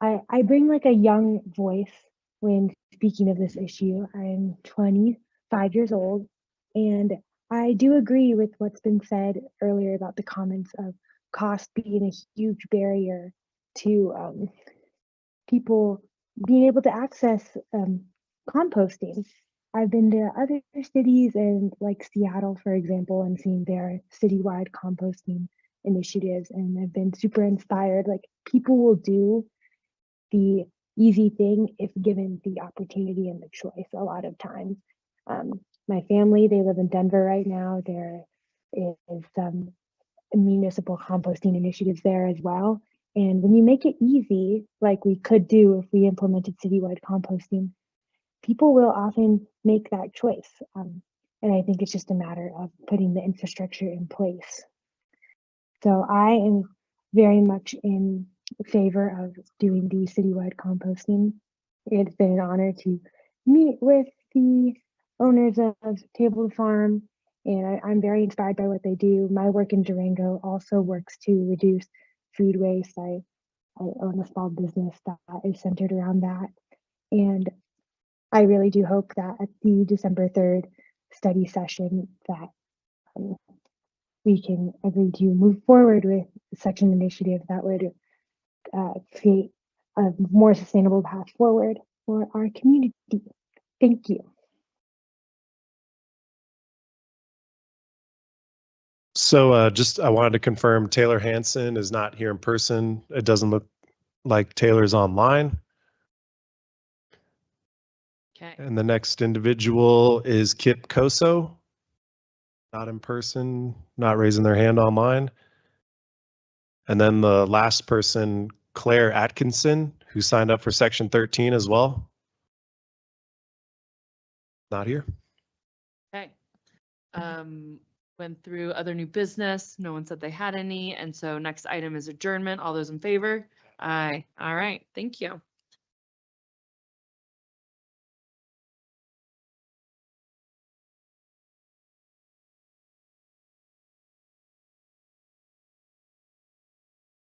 I bring like a young voice when speaking of this issue. I'm 25 years old, and I do agree with what's been said earlier about the comments of cost being a huge barrier to people being able to access composting. I've been to other cities and like Seattle, for example, and seen their citywide composting initiatives, and I've been super inspired. Like, people will do the easy thing if given the opportunity and the choice a lot of times. My family, they live in Denver right now. There is some municipal composting initiatives there as well. And when you make it easy, like we could do if we implemented citywide composting, people will often make that choice. And I think it's just a matter of putting the infrastructure in place. So I am very much in favor of doing the citywide composting. It's been an honor to meet with the owners of Table to Farm, and I'm very inspired by what they do. My work in Durango also works to reduce food waste. I own a small business that is centered around that. And I really do hope that at the December 3rd study session that we can agree to move forward with such an initiative that would create a more sustainable path forward for our community. Thank you. So I wanted to confirm Taylor Hanson is not here in person. It doesn't look like Taylor's online. Okay. And the next individual is Kip Koso. Not in person, not raising their hand online. And then the last person, Claire Atkinson, who signed up for Section 13 as well. Not here. Okay. Went through other new business. No one said they had any. And so next item is adjournment. All those in favor? Aye. All right. Thank you.